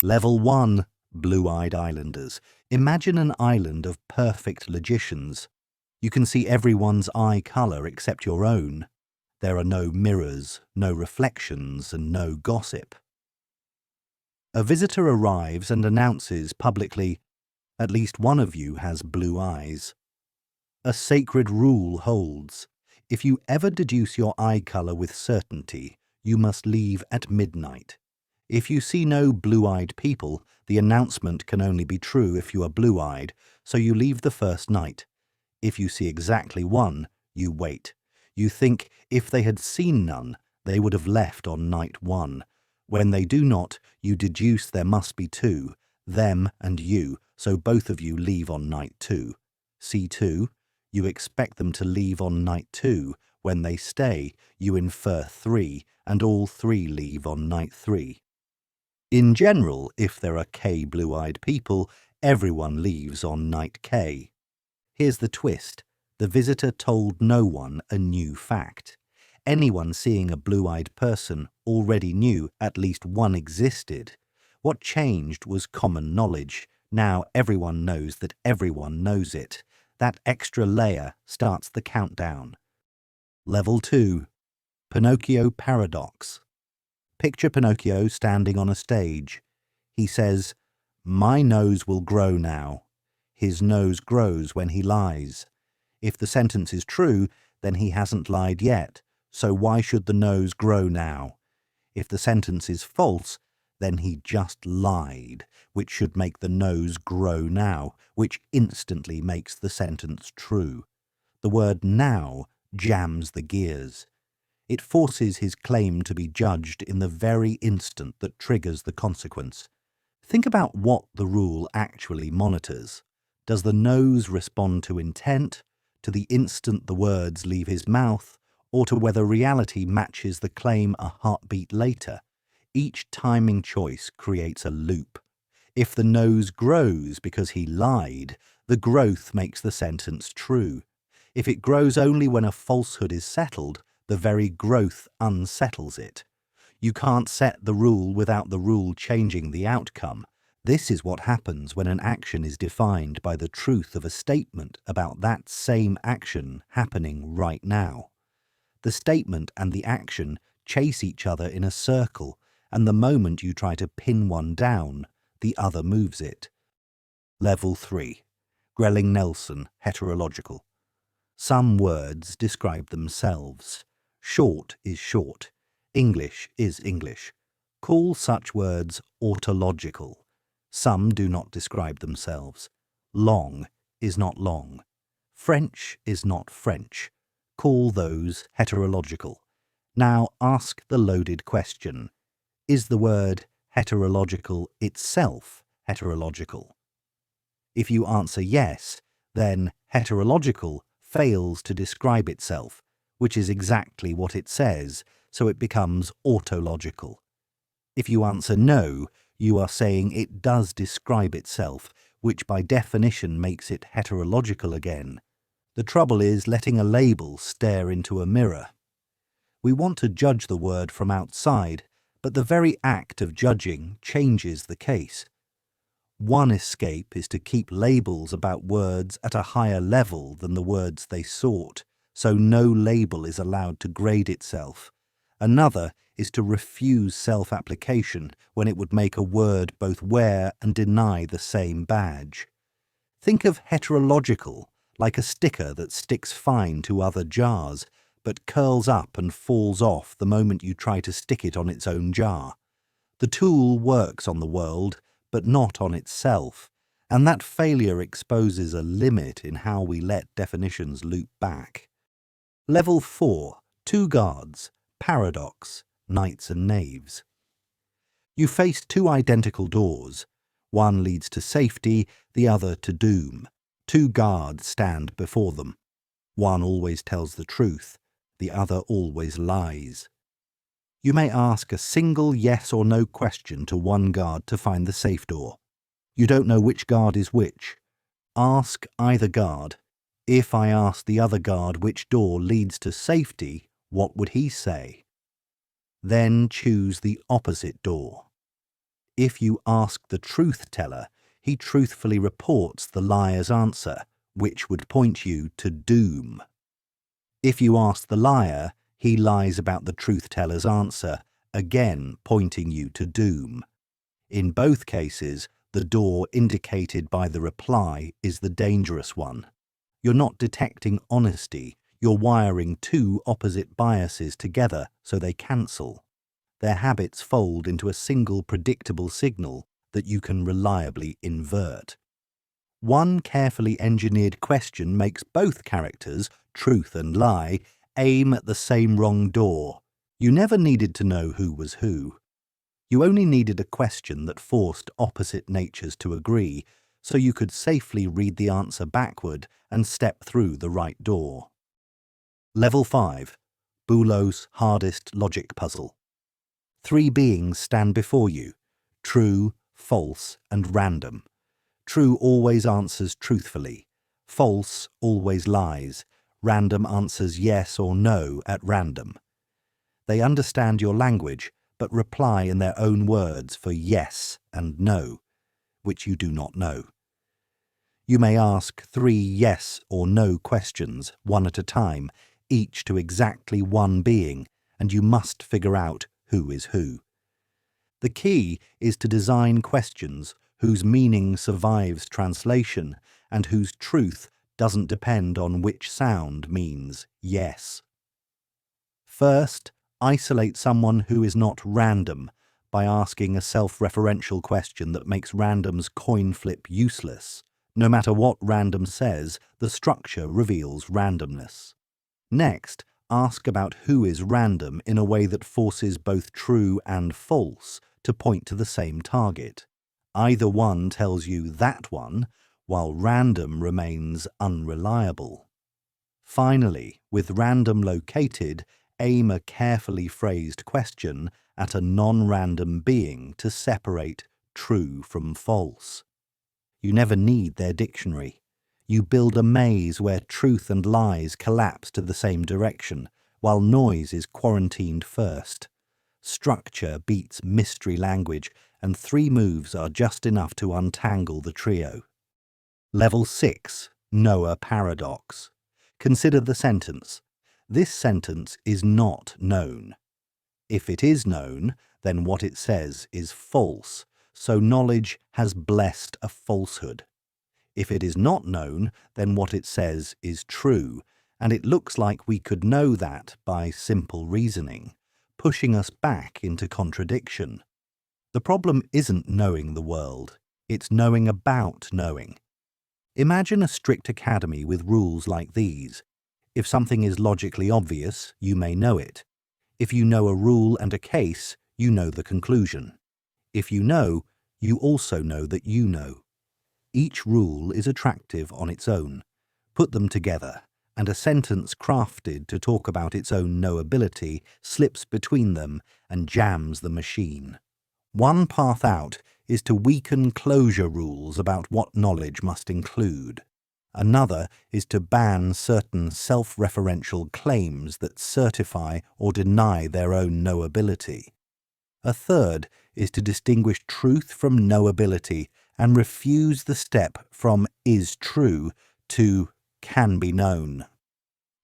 Level 1, Blue-Eyed Islanders. Imagine an island of perfect logicians. You can see everyone's eye colour except your own. There are no mirrors, no reflections, and no gossip. A visitor arrives and announces publicly, "At least one of you has blue eyes." A sacred rule holds. If you ever deduce your eye colour with certainty, you must leave at midnight. If you see no blue-eyed people, the announcement can only be true if you are blue-eyed, so you leave the first night. If you see exactly one, you wait. You think if they had seen none, they would have left on night 1. When they do not, you deduce there must be 2, them and you, so both of you leave on night 2. See 2? You expect them to leave on night 2. When they stay, you infer 3, and all 3 leave on night 3. In general, if there are K blue-eyed people, everyone leaves on night K. Here's the twist. The visitor told no one a new fact. Anyone seeing a blue-eyed person already knew at least one existed. What changed was common knowledge. Now everyone knows that everyone knows it. That extra layer starts the countdown. Level 2. Pinocchio Paradox. Picture Pinocchio standing on a stage. He says, "My nose will grow now." His nose grows when he lies. If the sentence is true, then he hasn't lied yet, so why should the nose grow now? If the sentence is false, then he just lied, which should make the nose grow now, which instantly makes the sentence true. The word now jams the gears. It forces his claim to be judged in the very instant that triggers the consequence. Think about what the rule actually monitors. Does the nose respond to intent, to the instant the words leave his mouth, or to whether reality matches the claim a heartbeat later? Each timing choice creates a loop. If the nose grows because he lied, the growth makes the sentence true. If it grows only when a falsehood is settled, the very growth unsettles it. You can't set the rule without the rule changing the outcome. This is what happens when an action is defined by the truth of a statement about that same action happening right now. The statement and the action chase each other in a circle, and the moment you try to pin one down, the other moves it. Level 3. Grelling-Nelson, heterological. Some words describe themselves. Short is short. English is English. Call such words autological. Some do not describe themselves. Long is not long. French is not French. Call those heterological. Now ask the loaded question. Is the word heterological itself heterological? If you answer yes, then heterological fails to describe itself, which is exactly what it says, so it becomes autological. If you answer no, you are saying it does describe itself, which by definition makes it heterological again. The trouble is letting a label stare into a mirror. We want to judge the word from outside, but the very act of judging changes the case. One escape is to keep labels about words at a higher level than the words they sought, so no label is allowed to grade itself. Another is to refuse self-application when it would make a word both wear and deny the same badge. Think of heterological like a sticker that sticks fine to other jars, but curls up and falls off the moment you try to stick it on its own jar. The tool works on the world, but not on itself, and that failure exposes a limit in how we let definitions loop back. Level 4. 2 guards. Paradox. Knights and knaves. You face 2 identical doors. One leads to safety, the other to doom. 2 guards stand before them. One always tells the truth, the other always lies. You may ask a single yes or no question to one guard to find the safe door. You don't know which guard is which. Ask either guard. If I ask the other guard which door leads to safety, what would he say? Then choose the opposite door. If you ask the truth teller, he truthfully reports the liar's answer, which would point you to doom. If you ask the liar, he lies about the truth teller's answer, again pointing you to doom. In both cases, the door indicated by the reply is the dangerous one. You're not detecting honesty, you're wiring two opposite biases together so they cancel. Their habits fold into a single predictable signal that you can reliably invert. One carefully engineered question makes both characters, truth and lie, aim at the same wrong door. You never needed to know who was who. You only needed a question that forced opposite natures to agree, so you could safely read the answer backward and step through the right door. Level 5. Boolos'Hardest logic puzzle. 3 beings stand before you: true, false, and random. True always answers truthfully. False always lies. Random answers yes or no at random. They understand your language, but reply in their own words for yes and no, which you do not know. You may ask 3 yes or no questions, one at a time, each to exactly one being, and you must figure out who is who. The key is to design questions whose meaning survives translation and whose truth doesn't depend on which sound means yes. First, isolate someone who is not random by asking a self-referential question that makes random's coin flip useless. No matter what random says, the structure reveals randomness. Next, ask about who is random in a way that forces both true and false to point to the same target. Either one tells you that one, while random remains unreliable. Finally, with random located, aim a carefully phrased question at a non-random being to separate true from false. You never need their dictionary. You build a maze where truth and lies collapse to the same direction, while noise is quarantined first. Structure beats mystery language, and 3 moves are just enough to untangle the trio. Level 6. Noah Paradox. Consider the sentence. This sentence is not known. If it is known, then what it says is false, so knowledge has blessed a falsehood. If it is not known, then what it says is true, and it looks like we could know that by simple reasoning, pushing us back into contradiction. The problem isn't knowing the world, it's knowing about knowing. Imagine a strict academy with rules like these. If something is logically obvious, you may know it. If you know a rule and a case, you know the conclusion. If you know, you also know that you know. Each rule is attractive on its own. Put them together, and a sentence crafted to talk about its own knowability slips between them and jams the machine. One path out is to weaken closure rules about what knowledge must include. Another is to ban certain self-referential claims that certify or deny their own knowability. A third is to distinguish truth from knowability and refuse the step from is true to can be known.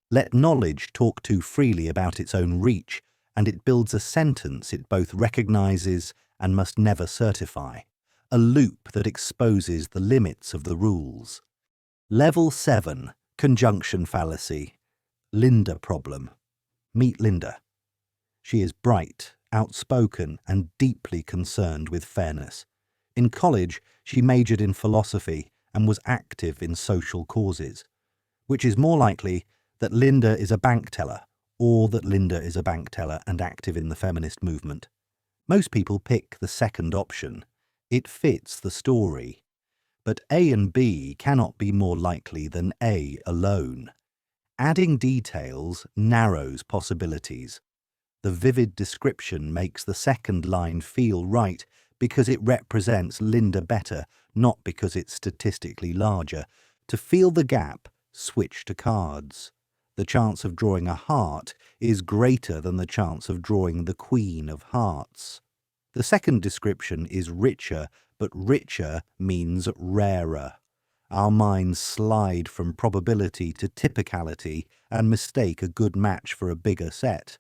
Let knowledge talk too freely about its own reach, and it builds a sentence it both recognizes and must never certify, a loop that exposes the limits of the rules. Level 7. Conjunction Fallacy. Linda Problem. Meet Linda. She is bright, outspoken, and deeply concerned with fairness. In college, she majored in philosophy and was active in social causes, which is more likely that Linda is a bank teller, or that Linda is a bank teller and active in the feminist movement. Most people pick the second option. It fits the story. But A and B cannot be more likely than A alone. Adding details narrows possibilities. The vivid description makes the second line feel right because it represents Linda better, not because it's statistically larger. To feel the gap, switch to cards. The chance of drawing a heart is greater than the chance of drawing the Queen of Hearts. The second description is richer, but richer means rarer. Our minds slide from probability to typicality and mistake a good match for a bigger set.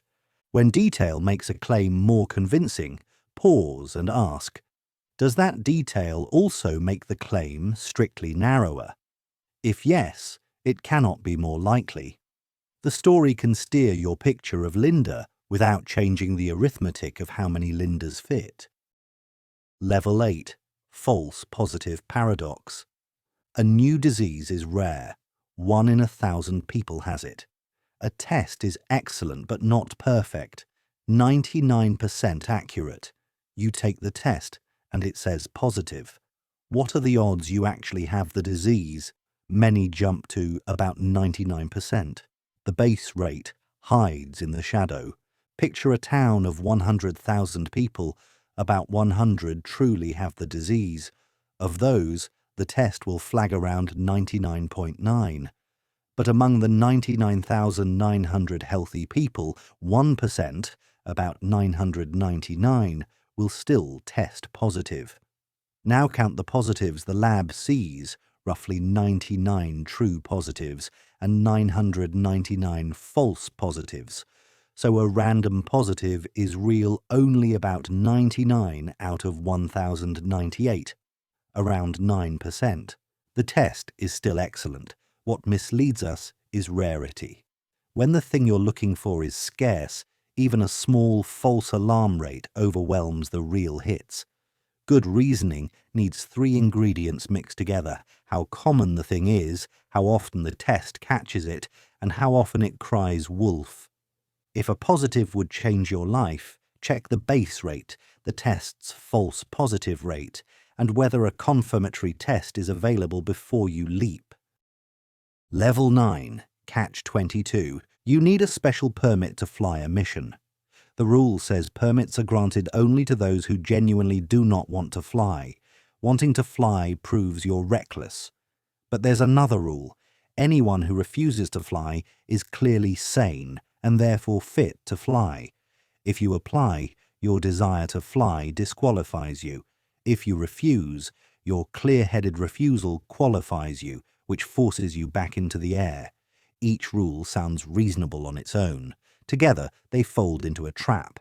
When detail makes a claim more convincing, pause and ask, does that detail also make the claim strictly narrower? If yes, it cannot be more likely. The story can steer your picture of Linda without changing the arithmetic of how many Lindas fit. Level 8. False positive paradox. A new disease is rare. 1 in 1,000 people has it. A test is excellent but not perfect. 99% accurate. You take the test and it says positive. What are the odds you actually have the disease? Many jump to about 99%. The base rate hides in the shadow. Picture a town of 100,000 people. About 100 truly have the disease. Of those, the test will flag around 99.9. But among the 99,900 healthy people, 1%, about 999, will still test positive. Now count the positives the lab sees, roughly 99 true positives and 999 false positives. So a random positive is real only about 99 out of 1,098, around 9%. The test is still excellent. What misleads us is rarity. When the thing you're looking for is scarce, even a small false alarm rate overwhelms the real hits. Good reasoning needs 3 ingredients mixed together: how common the thing is, how often the test catches it, and how often it cries wolf. If a positive would change your life, check the base rate, the test's false positive rate, and whether a confirmatory test is available before you leap. Level 9. Catch-22. You need a special permit to fly a mission. The rule says permits are granted only to those who genuinely do not want to fly. Wanting to fly proves you're reckless. But there's another rule. Anyone who refuses to fly is clearly sane and therefore fit to fly. If you apply, your desire to fly disqualifies you. If you refuse, your clear-headed refusal qualifies you, which forces you back into the air. Each rule sounds reasonable on its own. Together, they fold into a trap.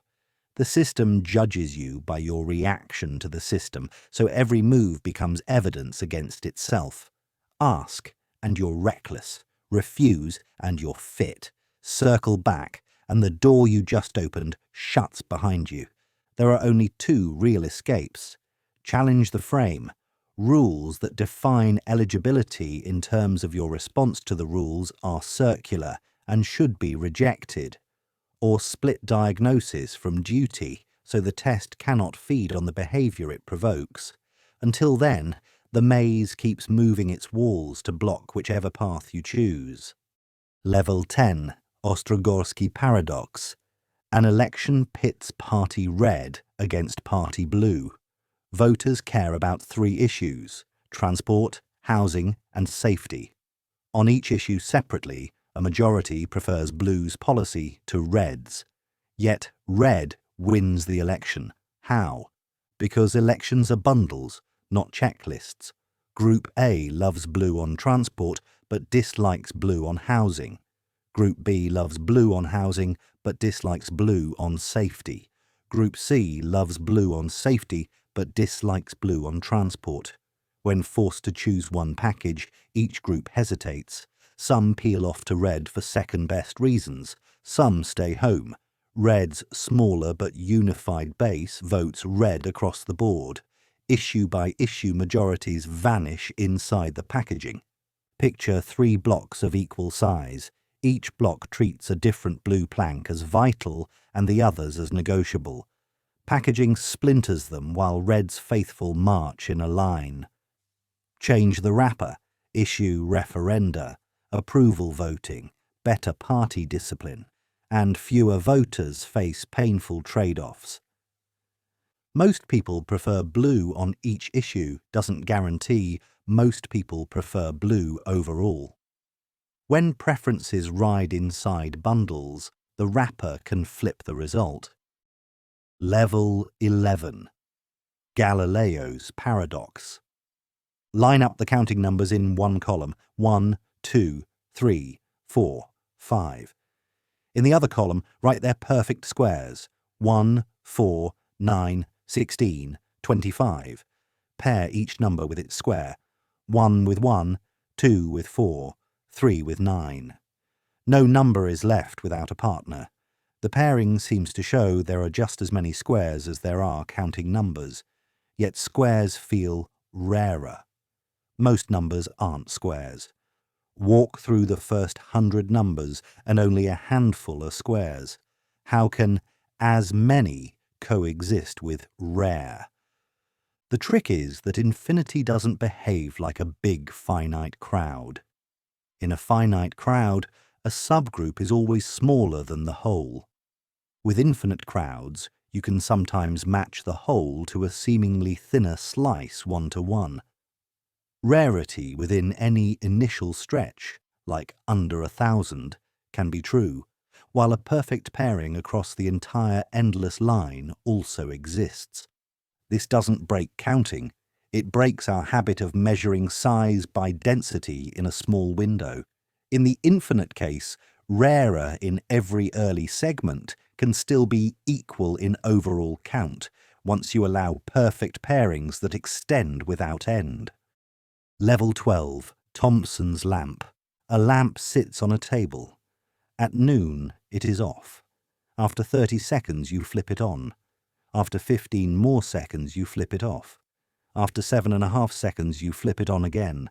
The system judges you by your reaction to the system, so every move becomes evidence against itself. Ask, and you're reckless. Refuse, and you're fit. Circle back, and the door you just opened shuts behind you. There are only 2 real escapes. Challenge the frame. Rules that define eligibility in terms of your response to the rules are circular and should be rejected. Or split diagnosis from duty, so the test cannot feed on the behavior it provokes. Until then, the maze keeps moving its walls to block whichever path you choose. Level 10. Ostrogorski paradox. An election pits Party Red against Party Blue. Voters care about 3 issues: transport, housing, and safety. On each issue separately, a majority prefers Blue's policy to Red's. Yet Red wins the election. How? Because elections are bundles, not checklists. Group A loves Blue on transport, but dislikes Blue on housing. Group B loves Blue on housing, but dislikes Blue on safety. Group C loves Blue on safety, but dislikes Blue on transport. When forced to choose one package, each group hesitates. Some peel off to Red for second-best reasons. Some stay home. Red's smaller but unified base votes Red across the board. Issue-by-issue majorities vanish inside the packaging. Picture 3 blocks of equal size. Each block treats a different blue plank as vital and the others as negotiable. Packaging splinters them while Red's faithful march in a line. Change the wrapper. Issue referenda. Approval voting, better party discipline, and fewer voters face painful trade-offs. Most people prefer Blue on each issue doesn't guarantee most people prefer Blue overall. When preferences ride inside bundles, the wrapper can flip the result. Level 11. Galileo's Paradox. Line up the counting numbers in one column, 1, 2, 3, 4, 5. In the other column, write their perfect squares, 1, 4, 9, 16, 25. Pair each number with its square, 1 with 1, 2 with 4, 3 with 9. No number is left without a partner. The pairing seems to show there are just as many squares as there are counting numbers, yet squares feel rarer. Most numbers aren't squares. Walk through the first 100 numbers and only a handful are squares. How can as many coexist with rare? The trick is that infinity doesn't behave like a big finite crowd. In a finite crowd, a subgroup is always smaller than the whole. With infinite crowds, you can sometimes match the whole to a seemingly thinner slice 1-to-1. Rarity within any initial stretch, like under 1,000, can be true, while a perfect pairing across the entire endless line also exists. This doesn't break counting. It breaks our habit of measuring size by density in a small window. In the infinite case, rarer in every early segment can still be equal in overall count once you allow perfect pairings that extend without end. Level 12. Thomson's lamp. A lamp sits on a table. At noon, it is off. After 30 seconds, you flip it on. After 15 more seconds, you flip it off. After 7.5 seconds, you flip it on again.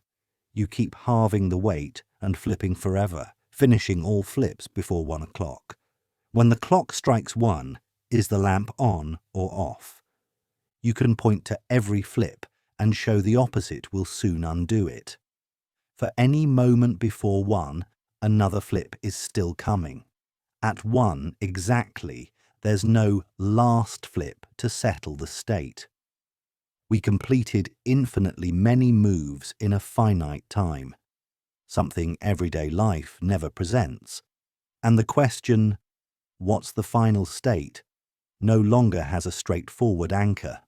You keep halving the weight and flipping forever, finishing all flips before 1 o'clock. When the clock strikes 1, is the lamp on or off? You can point to every flip and show the opposite will soon undo it. For any moment before 1, another flip is still coming. At 1 exactly, there's no last flip to settle the state. We completed infinitely many moves in a finite time, something everyday life never presents. And the question, what's the final state, no longer has a straightforward anchor.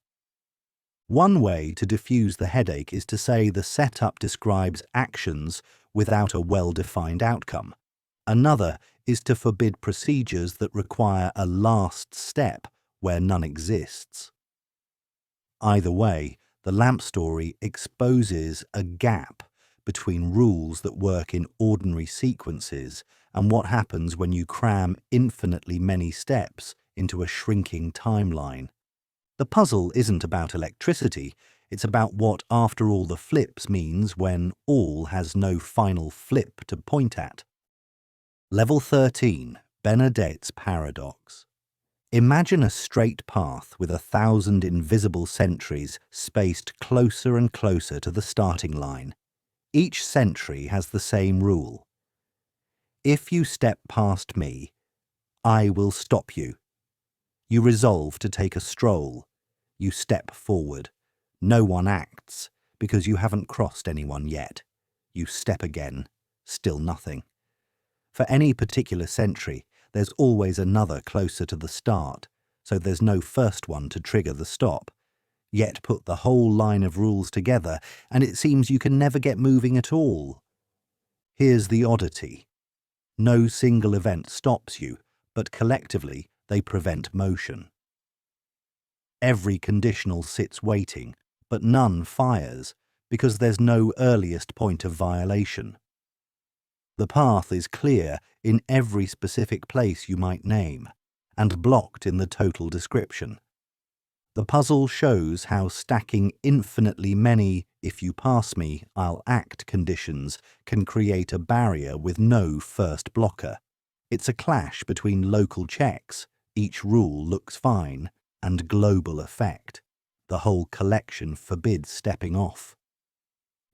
One way to diffuse the headache is to say the setup describes actions without a well-defined outcome. Another is to forbid procedures that require a last step where none exists. Either way, the lamp story exposes a gap between rules that work in ordinary sequences and what happens when you cram infinitely many steps into a shrinking timeline. The puzzle isn't about electricity, it's about what after all the flips means when all has no final flip to point at. Level 13. Bernadete's Paradox. Imagine a straight path with 1,000 invisible sentries spaced closer and closer to the starting line. Each sentry has the same rule. If you step past me, I will stop you. You resolve to take a stroll. You step forward. No one acts, because you haven't crossed anyone yet. You step again. Still nothing. For any particular sentry, there's always another closer to the start, so there's no first one to trigger the stop. Yet put the whole line of rules together, and it seems you can never get moving at all. Here's the oddity. No single event stops you, but collectively they prevent motion. Every conditional sits waiting, but none fires, because there's no earliest point of violation. The path is clear in every specific place you might name, and blocked in the total description. The puzzle shows how stacking infinitely many "if you pass me, I'll act" conditions can create a barrier with no first blocker. It's a clash between local checks, each rule looks fine, and global effect. The whole collection forbids stepping off.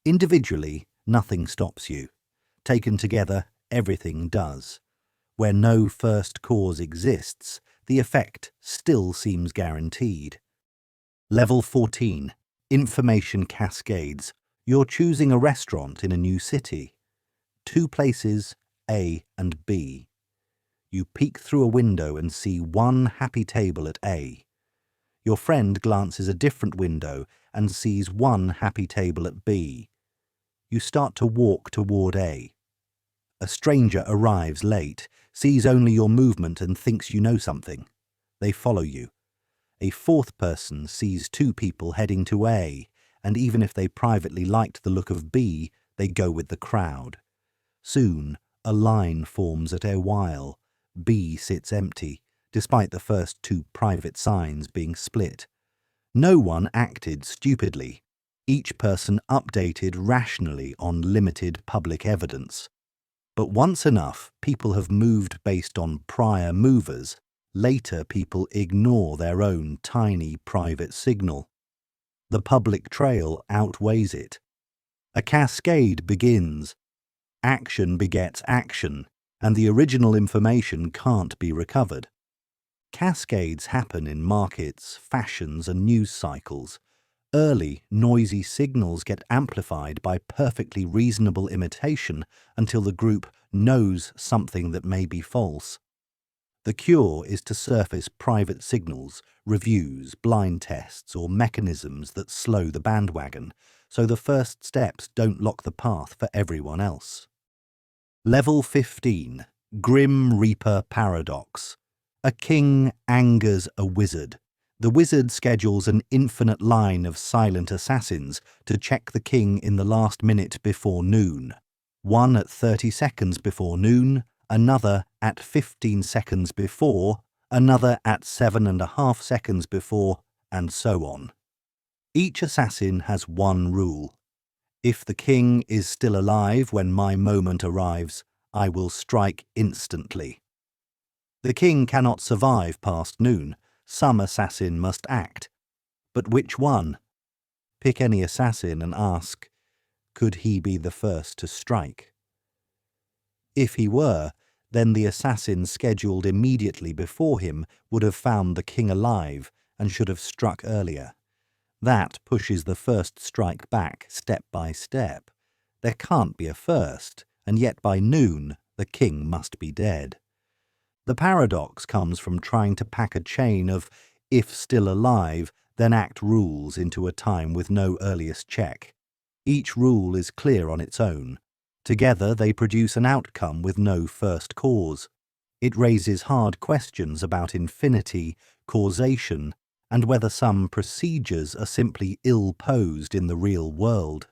Individually, nothing stops you. Taken together, everything does. Where no first cause exists, the effect still seems guaranteed. Level 14. Information Cascades. You're choosing a restaurant in a new city. 2 places, A and B. You peek through a window and see one happy table at A, Your friend glances a different window and sees one happy table at B. You start to walk toward A. A stranger arrives late, sees only your movement and thinks you know something. They follow you. A fourth person sees two people heading to A, and even if they privately liked the look of B, they go with the crowd. Soon, a line forms at a while. B sits empty, despite the first two private signs being split. No one acted stupidly. Each person updated rationally on limited public evidence. But once enough people have moved based on prior movers, later people ignore their own tiny private signal. The public trail outweighs it. A cascade begins. Action begets action, and the original information can't be recovered. Cascades happen in markets, fashions, and news cycles. Early, noisy signals get amplified by perfectly reasonable imitation until the group knows something that may be false. The cure is to surface private signals, reviews, blind tests, or mechanisms that slow the bandwagon, so the first steps don't lock the path for everyone else. Level 15. Grim Reaper Paradox. A king angers a wizard. The wizard schedules an infinite line of silent assassins to check the king in the last minute before noon. One at 30 seconds before noon, another at 15 seconds before, another at 7.5 seconds before, and so on. Each assassin has one rule. If the king is still alive when my moment arrives, I will strike instantly. The king cannot survive past noon. Some assassin must act. But which one? Pick any assassin and ask, could he be the first to strike? If he were, then the assassin scheduled immediately before him would have found the king alive and should have struck earlier. That pushes the first strike back step by step. There can't be a first, and yet by noon the king must be dead. The paradox comes from trying to pack a chain of if still alive, then act rules into a time with no earliest check. Each rule is clear on its own. Together they produce an outcome with no first cause. It raises hard questions about infinity, causation, and whether some procedures are simply ill-posed in the real world.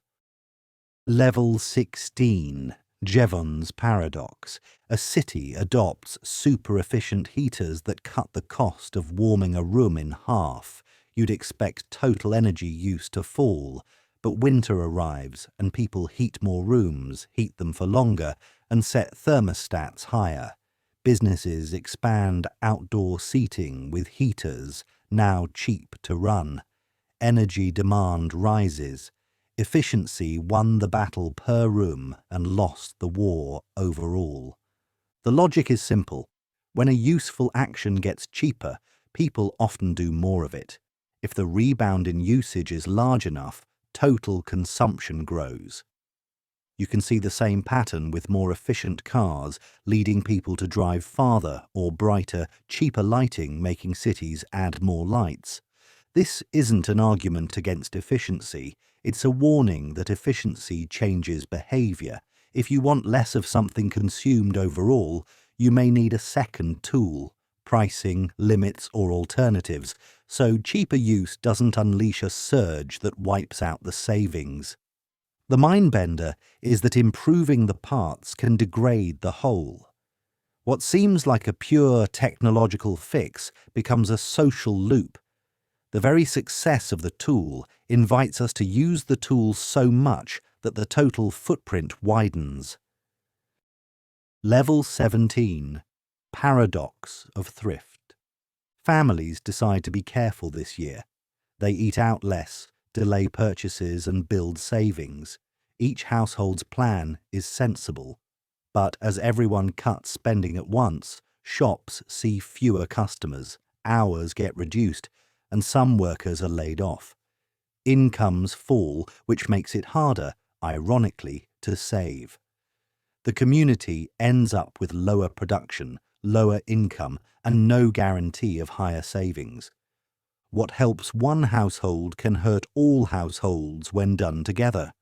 Level 16. Jevons Paradox. A city adopts super-efficient heaters that cut the cost of warming a room in half. You'd expect total energy use to fall, but winter arrives and people heat more rooms, heat them for longer, and set thermostats higher. Businesses expand outdoor seating with heaters, now cheap to run. Energy demand rises. Efficiency won the battle per room and lost the war overall. The logic is simple. When a useful action gets cheaper, people often do more of it. If the rebound in usage is large enough, total consumption grows. You can see the same pattern with more efficient cars, leading people to drive farther or brighter, cheaper lighting making cities add more lights. This isn't an argument against efficiency. It's a warning that efficiency changes behavior. If you want less of something consumed overall, you may need a second tool, pricing, limits, or alternatives, so cheaper use doesn't unleash a surge that wipes out the savings. The mindbender is that improving the parts can degrade the whole. What seems like a pure technological fix becomes a social loop. The very success of the tool invites us to use the tool so much that the total footprint widens. Level 17. Paradox of Thrift. Families decide to be careful this year. They eat out less, delay purchases and build savings. Each household's plan is sensible. But as everyone cuts spending at once, shops see fewer customers, hours get reduced, and some workers are laid off. Incomes fall, which makes it harder, ironically, to save. The community ends up with lower production, lower income, and no guarantee of higher savings. What helps one household can hurt all households when done together.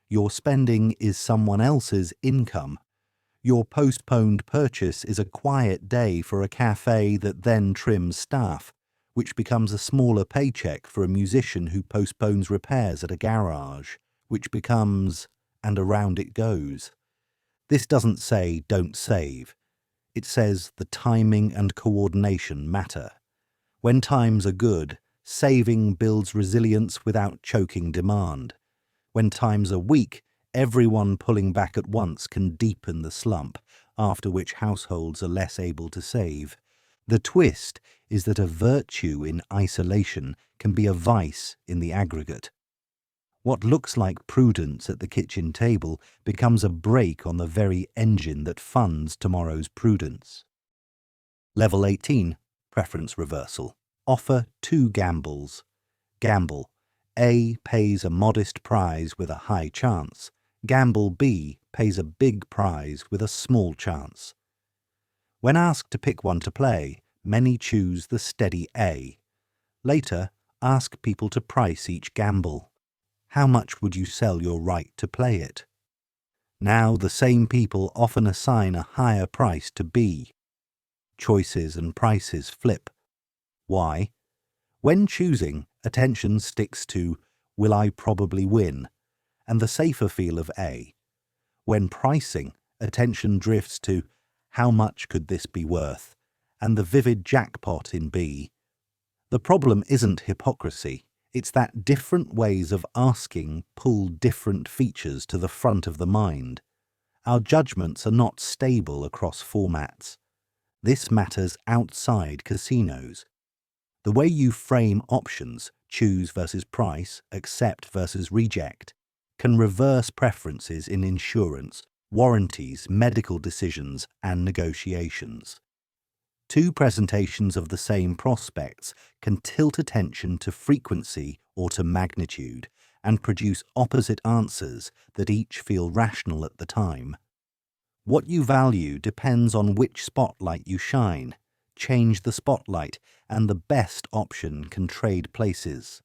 Your spending is someone else's income. Your postponed purchase is a quiet day for a cafe that then trims staff, which becomes a smaller paycheck for a musician who postpones repairs at a garage, which becomes, and around it goes. This doesn't say don't save. It says the timing and coordination matter. When times are good, saving builds resilience without choking demand. When times are weak, everyone pulling back at once can deepen the slump, after which households are less able to save. The twist is that a virtue in isolation can be a vice in the aggregate. What looks like prudence at the kitchen table becomes a brake on the very engine that funds tomorrow's prudence. Level 18, Preference Reversal. Offer 2 gambles. Gamble. A pays a modest prize with a high chance. Gamble B pays a big prize with a small chance. When asked to pick one to play, many choose the steady A. Later, ask people to price each gamble. How much would you sell your right to play it? Now the same people often assign a higher price to B. Choices and prices flip. Why? When choosing, attention sticks to will I probably win, and the safer feel of A. When pricing, attention drifts to how much could this be worth, and the vivid jackpot in B. The problem isn't hypocrisy, it's that different ways of asking pull different features to the front of the mind. Our judgments are not stable across formats. This matters outside casinos. The way you frame options, choose versus price, accept versus reject, can reverse preferences in insurance, warranties, medical decisions, and negotiations. 2 presentations of the same prospects can tilt attention to frequency or to magnitude and produce opposite answers that each feel rational at the time. What you value depends on which spotlight you shine. Change the spotlight, and the best option can trade places.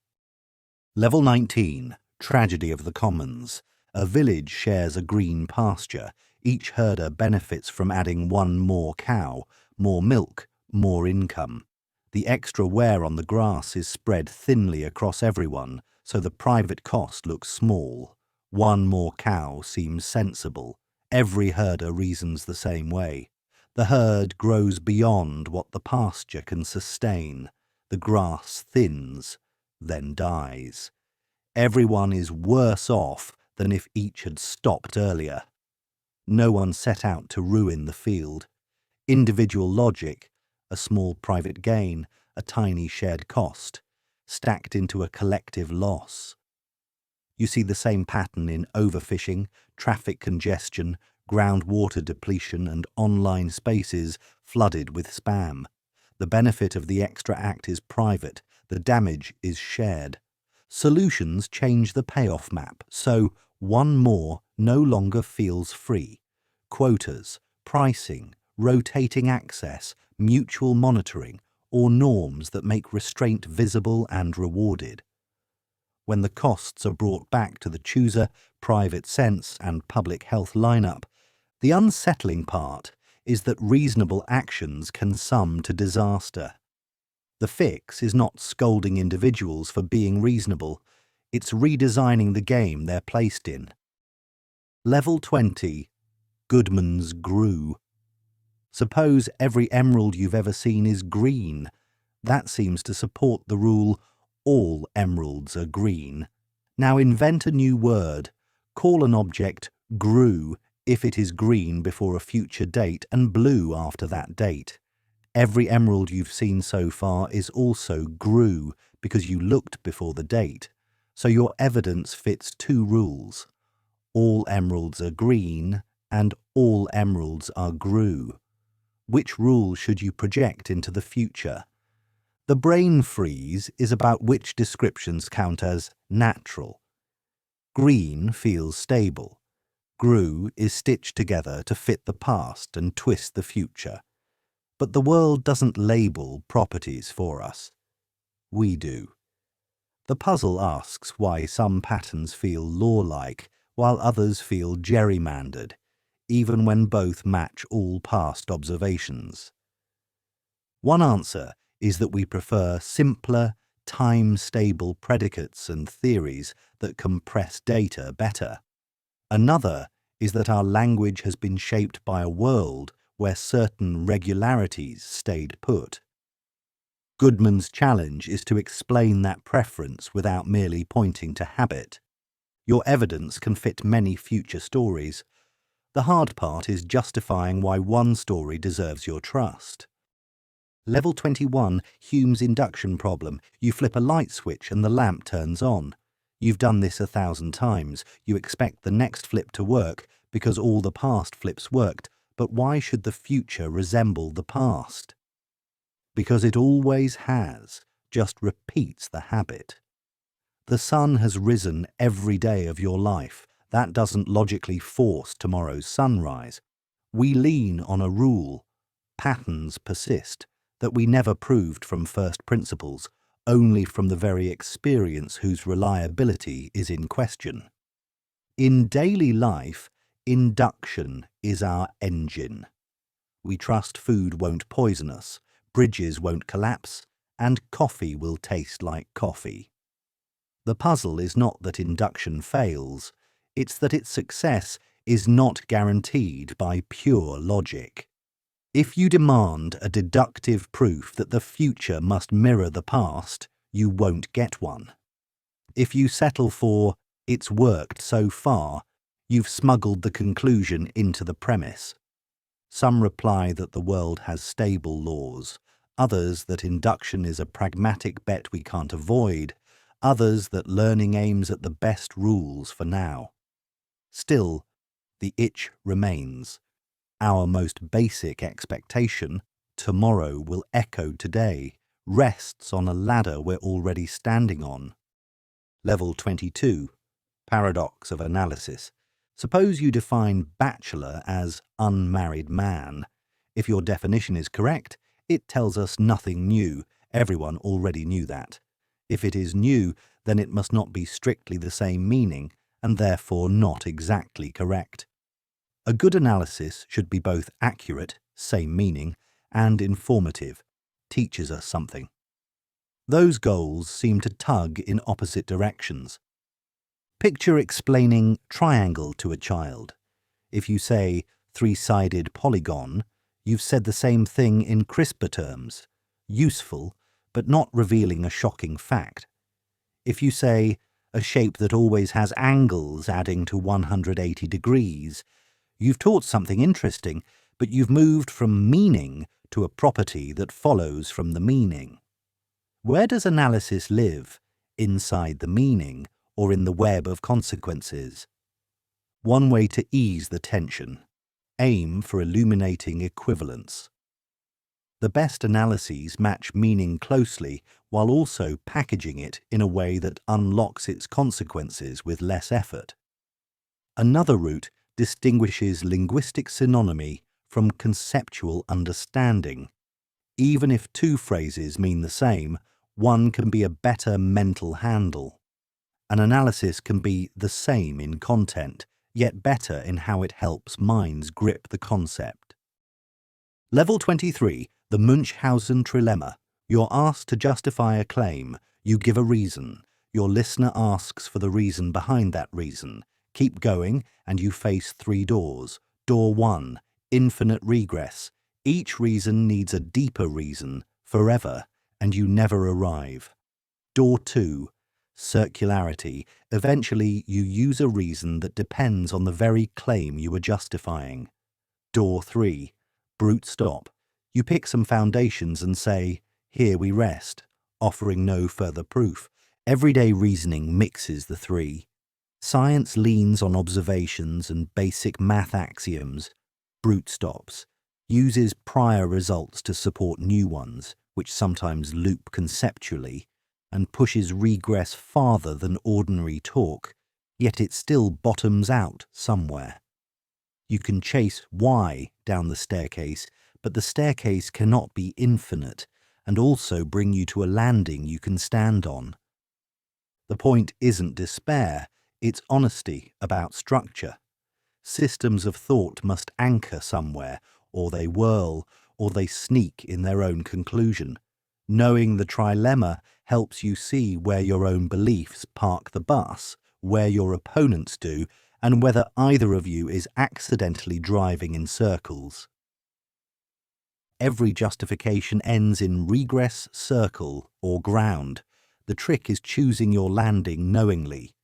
Level 19, Tragedy of the Commons. A village shares a green pasture. Each herder benefits from adding 1 more cow, more milk, more income. The extra wear on the grass is spread thinly across everyone, so the private cost looks small. 1 more cow seems sensible. Every herder reasons the same way. The herd grows beyond what the pasture can sustain. The grass thins, then dies. Everyone is worse off than if each had stopped earlier. No one set out to ruin the field. Individual logic, a small private gain, a tiny shared cost, stacked into a collective loss. You see the same pattern in overfishing, traffic congestion, groundwater depletion, and online spaces flooded with spam. The benefit of the extra act is private, the damage is shared. Solutions change the payoff map, so 1 more no longer feels free. Quotas, pricing, rotating access, mutual monitoring, or norms that make restraint visible and rewarded. When the costs are brought back to the chooser, private sense, and public health lineup, the unsettling part is that reasonable actions can sum to disaster. The fix is not scolding individuals for being reasonable, it's redesigning the game they're placed in. Level 20, Goodman's Grue. Suppose every emerald you've ever seen is green. That seems to support the rule, all emeralds are green. Now invent a new word. Call an object Grue if it is green before a future date and blue after that date. Every emerald you've seen so far is also Grue because you looked before the date. So your evidence fits 2 rules. All emeralds are green and all emeralds are Grue. Which rule should you project into the future? The brain freeze is about which descriptions count as natural. Green feels stable. Grue is stitched together to fit the past and twist the future. But the world doesn't label properties for us. we do. The puzzle asks why some patterns feel law-like while others feel gerrymandered, even when both match all past observations. One answer is that we prefer simpler, time-stable predicates and theories that compress data better. Another is that our language has been shaped by a world where certain regularities stayed put. Goodman's challenge is to explain that preference without merely pointing to habit. Your evidence can fit many future stories. The hard part is justifying why one story deserves your trust. Level 21, Hume's induction problem. You flip a light switch and the lamp turns on. You've done this 1,000 times. You expect the next flip to work because all the past flips worked, but why should the future resemble the past? Because it always has, just repeats the habit. The sun has risen every day of your life. That doesn't logically force tomorrow's sunrise. We lean on a rule. Patterns persist that we never proved from first principles, only from the very experience whose reliability is in question. In daily life, induction is our engine. We trust food won't poison us, bridges won't collapse, and coffee will taste like coffee. The puzzle is not that induction fails, it's that its success is not guaranteed by pure logic. If you demand a deductive proof that the future must mirror the past, you won't get one. If you settle for, it's worked so far, you've smuggled the conclusion into the premise. Some reply that the world has stable laws, others that induction is a pragmatic bet we can't avoid, others that learning aims at the best rules for now. Still, the itch remains. Our most basic expectation, tomorrow will echo today, rests on a ladder we're already standing on. Level 22, Paradox of Analysis. Suppose you define bachelor as unmarried man. If your definition is correct, it tells us nothing new. Everyone already knew that. If it is new, then it must not be strictly the same meaning, and therefore not exactly correct. A good analysis should be both accurate, same meaning, and informative, teaches us something. Those goals seem to tug in opposite directions. Picture explaining triangle to a child. If you say three-sided polygon, you've said the same thing in crisper terms, useful, but not revealing a shocking fact. If you say a shape that always has angles adding to 180 degrees, you've taught something interesting, but you've moved from meaning to a property that follows from the meaning. Where does analysis live? Inside the meaning, or in the web of consequences? One way to ease the tension. Aim for illuminating equivalence. The best analyses match meaning closely while also packaging it in a way that unlocks its consequences with less effort. Another route distinguishes linguistic synonymy from conceptual understanding. Even if two phrases mean the same, one can be a better mental handle. An analysis can be the same in content, yet better in how it helps minds grip the concept. Level 23, the Munchhausen Trilemma. You're asked to justify a claim. You give a reason. Your listener asks for the reason behind that reason. Keep going, and you face 3 doors. Door 1, infinite regress. Each reason needs a deeper reason, forever, and you never arrive. Door 2, circularity. Eventually, you use a reason that depends on the very claim you are justifying. Door 3, brute stop. You pick some foundations and say, here we rest, offering no further proof. Everyday reasoning mixes the 3. Science leans on observations and basic math axioms. Brute stops. Uses prior results to support new ones, which sometimes loop conceptually, and pushes regress farther than ordinary talk, yet it still bottoms out somewhere. You can chase why down the staircase, but the staircase cannot be infinite, and also bring you to a landing you can stand on. The point isn't despair, it's honesty about structure. Systems of thought must anchor somewhere, or they whirl, or they sneak in their own conclusion. Knowing the trilemma helps you see where your own beliefs park the bus, where your opponents do, and whether either of you is accidentally driving in circles. Every justification ends in regress, circle, or ground. The trick is choosing your landing knowingly.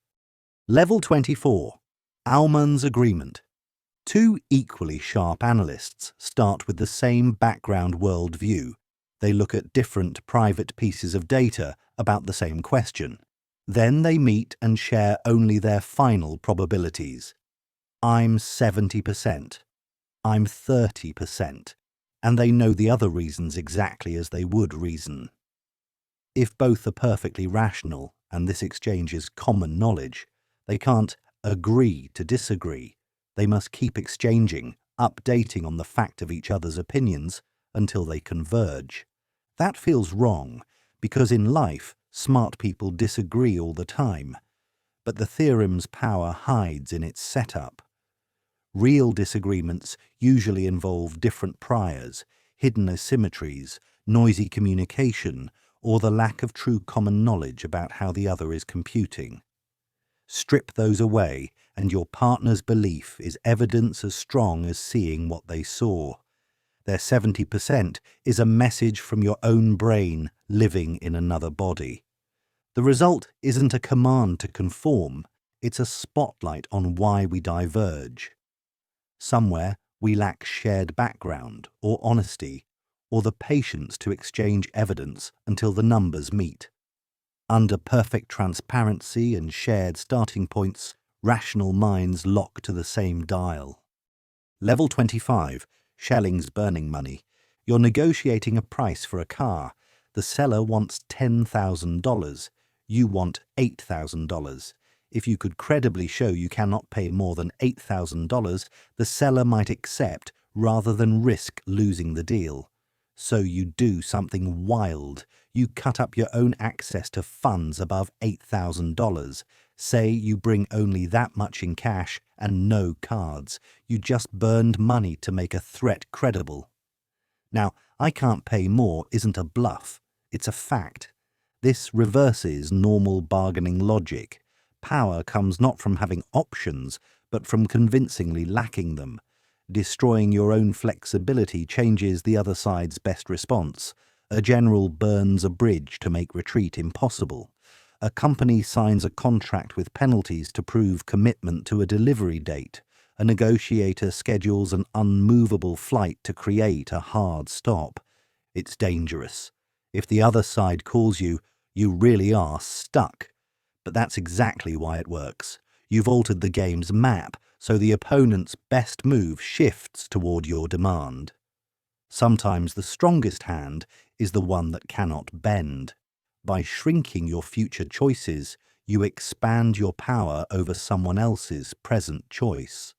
Level 24. Aumann's Agreement. Two equally sharp analysts start with the same background worldview. They look at different private pieces of data about the same question. Then they meet and share only their final probabilities. I'm 70%. I'm 30%. And they know the other reasons exactly as they would reason. If both are perfectly rational, and this exchange is common knowledge, they can't agree to disagree. They must keep exchanging, updating on the fact of each other's opinions until they converge. That feels wrong, because in life, smart people disagree all the time. But the theorem's power hides in its setup. Real disagreements usually involve different priors, hidden asymmetries, noisy communication, or the lack of true common knowledge about how the other is computing. Strip those away, and your partner's belief is evidence as strong as seeing what they saw. Their 70% is a message from your own brain living in another body. The result isn't a command to conform, it's a spotlight on why we diverge. Somewhere we lack shared background or honesty, or the patience to exchange evidence until the numbers meet. Under perfect transparency and shared starting points, rational minds lock to the same dial. Level 25. Schelling's burning money. You're negotiating a price for a car. The seller wants $10,000. You want $8,000. If you could credibly show you cannot pay more than $8,000, the seller might accept rather than risk losing the deal. So you do something wild. You cut up your own access to funds above $8,000. Say you bring only that much in cash and no cards. You just burned money to make a threat credible. Now, I can't pay more isn't a bluff. It's a fact. This reverses normal bargaining logic. Power comes not from having options, but from convincingly lacking them. Destroying your own flexibility changes the other side's best response. A general burns a bridge to make retreat impossible. A company signs a contract with penalties to prove commitment to a delivery date. A negotiator schedules an unmovable flight to create a hard stop. It's dangerous. If the other side calls you, you really are stuck. But that's exactly why it works. You've altered the game's map, so the opponent's best move shifts toward your demand. Sometimes the strongest hand is the one that cannot bend. By shrinking your future choices, you expand your power over someone else's present choice.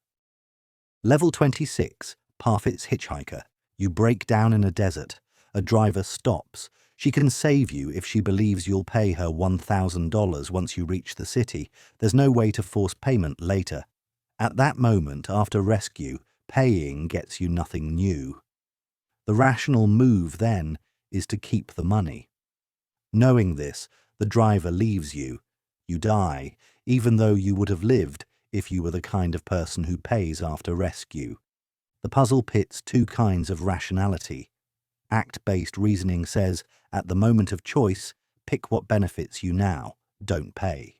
Level 26. Parfit's Hitchhiker. You break down in a desert. A driver stops. She can save you if she believes you'll pay her $1,000 once you reach the city. There's no way to force payment later. At that moment, after rescue, paying gets you nothing new. The rational move, then, is to keep the money. Knowing this, the driver leaves you. You die, even though you would have lived if you were the kind of person who pays after rescue. The puzzle pits two kinds of rationality. Act-based reasoning says, at the moment of choice, pick what benefits you now, don't pay.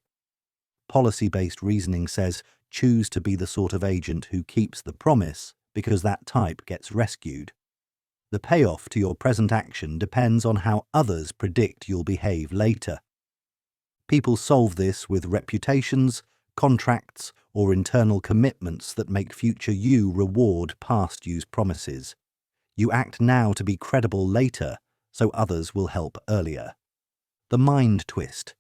Policy-based reasoning says, choose to be the sort of agent who keeps the promise because that type gets rescued. The payoff to your present action depends on how others predict you'll behave later. People solve this with reputations, contracts, or internal commitments that make future you reward past you's promises. You act now to be credible later, so others will help earlier. The mind twist.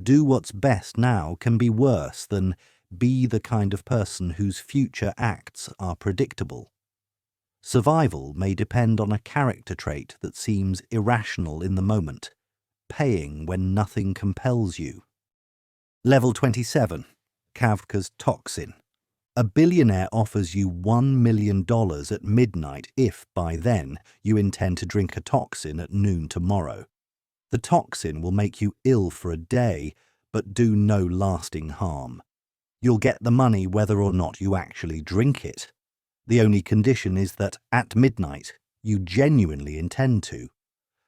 Do what's best now can be worse than be the kind of person whose future acts are predictable. Survival may depend on a character trait that seems irrational in the moment, paying when nothing compels you. Level 27. Kavka's Toxin. A billionaire offers you $1 million at midnight if, by then, you intend to drink a toxin at noon tomorrow. The toxin will make you ill for a day, but do no lasting harm. You'll get the money whether or not you actually drink it. The only condition is that, at midnight, you genuinely intend to.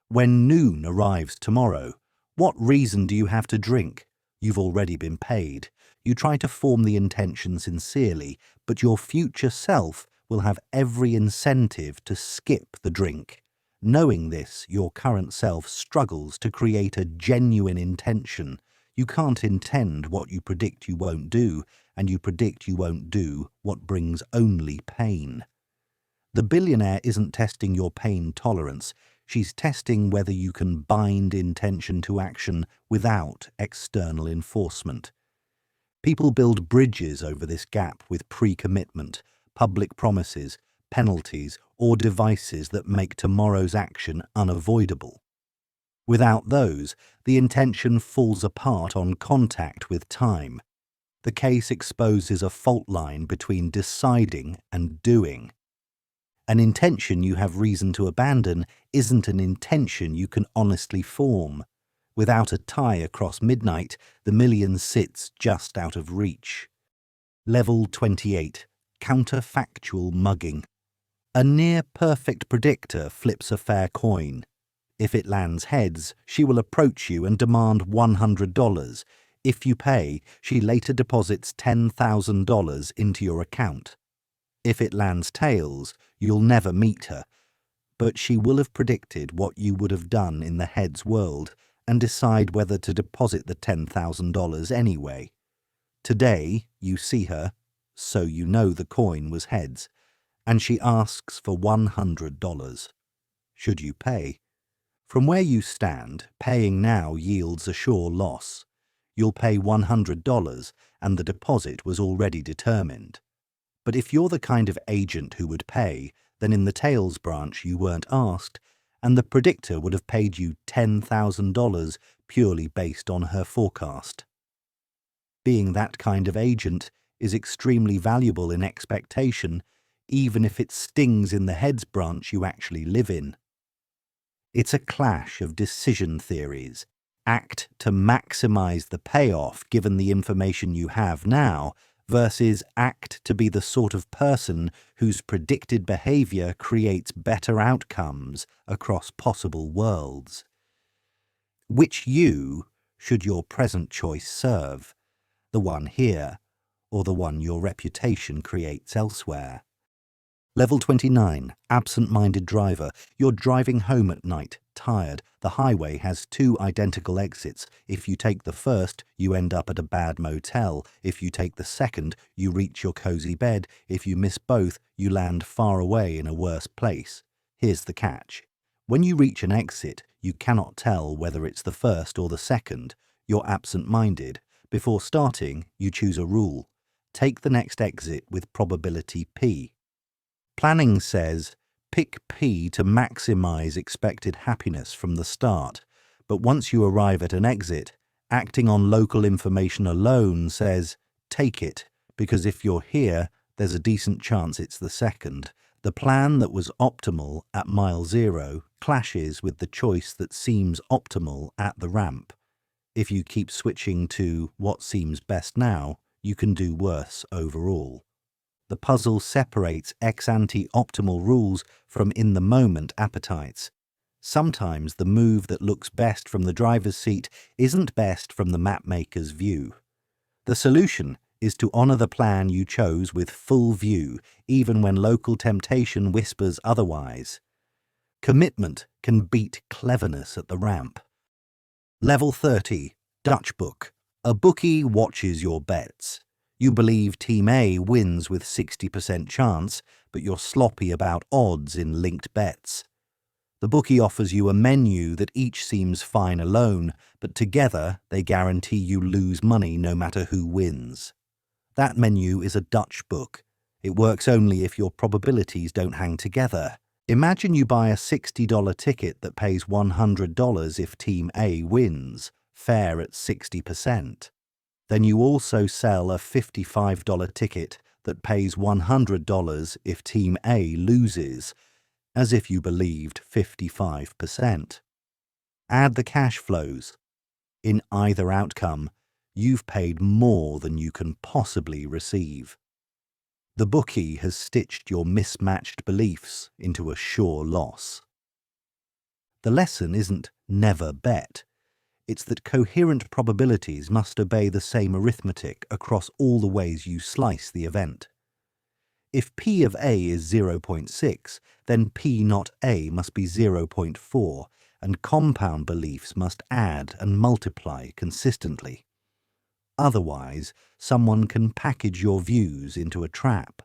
When noon arrives tomorrow, what reason do you have to drink? You've already been paid. You try to form the intention sincerely, but your future self will have every incentive to skip the drink. Knowing this, your current self struggles to create a genuine intention. You can't intend what you predict you won't do, and you predict you won't do what brings only pain. The billionaire isn't testing your pain tolerance. She's testing whether you can bind intention to action without external enforcement. People build bridges over this gap with pre-commitment, public promises, penalties, or devices that make tomorrow's action unavoidable. Without those, the intention falls apart on contact with time. The case exposes a fault line between deciding and doing. An intention you have reason to abandon isn't an intention you can honestly form. Without a tie across midnight, the million sits just out of reach. Level 28. Counterfactual mugging. A near-perfect predictor flips a fair coin. If it lands heads, she will approach you and demand $100. If you pay, she later deposits $10,000 into your account. If it lands tails, you'll never meet her, but she will have predicted what you would have done in the heads world and decide whether to deposit the $10,000 anyway. Today, you see her, so you know the coin was heads, and she asks for $100. Should you pay? From where you stand, paying now yields a sure loss. You'll pay $100, and the deposit was already determined. But if you're the kind of agent who would pay, then in the tails branch you weren't asked, and the predictor would have paid you $10,000 purely based on her forecast. Being that kind of agent is extremely valuable in expectation, even if it stings in the heads branch you actually live in. It's a clash of decision theories. Act to maximize the payoff given the information you have now, versus act to be the sort of person whose predicted behavior creates better outcomes across possible worlds. Which you should your present choice serve? The one here, or the one your reputation creates elsewhere? Level 29. Absent-minded driver. You're driving home at night, tired. The highway has two identical exits. If you take the first, you end up at a bad motel. If you take the second, you reach your cozy bed. If you miss both, you land far away in a worse place. Here's the catch. When you reach an exit, you cannot tell whether it's the first or the second. You're absent-minded. Before starting, you choose a rule. Take the next exit with probability P. Planning says, pick P to maximize expected happiness from the start, but once you arrive at an exit, acting on local information alone says, take it, because if you're here, there's a decent chance it's the second. The plan that was optimal at mile zero clashes with the choice that seems optimal at the ramp. If you keep switching to what seems best now, you can do worse overall. The puzzle separates ex-ante optimal rules from in-the-moment appetites. Sometimes the move that looks best from the driver's seat isn't best from the mapmaker's view. The solution is to honour the plan you chose with full view, even when local temptation whispers otherwise. Commitment can beat cleverness at the ramp. Level 30. Dutch Book. A bookie watches your bets. You believe Team A wins with 60% chance, but you're sloppy about odds in linked bets. The bookie offers you a menu that each seems fine alone, but together they guarantee you lose money no matter who wins. That menu is a Dutch book. It works only if your probabilities don't hang together. Imagine you buy a $60 ticket that pays $100 if Team A wins, fair at 60%. Then you also sell a $55 ticket that pays $100 if Team A loses, as if you believed 55%. Add the cash flows. In either outcome, you've paid more than you can possibly receive. The bookie has stitched your mismatched beliefs into a sure loss. The lesson isn't never bet. It's that coherent probabilities must obey the same arithmetic across all the ways you slice the event. If P of A is 0.6, then P not A must be 0.4, and compound beliefs must add and multiply consistently. Otherwise, someone can package your views into a trap.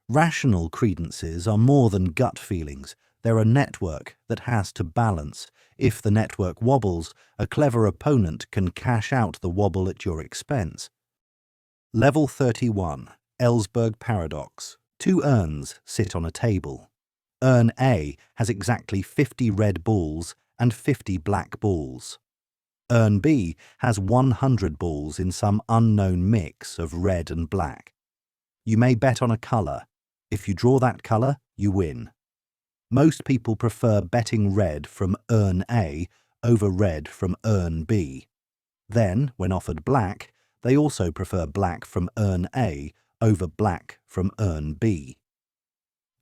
Rational credences are more than gut feelings. They're a network that has to balance. If the network wobbles, a clever opponent can cash out the wobble at your expense. Level 31. Ellsberg Paradox. Two urns sit on a table. Urn A has exactly 50 red balls and 50 black balls. Urn B has 100 balls in some unknown mix of red and black. You may bet on a colour. If you draw that colour, you win. Most people prefer betting red from urn A over red from urn B. Then, when offered black, they also prefer black from urn A over black from urn B.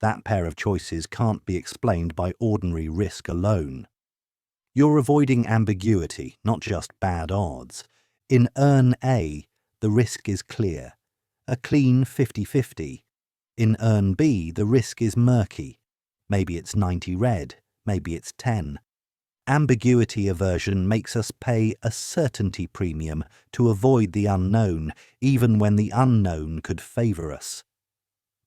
That pair of choices can't be explained by ordinary risk alone. You're avoiding ambiguity, not just bad odds. In urn A, the risk is clear, a clean 50-50. In urn B, the risk is murky. Maybe it's 90 red, maybe it's 10. Ambiguity aversion makes us pay a certainty premium to avoid the unknown, even when the unknown could favour us.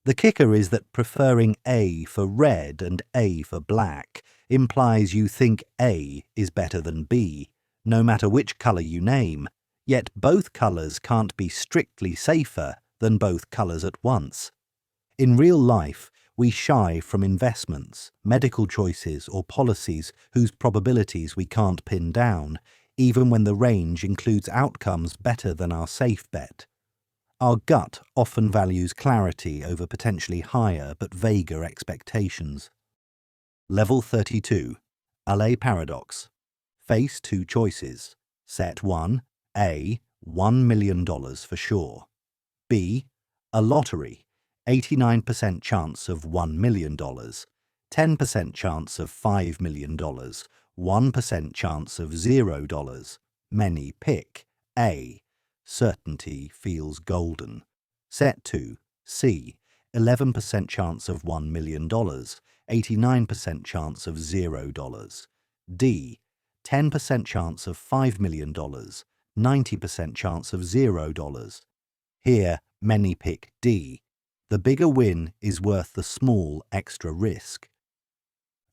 The kicker is that preferring A for red and A for black implies you think A is better than B, no matter which colour you name, yet both colours can't be strictly safer than both colours at once. In real life, we shy from investments, medical choices or policies whose probabilities we can't pin down, even when the range includes outcomes better than our safe bet. Our gut often values clarity over potentially higher but vaguer expectations. Level 32. Allais Paradox. Face two choices. Set 1. A. $1 million for sure. B. A lottery. 89% chance of $1 million, 10% chance of $5 million, 1% chance of $0. Many pick A. Certainty feels golden. Set 2. C. 11% chance of $1 million, 89% chance of $0. D. 10% chance of $5 million, 90% chance of $0. Here, many pick D. The bigger win is worth the small extra risk.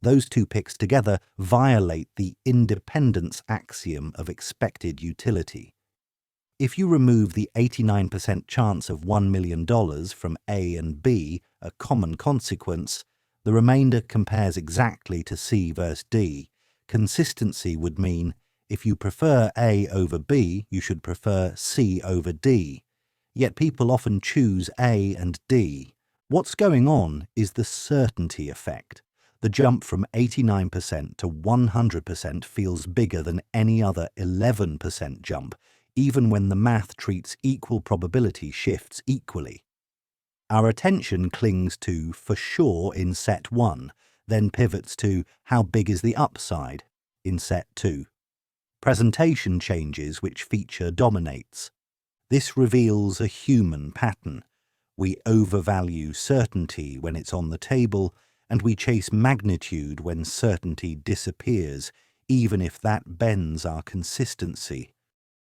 Those two picks together violate the independence axiom of expected utility. If you remove the 89% chance of $1 million from A and B, a common consequence, the remainder compares exactly to C versus D. Consistency would mean if you prefer A over B, you should prefer C over D. Yet people often choose A and D. What's going on is the certainty effect. The jump from 89% to 100% feels bigger than any other 11% jump, even when the math treats equal probability shifts equally. Our attention clings to for sure in set 1, then pivots to how big is the upside in set 2. Presentation changes which feature dominates. This reveals a human pattern. We overvalue certainty when it's on the table, and we chase magnitude when certainty disappears, even if that bends our consistency.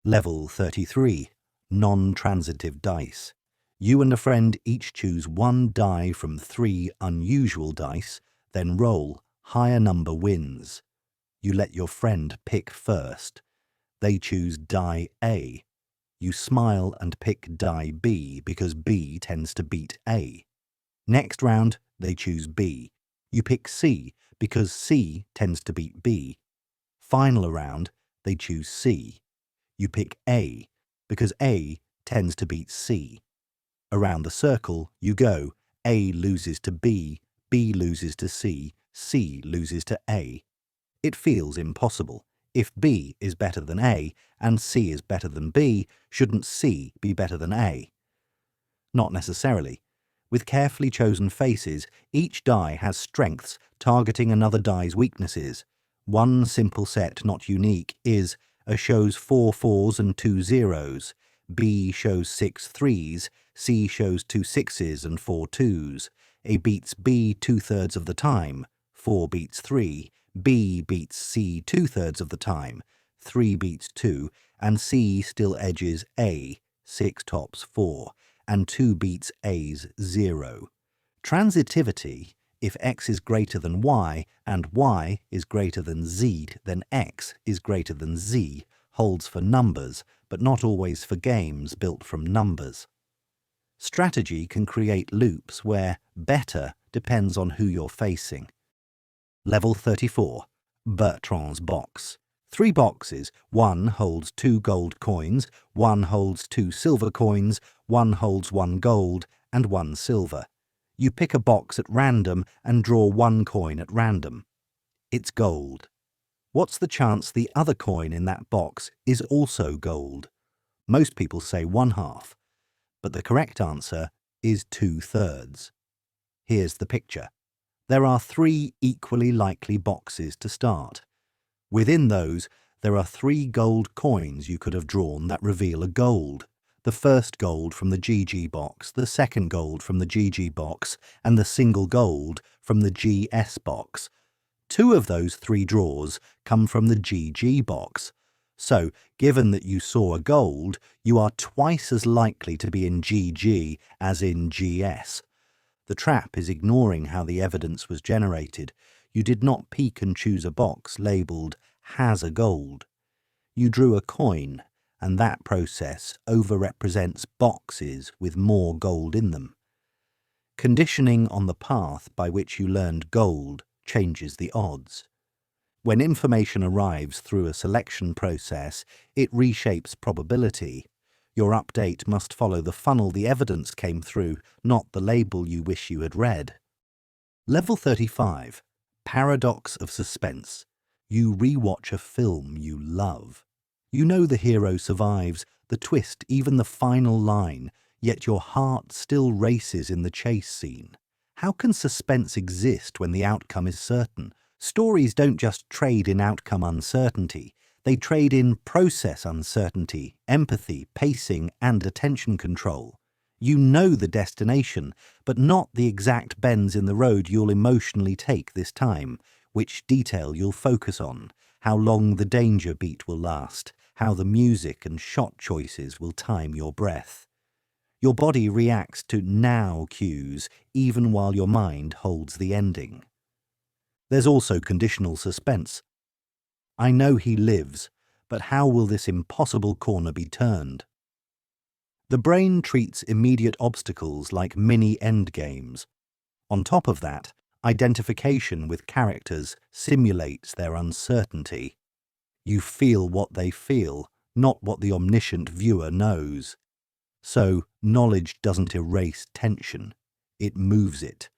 Level 33. Non-transitive dice. You and a friend each choose one die from 3 unusual dice, then roll. Higher number wins. You let your friend pick first. They choose die A. You smile and pick die B because B tends to beat A. Next round, they choose B. You pick C because C tends to beat B. Final round, they choose C. You pick A because A tends to beat C. Around the circle, you go. A loses to B, B loses to C, C loses to A. It feels impossible. If B is better than A and C is better than B, shouldn't C be better than A? Not necessarily. With carefully chosen faces, each die has strengths targeting another die's weaknesses. One simple set not unique is A shows 4 4s and 2 0s, B shows 6 3s, C shows 2 6s and 4 2s. A beats B 2/3 of the time, 4 beats 3, B beats C 2/3 of the time, 3 beats 2, and C still edges A, 6 tops 4, and 2 beats A's 0. Transitivity, if X is greater than Y and Y is greater than Z, then X is greater than Z, holds for numbers, but not always for games built from numbers. Strategy can create loops where better depends on who you're facing. Level 34. Bertrand's box. 3 boxes. One holds 2 gold coins, one holds 2 silver coins, one holds 1 gold and 1 silver. You pick a box at random and draw 1 coin at random. It's gold. What's the chance the other coin in that box is also gold? Most people say 1/2, but the correct answer is 2/3. Here's the picture. There are 3 equally likely boxes to start. Within those, there are 3 gold coins you could have drawn that reveal a gold. The first gold from the GG box, the second gold from the GG box, and the single gold from the GS box. 2 of those 3 draws come from the GG box. So, given that you saw a gold, you are twice as likely to be in GG as in GS. The trap is ignoring how the evidence was generated. You did not peek and choose a box labelled has a gold. You drew a coin, and that process overrepresents boxes with more gold in them. Conditioning on the path by which you learned gold changes the odds. When information arrives through a selection process, it reshapes probability. Your update must follow the funnel the evidence came through, not the label you wish you had read. Level 35. Paradox of suspense. You rewatch a film you love. You know the hero survives, the twist, even the final line, yet your heart still races in the chase scene. How can suspense exist when the outcome is certain? Stories don't just trade in outcome uncertainty. They trade in process uncertainty, empathy, pacing, and attention control. You know the destination, but not the exact bends in the road you'll emotionally take this time, which detail you'll focus on, how long the danger beat will last, how the music and shot choices will time your breath. Your body reacts to now cues even while your mind holds the ending. There's also conditional suspense. I know he lives, but how will this impossible corner be turned? The brain treats immediate obstacles like mini endgames. On top of that, identification with characters simulates their uncertainty. You feel what they feel, not what the omniscient viewer knows. So, knowledge doesn't erase tension, it moves it.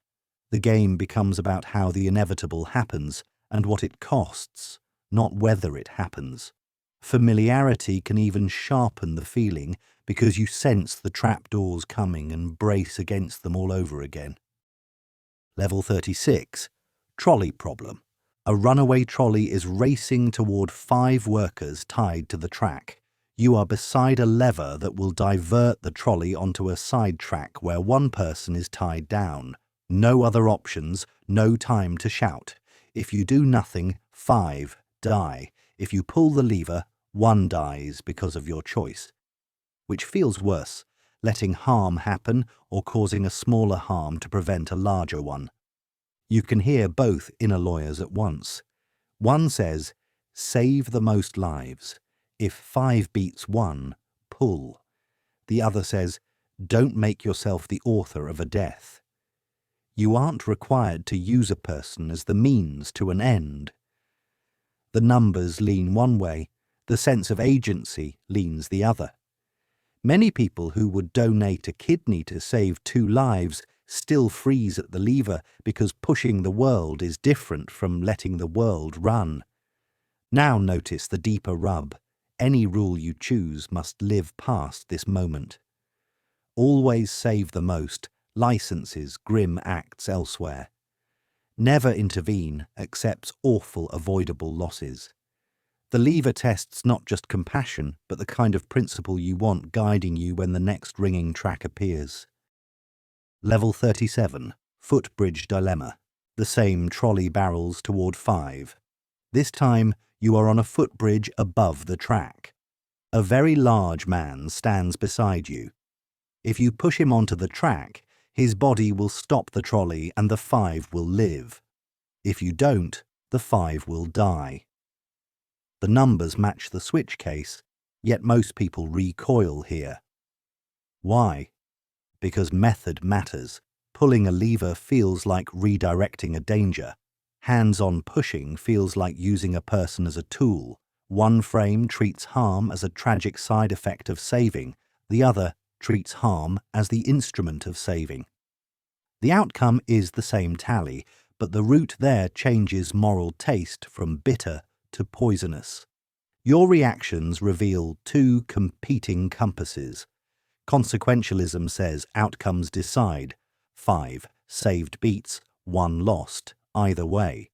The game becomes about how the inevitable happens and what it costs, not whether it happens. Familiarity can even sharpen the feeling because you sense the trapdoors coming and brace against them all over again. Level 36. Trolley problem. A runaway trolley is racing toward 5 workers tied to the track. You are beside a lever that will divert the trolley onto a side track where one person is tied down. No other options, no time to shout. If you do nothing, 5 die. If you pull the lever, 1 dies because of your choice. Which feels worse, letting harm happen or causing a smaller harm to prevent a larger one? You can hear both inner lawyers at once. One says, save the most lives. If 5 beats 1, pull. The other says, don't make yourself the author of a death. You aren't required to use a person as the means to an end. The numbers lean one way, the sense of agency leans the other. Many people who would donate a kidney to save 2 lives still freeze at the lever because pushing the world is different from letting the world run. Now notice the deeper rub. Any rule you choose must live past this moment. Always save the most, licenses grim acts elsewhere. Never intervene accepts awful avoidable losses. The lever tests not just compassion, but the kind of principle you want guiding you when the next ringing track appears. Level 37, Footbridge Dilemma. The same trolley barrels toward 5. This time, you are on a footbridge above the track. A very large man stands beside you. If you push him onto the track, his body will stop the trolley and the 5 will live. If you don't, the 5 will die. The numbers match the switch case, yet most people recoil here. Why? Because method matters. Pulling a lever feels like redirecting a danger. Hands-on pushing feels like using a person as a tool. One frame treats harm as a tragic side effect of saving, the other treats harm as the instrument of saving. The outcome is the same tally, but the route there changes moral taste from bitter to poisonous. Your reactions reveal 2 competing compasses. Consequentialism says outcomes decide. 5 saved beats, 1 lost, either way.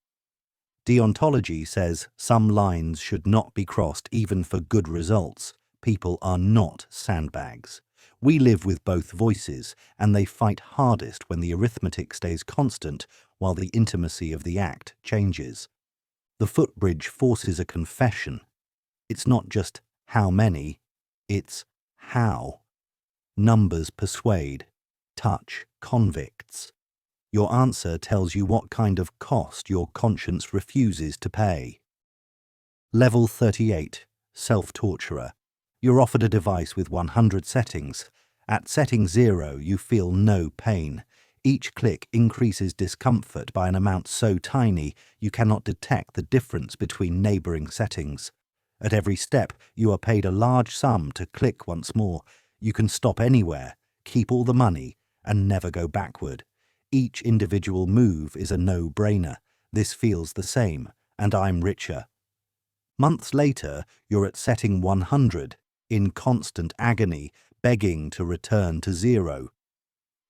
Deontology says some lines should not be crossed even for good results. People are not sandbags. We live with both voices, and they fight hardest when the arithmetic stays constant while the intimacy of the act changes. The footbridge forces a confession. It's not just how many, it's how. Numbers persuade, touch convicts. Your answer tells you what kind of cost your conscience refuses to pay. Level 38, Self-Torturer. You're offered a device with 100 settings. At setting 0, you feel no pain. Each click increases discomfort by an amount so tiny you cannot detect the difference between neighbouring settings. At every step, you are paid a large sum to click once more. You can stop anywhere, keep all the money, and never go backward. Each individual move is a no-brainer. This feels the same, and I'm richer. Months later, you're at setting 100, in constant agony, begging to return to 0.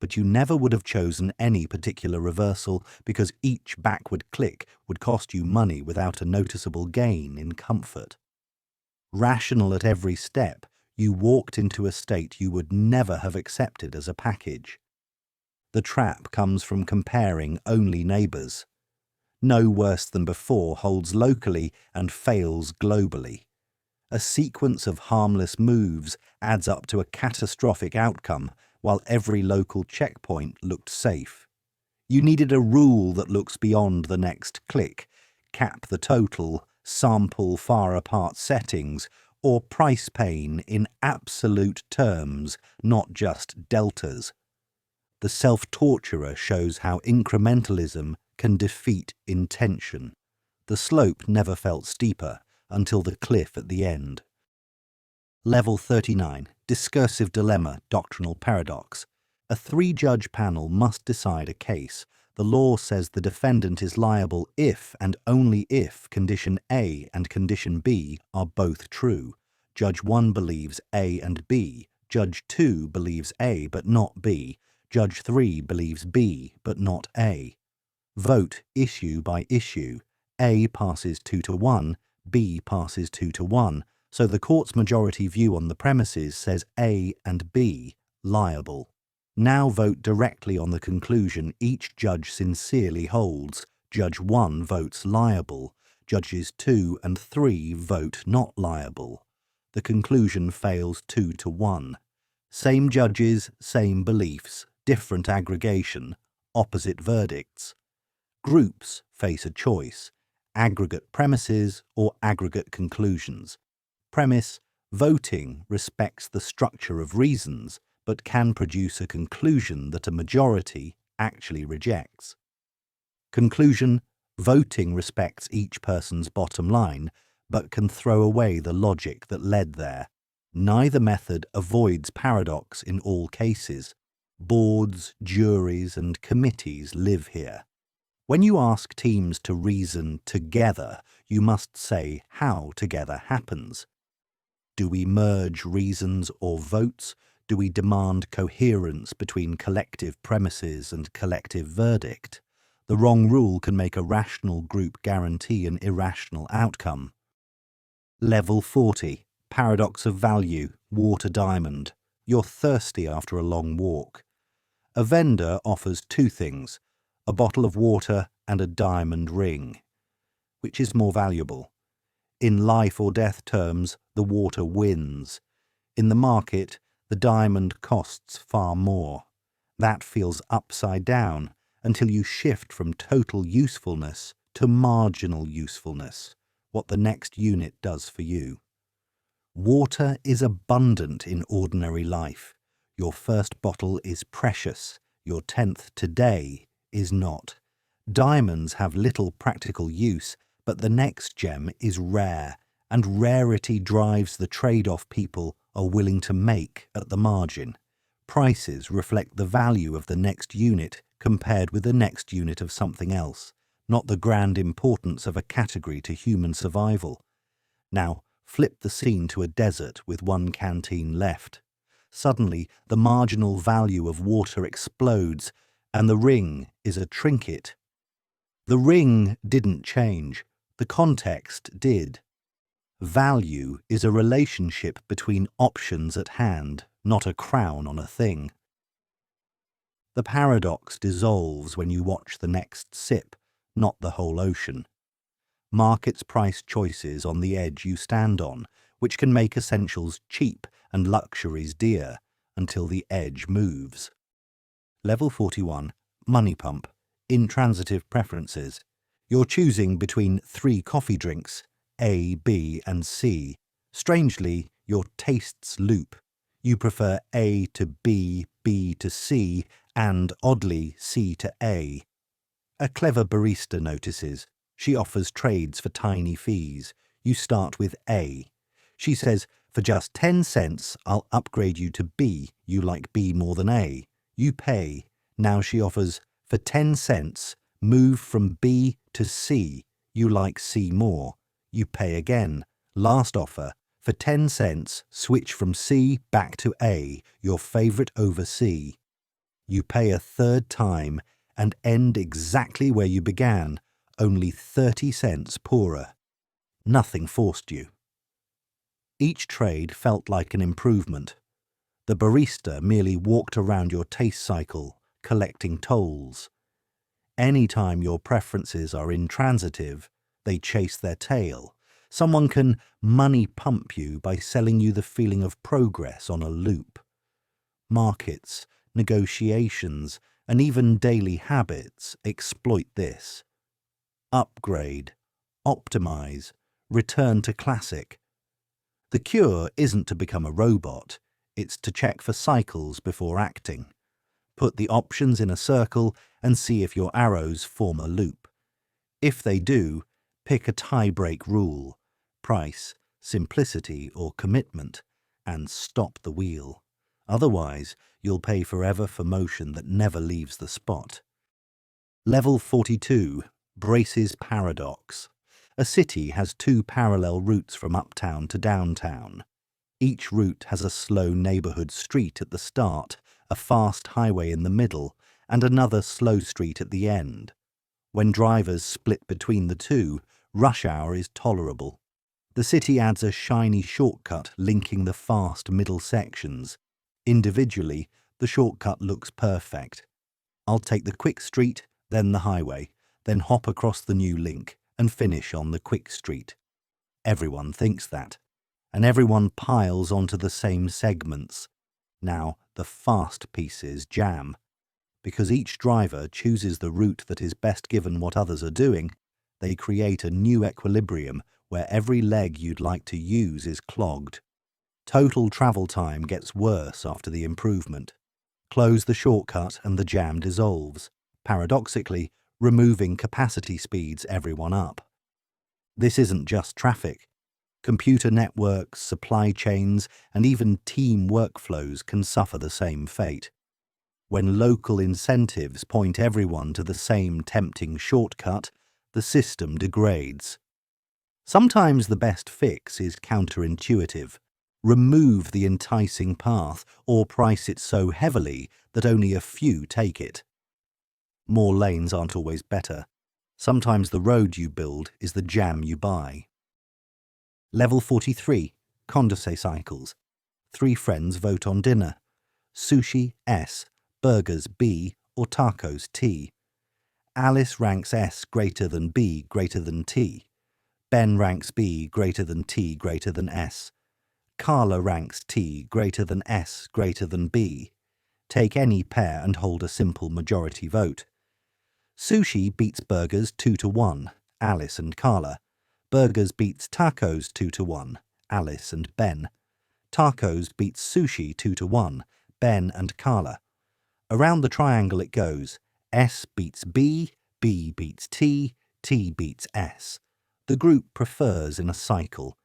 But you never would have chosen any particular reversal because each backward click would cost you money without a noticeable gain in comfort. Rational at every step, you walked into a state you would never have accepted as a package. The trap comes from comparing only neighbours. No worse than before holds locally and fails globally. A sequence of harmless moves adds up to a catastrophic outcome, while every local checkpoint looked safe. You needed a rule that looks beyond the next click, cap the total, sample far apart settings, or price pain in absolute terms, not just deltas. The self-torturer shows how incrementalism can defeat intention. The slope never felt steeper until the cliff at the end. Level 39, Discursive Dilemma, Doctrinal Paradox. A 3-judge panel must decide a case. The law says the defendant is liable if and only if condition A and condition B are both true. Judge 1 believes A and B. Judge 2 believes A but not B. Judge 3 believes B but not A. Vote issue by issue. A passes 2-1, B passes 2-1, so the court's majority view on the premises says A and B liable. Now vote directly on the conclusion each judge sincerely holds. Judge 1 votes liable. Judges 2 and 3 vote not liable. The conclusion fails 2-1. Same judges, same beliefs, different aggregation, opposite verdicts. Groups face a choice: aggregate premises or aggregate conclusions. Premise: Voting respects the structure of reasons, but can produce a conclusion that a majority actually rejects. Conclusion: voting respects each person's bottom line, but can throw away the logic that led there. Neither method avoids paradox in all cases. Boards, juries, and committees live here. When you ask teams to reason together, you must say how together happens. Do we merge reasons or votes? Do we demand coherence between collective premises and collective verdict? The wrong rule can make a rational group guarantee an irrational outcome. Level 40. Paradox of value. Water diamond. You're thirsty after a long walk. A vendor offers two things, a bottle of water and a diamond ring. Which is more valuable? In life or death terms, the water wins. In the market, the diamond costs far more. That feels upside down until you shift from total usefulness to marginal usefulness, what the next unit does for you. Water is abundant in ordinary life. Your first bottle is precious. Your 10th today is not. Diamonds have little practical use, but the next gem is rare, and rarity drives the trade-off people are willing to make at the margin. Prices reflect the value of the next unit compared with the next unit of something else, not the grand importance of a category to human survival. Now, flip the scene to a desert with one canteen left. Suddenly, the marginal value of water explodes, and the ring is a trinket. The ring didn't change. The context did. Value is a relationship between options at hand, not a crown on a thing. The paradox dissolves when you watch the next sip, not the whole ocean. Markets price choices on the edge you stand on, which can make essentials cheap and luxuries dear until the edge moves. Level 41. Money pump. Intransitive preferences. You're choosing between 3 coffee drinks, A, B, and C. Strangely, your tastes loop. You prefer A to B, B to C, and, oddly, C to A. A clever barista notices. She offers trades for tiny fees. You start with A. She says, for just 10 cents, I'll upgrade you to B. You like B more than A. You pay. Now she offers, for 10 cents, move from B to C. You like C more. You pay again. Last offer. For 10 cents, switch from C back to A, your favourite over C. You pay a third time and end exactly where you began, only 30 cents poorer. Nothing forced you. Each trade felt like an improvement. The barista merely walked around your taste cycle, collecting tolls. Any time your preferences are intransitive, they chase their tail. Someone can money pump you by selling you the feeling of progress on a loop. Markets, negotiations, and even daily habits exploit this. Upgrade, optimize, return to classic. The cure isn't to become a robot, it's to check for cycles before acting. Put the options in a circle and see if your arrows form a loop. If they do, pick a tie-break rule, price, simplicity, or commitment, and stop the wheel. Otherwise, you'll pay forever for motion that never leaves the spot. Level 42. Brace's Paradox. A city has 2 parallel routes from uptown to downtown. Each route has a slow neighbourhood street at the start, a fast highway in the middle, and another slow street at the end. When drivers split between the two, rush hour is tolerable. The city adds a shiny shortcut linking the fast middle sections. Individually, the shortcut looks perfect. I'll take the quick street, then the highway, then hop across the new link and finish on the quick street. Everyone thinks that, and everyone piles onto the same segments. Now the fast pieces jam. Because each driver chooses the route that is best given what others are doing, they create a new equilibrium where every leg you'd like to use is clogged. Total travel time gets worse after the improvement. Close the shortcut and the jam dissolves, paradoxically removing capacity speeds everyone up. This isn't just traffic. Computer networks, supply chains, and even team workflows can suffer the same fate. When local incentives point everyone to the same tempting shortcut, the system degrades. Sometimes the best fix is counterintuitive. Remove the enticing path or price it so heavily that only a few take it. More lanes aren't always better. Sometimes the road you build is the jam you buy. Level 43, Condorcet cycles. 3 friends vote on dinner. Sushi S, burgers B, or tacos T. Alice ranks S greater than B greater than T. Ben ranks B greater than T greater than S. Carla ranks T greater than S greater than B. Take any pair and hold a simple majority vote. Sushi beats burgers 2-1, Alice and Carla. Burgers beats tacos 2-1, Alice and Ben. Tacos beats sushi 2-1, Ben and Carla. Around the triangle it goes. S beats B, B beats T, T beats S. The group prefers in a cycle.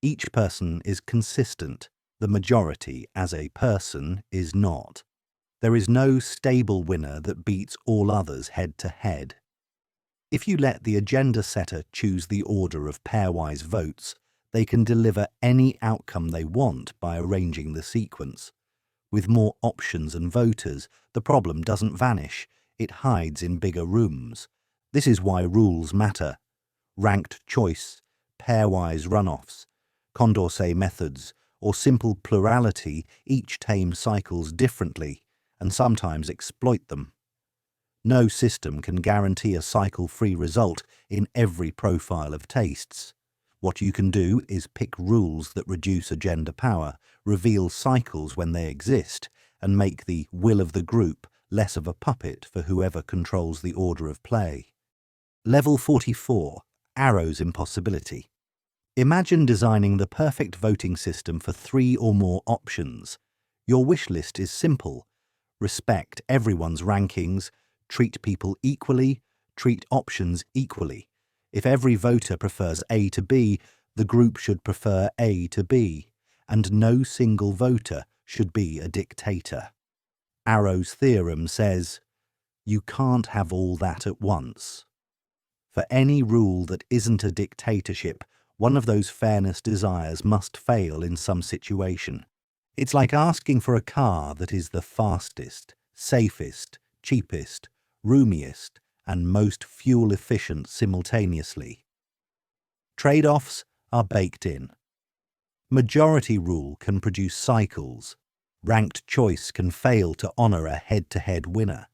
Each person is consistent. The majority as a person is not. There is no stable winner that beats all others head to head. If you let the agenda setter choose the order of pairwise votes, they can deliver any outcome they want by arranging the sequence. With more options and voters, the problem doesn't vanish, it hides in bigger rooms. This is why rules matter. Ranked choice, pairwise runoffs, Condorcet methods, or simple plurality each tame cycles differently and sometimes exploit them. No system can guarantee a cycle-free result in every profile of tastes. What you can do is pick rules that reduce agenda power, reveal cycles when they exist, and make the will of the group less of a puppet for whoever controls the order of play. Level 44, Arrow's Impossibility. Imagine designing the perfect voting system for 3 or more options. Your wish list is simple. Respect everyone's rankings, treat people equally, treat options equally. If every voter prefers A to B, the group should prefer A to B, and no single voter should be a dictator. Arrow's theorem says, you can't have all that at once. For any rule that isn't a dictatorship, one of those fairness desires must fail in some situation. It's like asking for a car that is the fastest, safest, cheapest, roomiest, and most fuel-efficient simultaneously. Trade-offs are baked in. Majority rule can produce cycles. Ranked choice can fail to honour a head-to-head winner.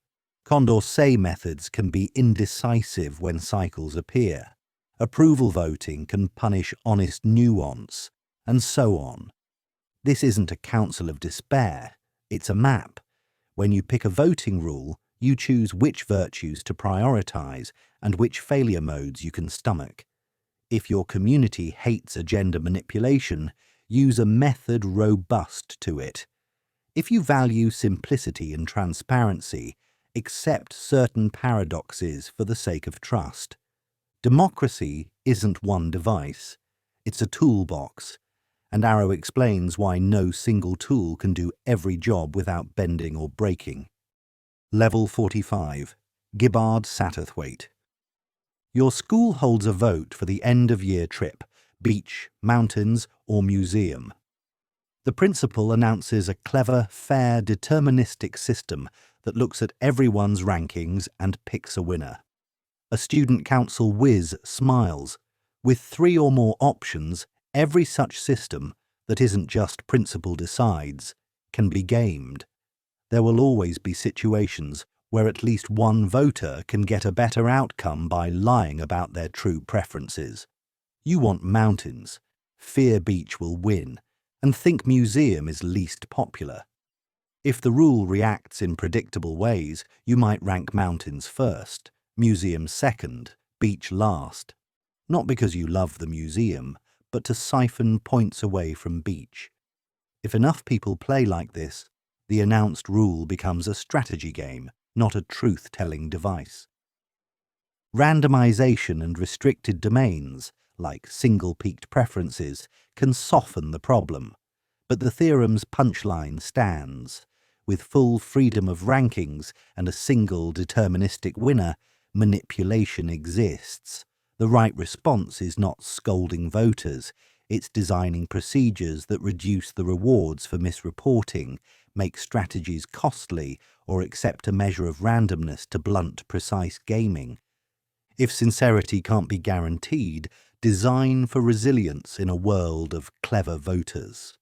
Condorcet methods can be indecisive when cycles appear. Approval voting can punish honest nuance, and so on. This isn't a council of despair, it's a map. When you pick a voting rule, you choose which virtues to prioritise and which failure modes you can stomach. If your community hates agenda manipulation, use a method robust to it. If you value simplicity and transparency, accept certain paradoxes for the sake of trust. Democracy isn't one device, it's a toolbox, and Arrow explains why no single tool can do every job without bending or breaking. Level 45, Gibbard Satterthwaite. Your school holds a vote for the end-of-year trip, beach, mountains, or museum. The principal announces a clever, fair, deterministic system that looks at everyone's rankings and picks a winner. A student council whiz smiles. With 3 or more options, every such system, that isn't just principal decides, can be gamed. There will always be situations where at least one voter can get a better outcome by lying about their true preferences. You want mountains. Fear Beach will win, and think museum is least popular. If the rule reacts in predictable ways, you might rank mountains first, museum second, beach last. Not because you love the museum, but to siphon points away from beach. If enough people play like this, the announced rule becomes a strategy game, not a truth-telling device. Randomization and restricted domains, like single-peaked preferences, can soften the problem, but the theorem's punchline stands. With full freedom of rankings and a single deterministic winner, manipulation exists. The right response is not scolding voters, it's designing procedures that reduce the rewards for misreporting, make strategies costly, or accept a measure of randomness to blunt precise gaming. If sincerity can't be guaranteed, design for resilience in a world of clever voters.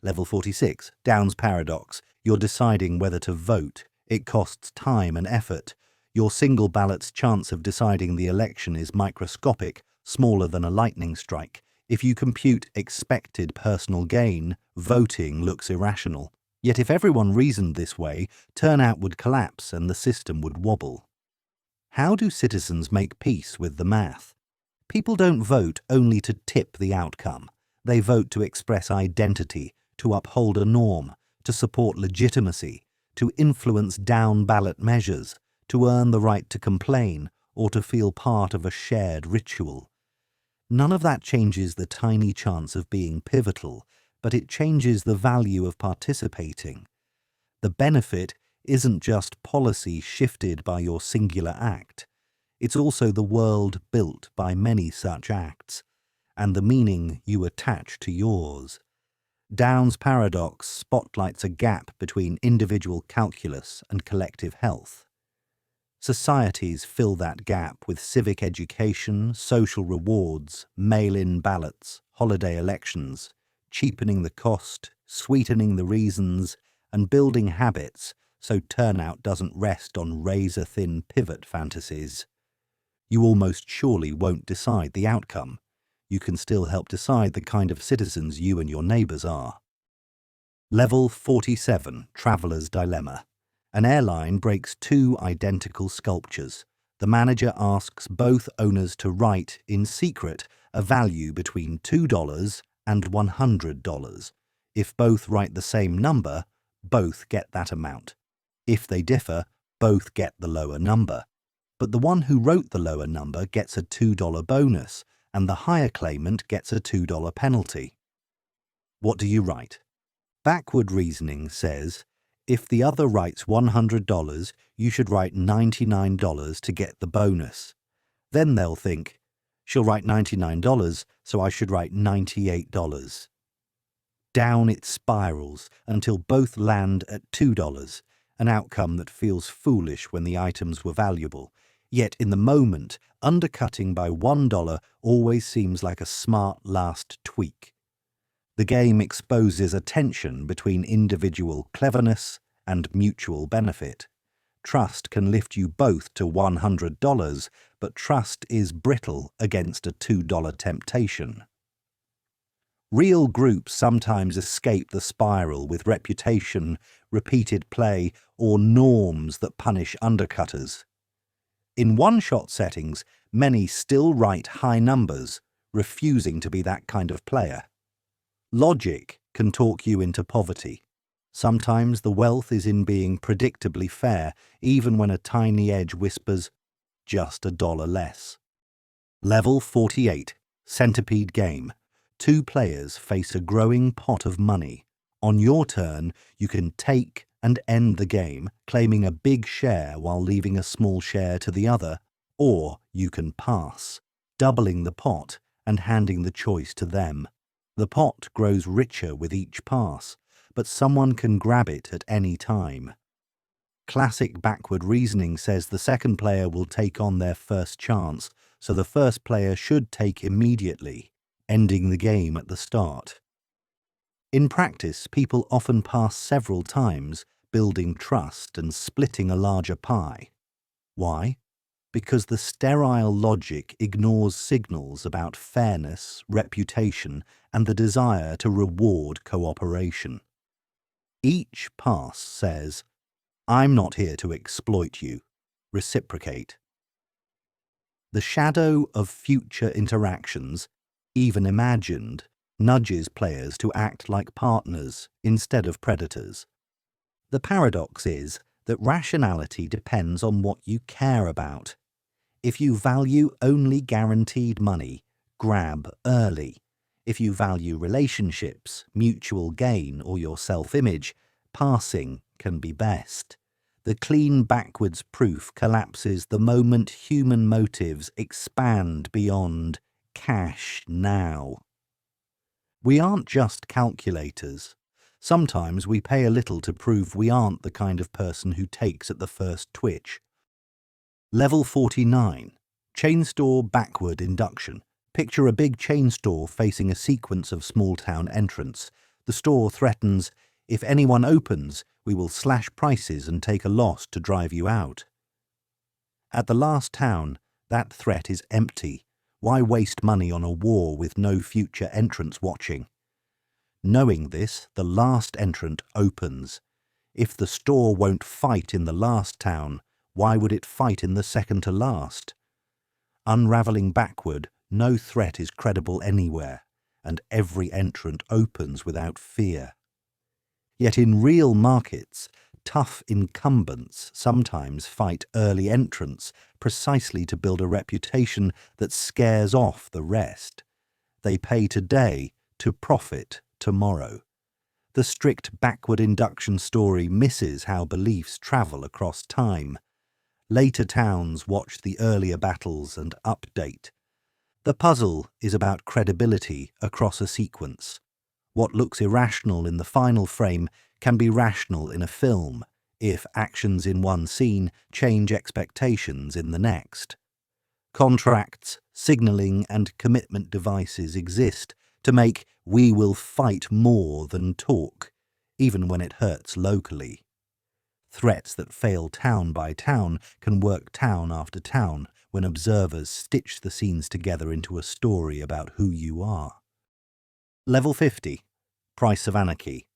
Level 46, Downs Paradox. You're deciding whether to vote. It costs time and effort. Your single ballot's chance of deciding the election is microscopic, smaller than a lightning strike. If you compute expected personal gain, voting looks irrational. Yet if everyone reasoned this way, turnout would collapse and the system would wobble. How do citizens make peace with the math? People don't vote only to tip the outcome. They vote to express identity, to uphold a norm, to support legitimacy, to influence down-ballot measures, to earn the right to complain, or to feel part of a shared ritual. None of that changes the tiny chance of being pivotal, but it changes the value of participating. The benefit isn't just policy shifted by your singular act. It's also the world built by many such acts, and the meaning you attach to yours. Downs' paradox spotlights a gap between individual calculus and collective health. Societies fill that gap with civic education, social rewards, mail-in ballots, holiday elections, cheapening the cost, sweetening the reasons, and building habits so turnout doesn't rest on razor-thin pivot fantasies. You almost surely won't decide the outcome. You can still help decide the kind of citizens you and your neighbours are. Level 47, Traveller's Dilemma. An airline breaks two identical sculptures. The manager asks both owners to write, in secret, a value between $2 and $100. If both write the same number, both get that amount. If they differ, both get the lower number. But the one who wrote the lower number gets a $2 bonus, and the higher claimant gets a $2 penalty. What do you write? Backward reasoning says, if the other writes $100, you should write $99 to get the bonus. Then they'll think, she'll write $99, so I should write $98. Down it spirals until both land at $2, an outcome that feels foolish when the items were valuable. Yet in the moment, undercutting by $1 always seems like a smart last tweak. The game exposes a tension between individual cleverness and mutual benefit. Trust can lift you both to $100, but trust is brittle against a $2 temptation. Real groups sometimes escape the spiral with reputation, repeated play, or norms that punish undercutters. In one-shot settings, many still write high numbers, refusing to be that kind of player. Logic can talk you into poverty. Sometimes the wealth is in being predictably fair, even when a tiny edge whispers, just $1 less. Level 48, Centipede Game. Two players face a growing pot of money. On your turn, you can take and end the game, claiming a big share while leaving a small share to the other, or you can pass, doubling the pot and handing the choice to them. The pot grows richer with each pass, but someone can grab it at any time. Classic backward reasoning says the second player will take on their first chance, so the first player should take immediately, ending the game at the start. In practice, people often pass several times, building trust and splitting a larger pie. Why? Because the sterile logic ignores signals about fairness, reputation, and the desire to reward cooperation. Each pass says, I'm not here to exploit you. Reciprocate. The shadow of future interactions, even imagined, nudges players to act like partners instead of predators. The paradox is that rationality depends on what you care about. If you value only guaranteed money, grab early. If you value relationships, mutual gain, or your self-image, passing can be best. The clean backwards proof collapses the moment human motives expand beyond cash now. We aren't just calculators. Sometimes we pay a little to prove we aren't the kind of person who takes at the first twitch. Level 49. Chain store backward induction. Picture a big chain store facing a sequence of small-town entrants. The store threatens, if anyone opens, we will slash prices and take a loss to drive you out. At the last town, that threat is empty. Why waste money on a war with no future entrants watching? Knowing this, the last entrant opens. If the store won't fight in the last town, why would it fight in the second to last? Unravelling backward, no threat is credible anywhere, and every entrant opens without fear. Yet in real markets, tough incumbents sometimes fight early entrants precisely to build a reputation that scares off the rest. They pay today to profit tomorrow. The strict backward induction story misses how beliefs travel across time. Later towns watch the earlier battles and update. The puzzle is about credibility across a sequence. What looks irrational in the final frame can be rational in a film if actions in one scene change expectations in the next. Contracts, signalling, and commitment devices exist to make "we will fight more than talk," even when it hurts locally. Threats that fail town by town can work town after town when observers stitch the scenes together into a story about who you are. Level 50. Price of Anarchy.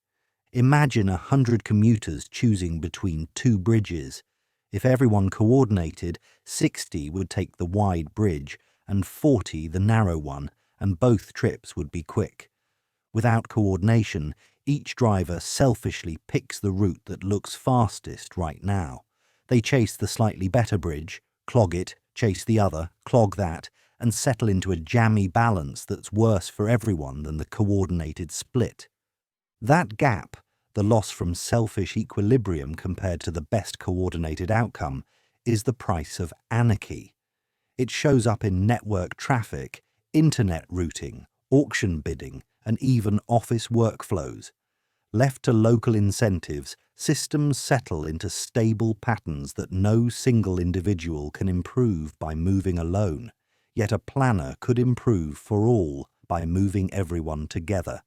Imagine 100 commuters choosing between two bridges. If everyone coordinated, 60 would take the wide bridge and 40 the narrow one, and both trips would be quick. Without coordination, each driver selfishly picks the route that looks fastest right now. They chase the slightly better bridge, clog it, chase the other, clog that, and settle into a jammy balance that's worse for everyone than the coordinated split. That gap, the loss from selfish equilibrium compared to the best coordinated outcome, is the price of anarchy. It shows up in network traffic, internet routing, auction bidding, and even office workflows. Left to local incentives, systems settle into stable patterns that no single individual can improve by moving alone, yet a planner could improve for all by moving everyone together.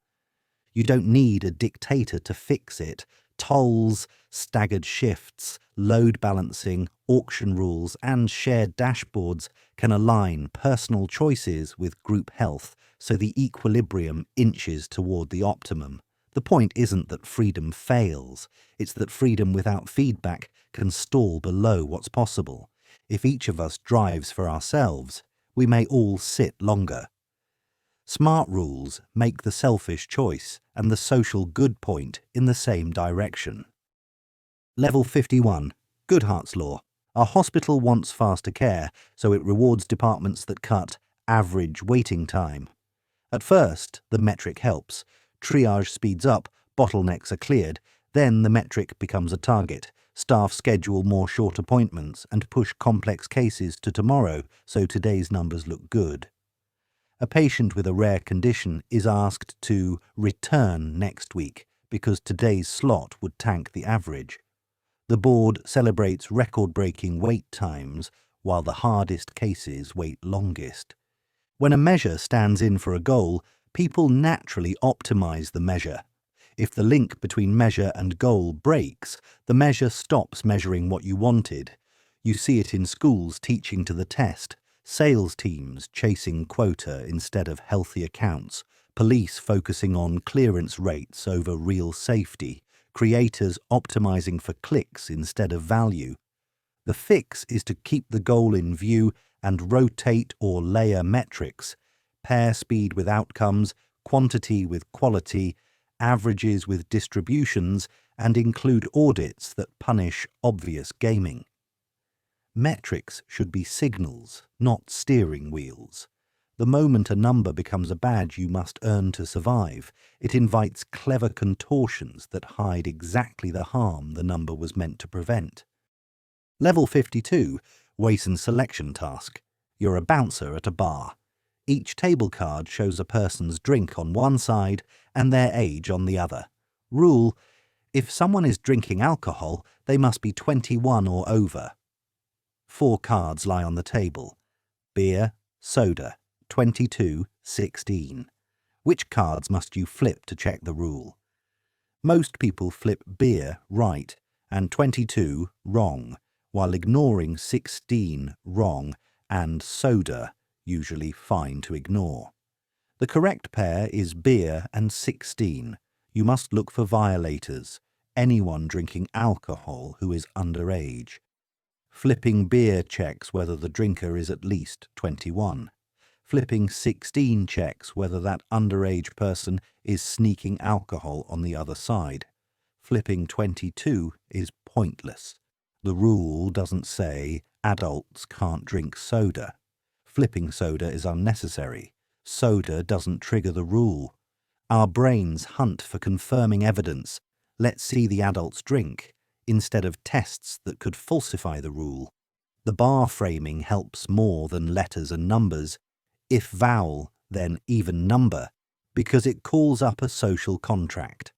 You don't need a dictator to fix it. Tolls, staggered shifts, load balancing, auction rules, and shared dashboards can align personal choices with group health so the equilibrium inches toward the optimum. The point isn't that freedom fails, it's that freedom without feedback can stall below what's possible. If each of us drives for ourselves, we may all sit longer. Smart rules make the selfish choice and the social good point in the same direction. Level 51. Goodhart's Law. A hospital wants faster care, so it rewards departments that cut average waiting time. At first, the metric helps. Triage speeds up, bottlenecks are cleared, then the metric becomes a target. Staff schedule more short appointments and push complex cases to tomorrow so today's numbers look good. A patient with a rare condition is asked to return next week because today's slot would tank the average. The board celebrates record-breaking wait times while the hardest cases wait longest. When a measure stands in for a goal, people naturally optimize the measure. If the link between measure and goal breaks, the measure stops measuring what you wanted. You see it in schools teaching to the test, sales teams chasing quota instead of healthy accounts, police focusing on clearance rates over real safety, creators optimizing for clicks instead of value. The fix is to keep the goal in view and rotate or layer metrics, pair speed with outcomes, quantity with quality, averages with distributions, and include audits that punish obvious gaming. Metrics should be signals, not steering wheels. The moment a number becomes a badge you must earn to survive, it invites clever contortions that hide exactly the harm the number was meant to prevent. Level 52, Wason Selection Task. You're a bouncer at a bar. Each table card shows a person's drink on one side and their age on the other. Rule: if someone is drinking alcohol, they must be 21 or over. 4 cards lie on the table. Beer, soda, 22, 16. Which cards must you flip to check the rule? Most people flip beer right and 22 wrong, while ignoring 16 wrong and soda usually fine to ignore. The correct pair is beer and 16. You must look for violators, anyone drinking alcohol who is underage. Flipping beer checks whether the drinker is at least 21. Flipping 16 checks whether that underage person is sneaking alcohol on the other side. Flipping 22 is pointless. The rule doesn't say adults can't drink soda. Flipping soda is unnecessary. Soda doesn't trigger the rule. Our brains hunt for confirming evidence. Let's see the adults drink, instead of tests that could falsify the rule. The bar framing helps more than letters and numbers. If vowel, then even number, because it calls up a social contract.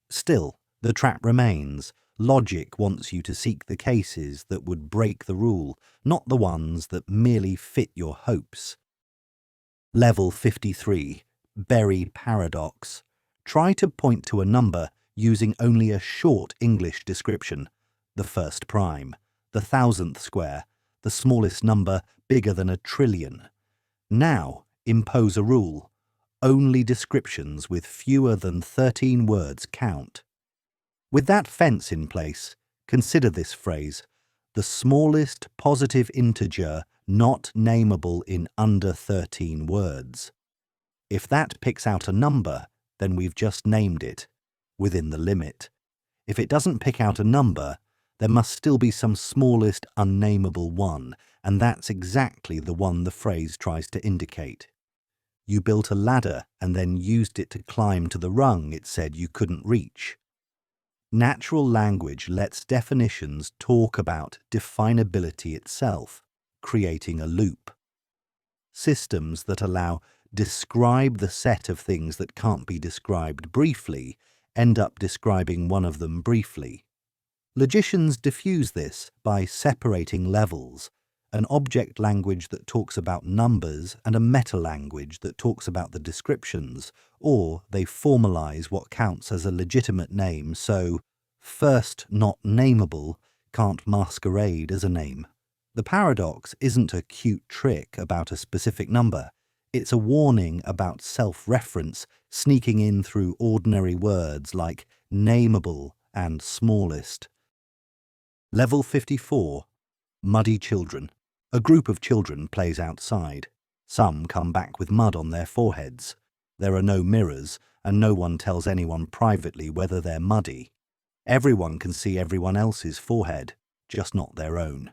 Still, the trap remains. Logic wants you to seek the cases that would break the rule, not the ones that merely fit your hopes. Level 53, Berry Paradox. Try to point to a number using only a short English description. The first prime, the thousandth square, the smallest number bigger than a trillion. Now, impose a rule. Only descriptions with fewer than 13 words count. With that fence in place, consider this phrase: the smallest positive integer not nameable in under 13 words. If that picks out a number, then we've just named it, within the limit. If it doesn't pick out a number, there must still be some smallest unnameable one, and that's exactly the one the phrase tries to indicate. You built a ladder and then used it to climb to the rung it said you couldn't reach. Natural language lets definitions talk about definability itself, creating a loop. Systems that allow describe the set of things that can't be described briefly end up describing one of them briefly. Logicians diffuse this by separating levels, an object language that talks about numbers and a meta-language that talks about the descriptions, or they formalize what counts as a legitimate name, so first not nameable can't masquerade as a name. The paradox isn't a cute trick about a specific number. It's a warning about self-reference sneaking in through ordinary words like nameable and smallest. Level 54. Muddy Children. A group of children plays outside. Some come back with mud on their foreheads. There are no mirrors, and no one tells anyone privately whether they're muddy. Everyone can see everyone else's forehead, just not their own.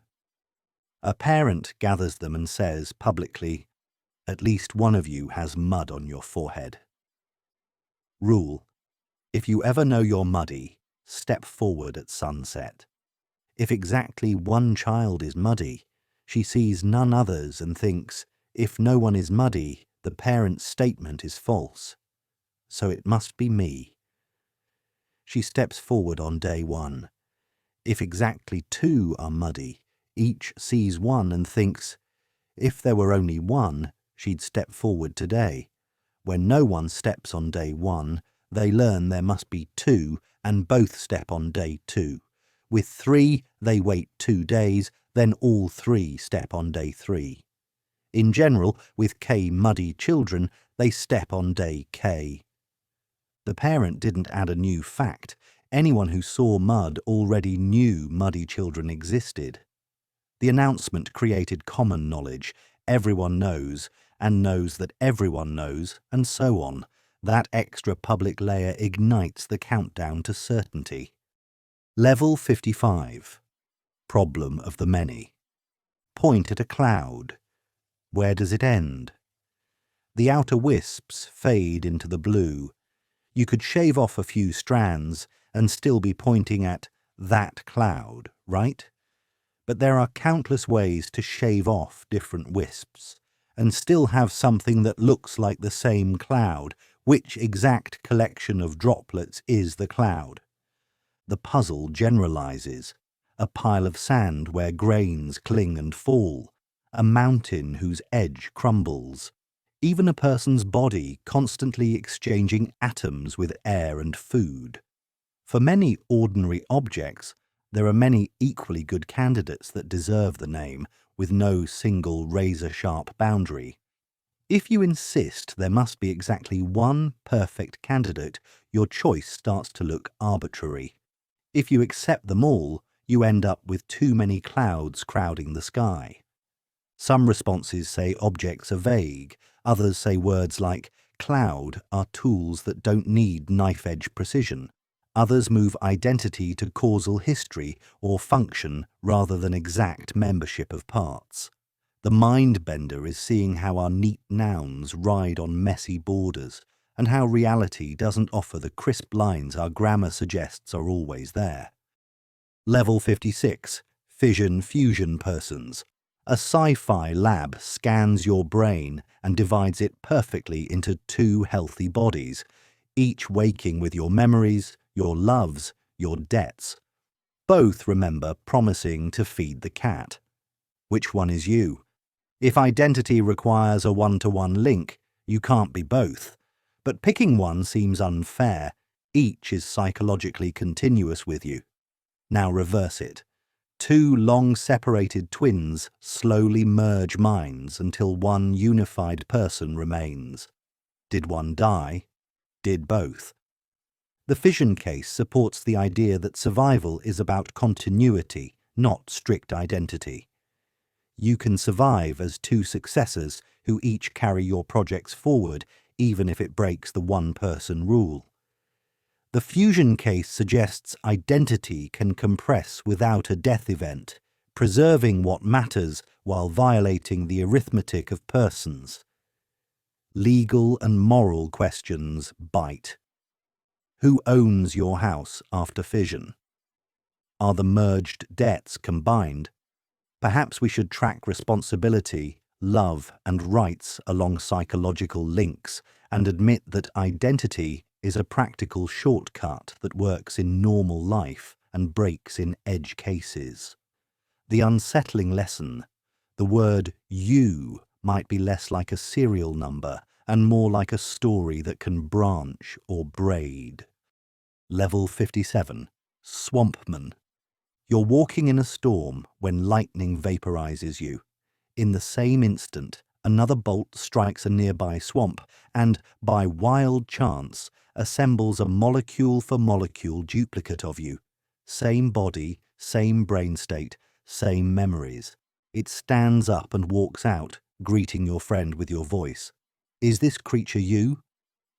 A parent gathers them and says publicly, "At least one of you has mud on your forehead." Rule: if you ever know you're muddy, step forward at sunset. If exactly one child is muddy, she sees none others and thinks, if no one is muddy, the parent's statement is false. So it must be me. She steps forward on day 1. If exactly 2 are muddy, each sees one and thinks, if there were only one, she'd step forward today. When no one steps on day 1, they learn there must be 2 and both step on day 2. With 3, they wait 2 days, then all 3 step on day 3. In general, with K muddy children, they step on day K. The parent didn't add a new fact. Anyone who saw mud already knew muddy children existed. The announcement created common knowledge. Everyone knows, and knows that everyone knows, and so on. That extra public layer ignites the countdown to certainty. Level 55. Problem of the many. Point at a cloud. Where does it end? The outer wisps fade into the blue. You could shave off a few strands and still be pointing at that cloud, right? But there are countless ways to shave off different wisps and still have something that looks like the same cloud. Which exact collection of droplets is the cloud? The puzzle generalizes. A pile of sand where grains cling and fall, a mountain whose edge crumbles, even a person's body constantly exchanging atoms with air and food. For many ordinary objects, there are many equally good candidates that deserve the name, with no single razor-sharp boundary. If you insist there must be exactly one perfect candidate, your choice starts to look arbitrary. If you accept them all, you end up with too many clouds crowding the sky. Some responses say objects are vague, others say words like cloud are tools that don't need knife-edge precision. Others move identity to causal history or function rather than exact membership of parts. The mind-bender is seeing how our neat nouns ride on messy borders and how reality doesn't offer the crisp lines our grammar suggests are always there. Level 56. Fission-fusion persons. A sci-fi lab scans your brain and divides it perfectly into two healthy bodies, each waking with your memories, your loves, your debts. Both, remember, promising to feed the cat. Which one is you? If identity requires a one-to-one link, you can't be both. But picking one seems unfair. Each is psychologically continuous with you. Now reverse it. Two long-separated twins slowly merge minds until one unified person remains. Did one die? Did both? The fission case supports the idea that survival is about continuity, not strict identity. You can survive as two successors who each carry your projects forward, even if it breaks the one-person rule. The fusion case suggests identity can compress without a death event, preserving what matters while violating the arithmetic of persons. Legal and moral questions bite. Who owns your house after fission? Are the merged debts combined? Perhaps we should track responsibility, love, and rights along psychological links and admit that identity is a practical shortcut that works in normal life and breaks in edge cases. The unsettling lesson: the word you might be less like a serial number and more like a story that can branch or braid. Level 57. Swampman. You're walking in a storm when lightning vaporizes you. In the same instant, another bolt strikes a nearby swamp and, by wild chance, assembles a molecule-for-molecule duplicate of you. Same body, same brain state, same memories. It stands up and walks out, greeting your friend with your voice. Is this creature you?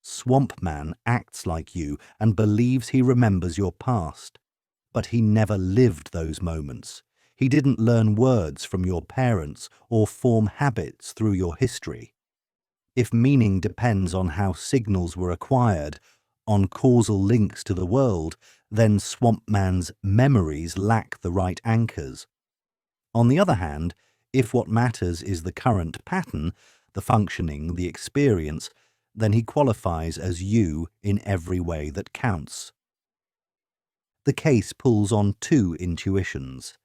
Swampman acts like you and believes he remembers your past. But he never lived those moments. He didn't learn words from your parents or form habits through your history. If meaning depends on how signals were acquired, on causal links to the world, then Swampman's memories lack the right anchors. On the other hand, if what matters is the current pattern, the functioning, the experience, then he qualifies as you in every way that counts. The case pulls on two intuitions: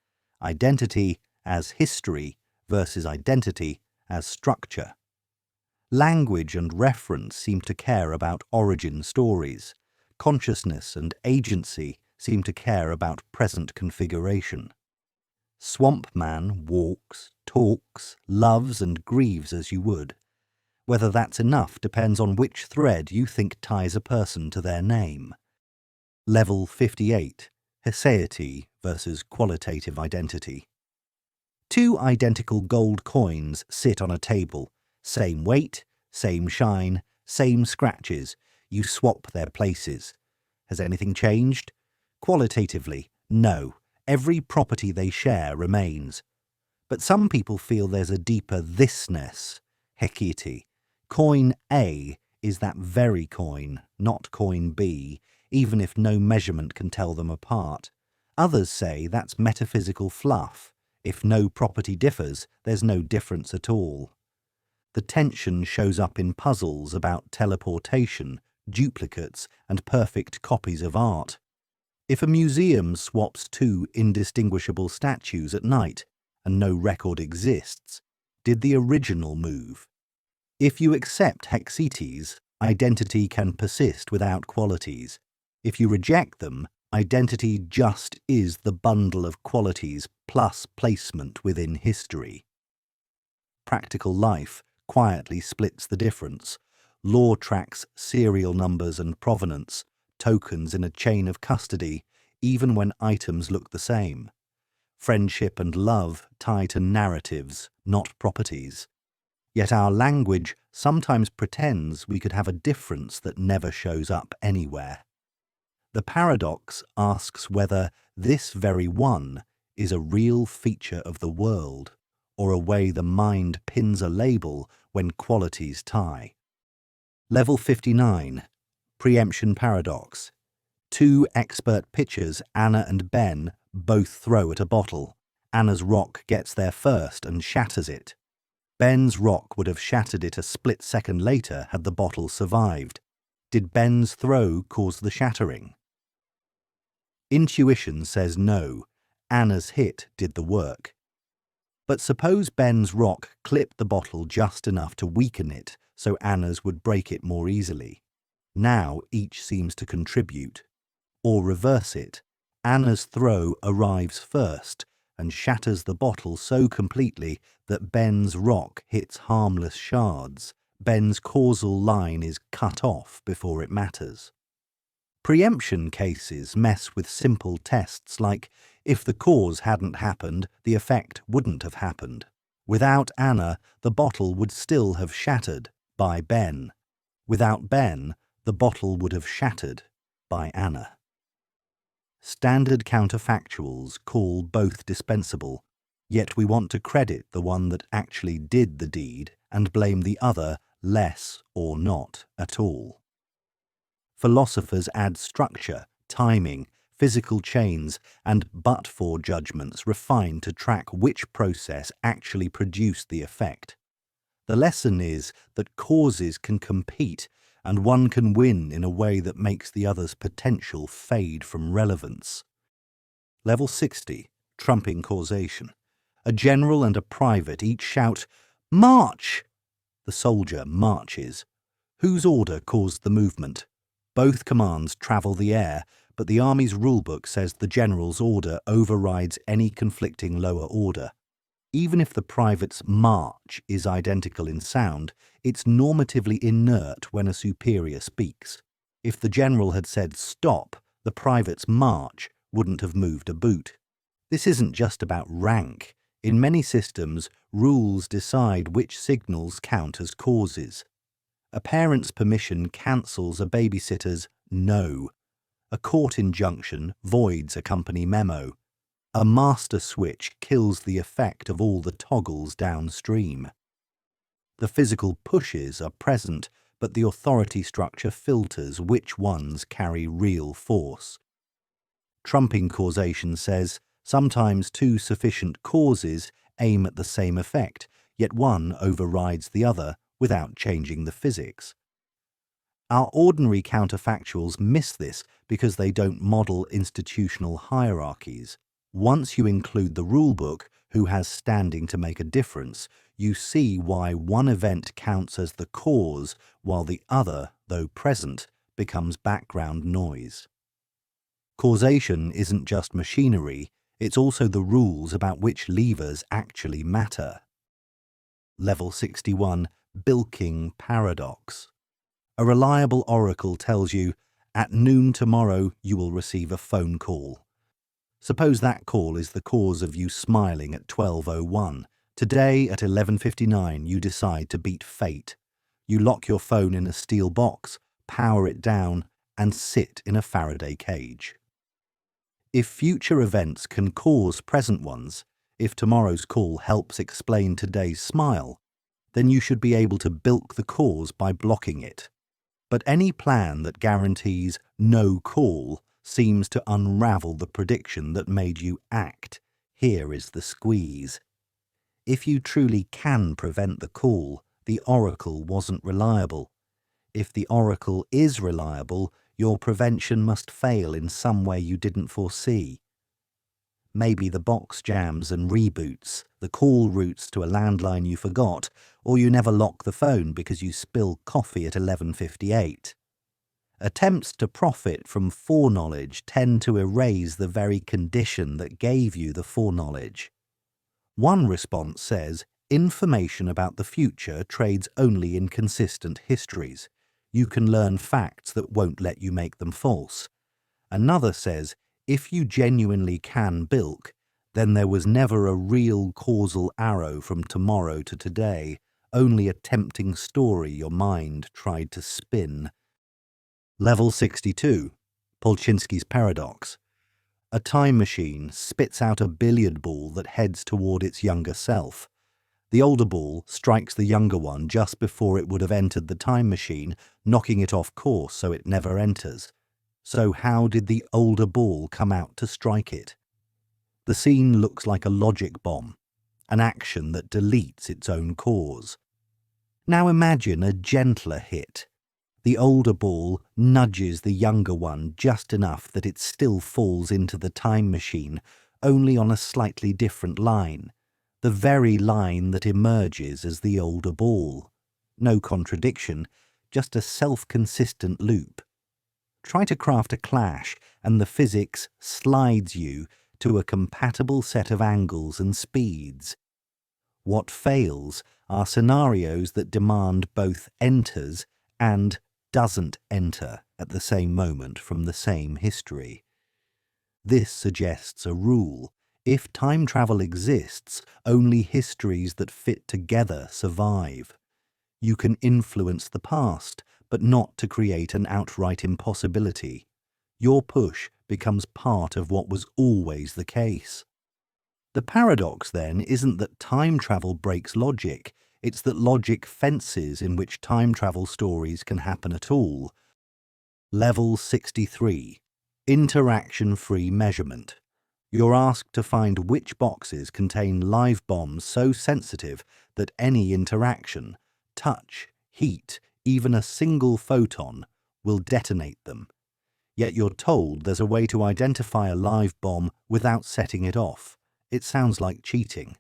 identity as history versus identity as structure. Language and reference seem to care about origin stories. Consciousness and agency seem to care about present configuration. Swampman walks, talks, loves and grieves as you would. Whether that's enough depends on which thread you think ties a person to their name. Level 58. Heseity versus qualitative identity. Two identical gold coins sit on a table. Same weight, same shine, same scratches, You swap their places. Has anything changed? Qualitatively, no. Every property they share remains. But some people feel there's a deeper thisness, hekiti. Coin A is that very coin, not coin B, even if no measurement can tell them apart. Others say that's metaphysical fluff. If no property differs, there's no difference at all. The tension shows up in puzzles about teleportation, duplicates, and perfect copies of art. If a museum swaps two indistinguishable statues at night, and no record exists, did the original move? If you accept hexites, identity can persist without qualities. If you reject them, identity just is the bundle of qualities plus placement within history. Practical life quietly splits the difference. Law tracks serial numbers and provenance, tokens in a chain of custody, even when items look the same. Friendship and love tie to narratives, not properties. Yet our language sometimes pretends we could have a difference that never shows up anywhere. The paradox asks whether this very one is a real feature of the world, or a way the mind pins a label when qualities tie. Level 59. Preemption paradox. Two expert pitchers, Anna and Ben, both throw at a bottle. Anna's rock gets there first and shatters it. Ben's rock would have shattered it a split second later had the bottle survived. Did Ben's throw cause the shattering? Intuition says no. Anna's hit did the work. But suppose Ben's rock clipped the bottle just enough to weaken it so Anna's would break it more easily. Now each seems to contribute. Or reverse it. Anna's throw arrives first and shatters the bottle so completely that Ben's rock hits harmless shards. Ben's causal line is cut off before it matters. Preemption cases mess with simple tests like, if the cause hadn't happened, the effect wouldn't have happened. Without Anna, the bottle would still have shattered by Ben. Without Ben, the bottle would have shattered by Anna. Standard counterfactuals call both dispensable, yet we want to credit the one that actually did the deed and blame the other less or not at all. Philosophers add structure, timing, physical chains, and but-for judgments refined to track which process actually produced the effect. The lesson is that causes can compete, and one can win in a way that makes the other's potential fade from relevance. Level 60. Trumping causation. A general and a private each shout, "March!" The soldier marches. Whose order caused the movement? Both commands travel the air, but the army's rulebook says the general's order overrides any conflicting lower order. Even if the private's march is identical in sound, it's normatively inert when a superior speaks. If the general had said stop, the private's march wouldn't have moved a boot. This isn't just about rank. In many systems, rules decide which signals count as causes. A parent's permission cancels a babysitter's no. A court injunction voids a company memo. A master switch kills the effect of all the toggles downstream. The physical pushes are present, but the authority structure filters which ones carry real force. Trumping causation says sometimes two sufficient causes aim at the same effect, yet one overrides the other without changing the physics. Our ordinary counterfactuals miss this because they don't model institutional hierarchies. Once you include the rulebook, who has standing to make a difference, you see why one event counts as the cause while the other, though present, becomes background noise. Causation isn't just machinery, it's also the rules about which levers actually matter. Level 61. Bilking paradox. A reliable oracle tells you, at noon tomorrow you will receive a phone call. Suppose that call is the cause of you smiling at 12:01. Today at 11:59 you decide to beat fate. You lock your phone in a steel box, power it down, and sit in a Faraday cage. If future events can cause present ones, if tomorrow's call helps explain today's smile, then you should be able to bilk the cause by blocking it. But any plan that guarantees no call seems to unravel the prediction that made you act. Here is the squeeze. If you truly can prevent the call, the oracle wasn't reliable. If the oracle is reliable, your prevention must fail in some way you didn't foresee. Maybe the box jams and reboots, the call routes to a landline you forgot, or you never lock the phone because you spill coffee at 11:58. Attempts to profit from foreknowledge tend to erase the very condition that gave you the foreknowledge. One response says, information about the future trades only in consistent histories. You can learn facts that won't let you make them false. Another says, if you genuinely can bilk, then there was never a real causal arrow from tomorrow to today, only a tempting story your mind tried to spin. Level 62. Polchinski's Paradox. A time machine spits out a billiard ball that heads toward its younger self. The older ball strikes the younger one just before it would have entered the time machine, knocking it off course so it never enters. So how did the older ball come out to strike it? The scene looks like a logic bomb, an action that deletes its own cause. Now imagine a gentler hit. The older ball nudges the younger one just enough that it still falls into the time machine, only on a slightly different line. The very line that emerges as the older ball. No contradiction, just a self-consistent loop. Try to craft a clash, and the physics slides you to a compatible set of angles and speeds. What fails are scenarios that demand both enters and doesn't enter at the same moment from the same history. This suggests a rule. If time travel exists, only histories that fit together survive. You can influence the past, but not to create an outright impossibility. Your push becomes part of what was always the case. The paradox, then, isn't that time travel breaks logic, it's that logic fences in which time travel stories can happen at all. Level 63. Interaction-free measurement. You're asked to find which boxes contain live bombs so sensitive that any interaction, touch, heat, even a single photon, will detonate them. Yet you're told there's a way to identify a live bomb without setting it off. It sounds like cheating.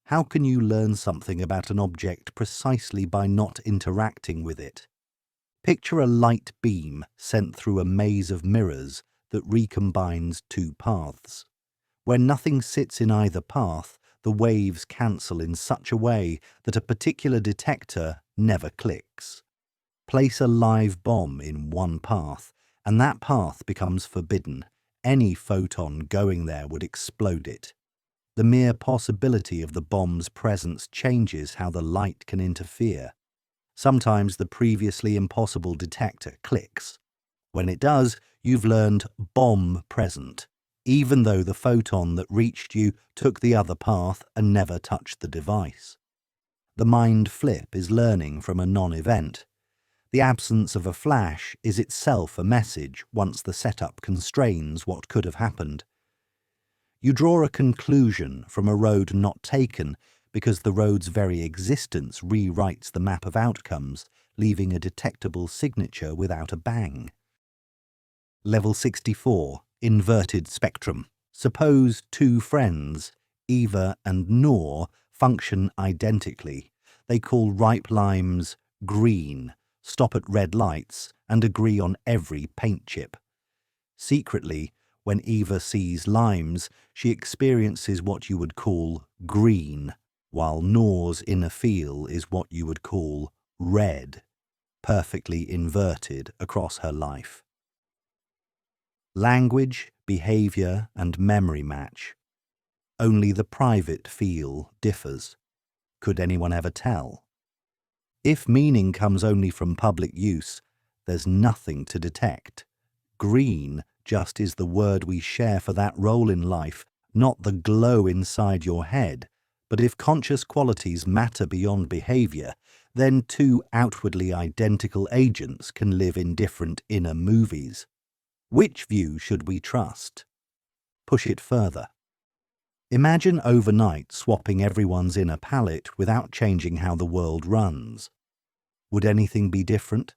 How can you learn something about an object precisely by not interacting with it? Picture a light beam sent through a maze of mirrors that recombines two paths. When nothing sits in either path, the waves cancel in such a way that a particular detector never clicks. Place a live bomb in one path, and that path becomes forbidden. Any photon going there would explode it. The mere possibility of the bomb's presence changes how the light can interfere. Sometimes the previously impossible detector clicks. When it does, you've learned bomb present, even though the photon that reached you took the other path and never touched the device. The mind flip is learning from a non-event. The absence of a flash is itself a message once the setup constrains what could have happened. You draw a conclusion from a road not taken because the road's very existence rewrites the map of outcomes, leaving a detectable signature without a bang. Level 64. Inverted spectrum. Suppose two friends, Eva and Nor, function identically. They call ripe limes green, stop at red lights, and agree on every paint chip. Secretly, when Eva sees limes, she experiences what you would call green, while Nor's inner feel is what you would call red, perfectly inverted across her life. Language, behaviour, and memory match. Only the private feel differs. Could anyone ever tell? If meaning comes only from public use, there's nothing to detect. Green just is the word we share for that role in life, not the glow inside your head. But if conscious qualities matter beyond behavior, then two outwardly identical agents can live in different inner movies. Which view should we trust? Push it further. Imagine overnight swapping everyone's inner palette without changing how the world runs. Would anything be different?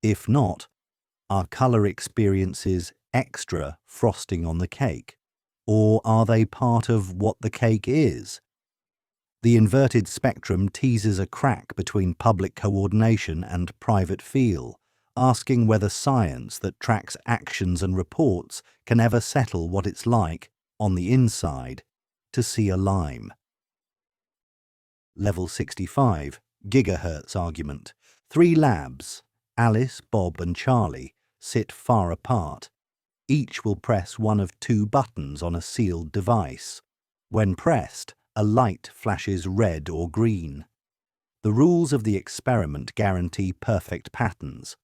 If not, are colour experiences extra frosting on the cake? Or are they part of what the cake is? The inverted spectrum teases a crack between public coordination and private feel, asking whether science that tracks actions and reports can ever settle what it's like, on the inside, to see a lime. Level 65, GHZ Argument. 3 labs, Alice, Bob and Charlie, sit far apart. Each will press one of 2 buttons on a sealed device. When pressed, a light flashes red or green. The rules of the experiment guarantee perfect patterns.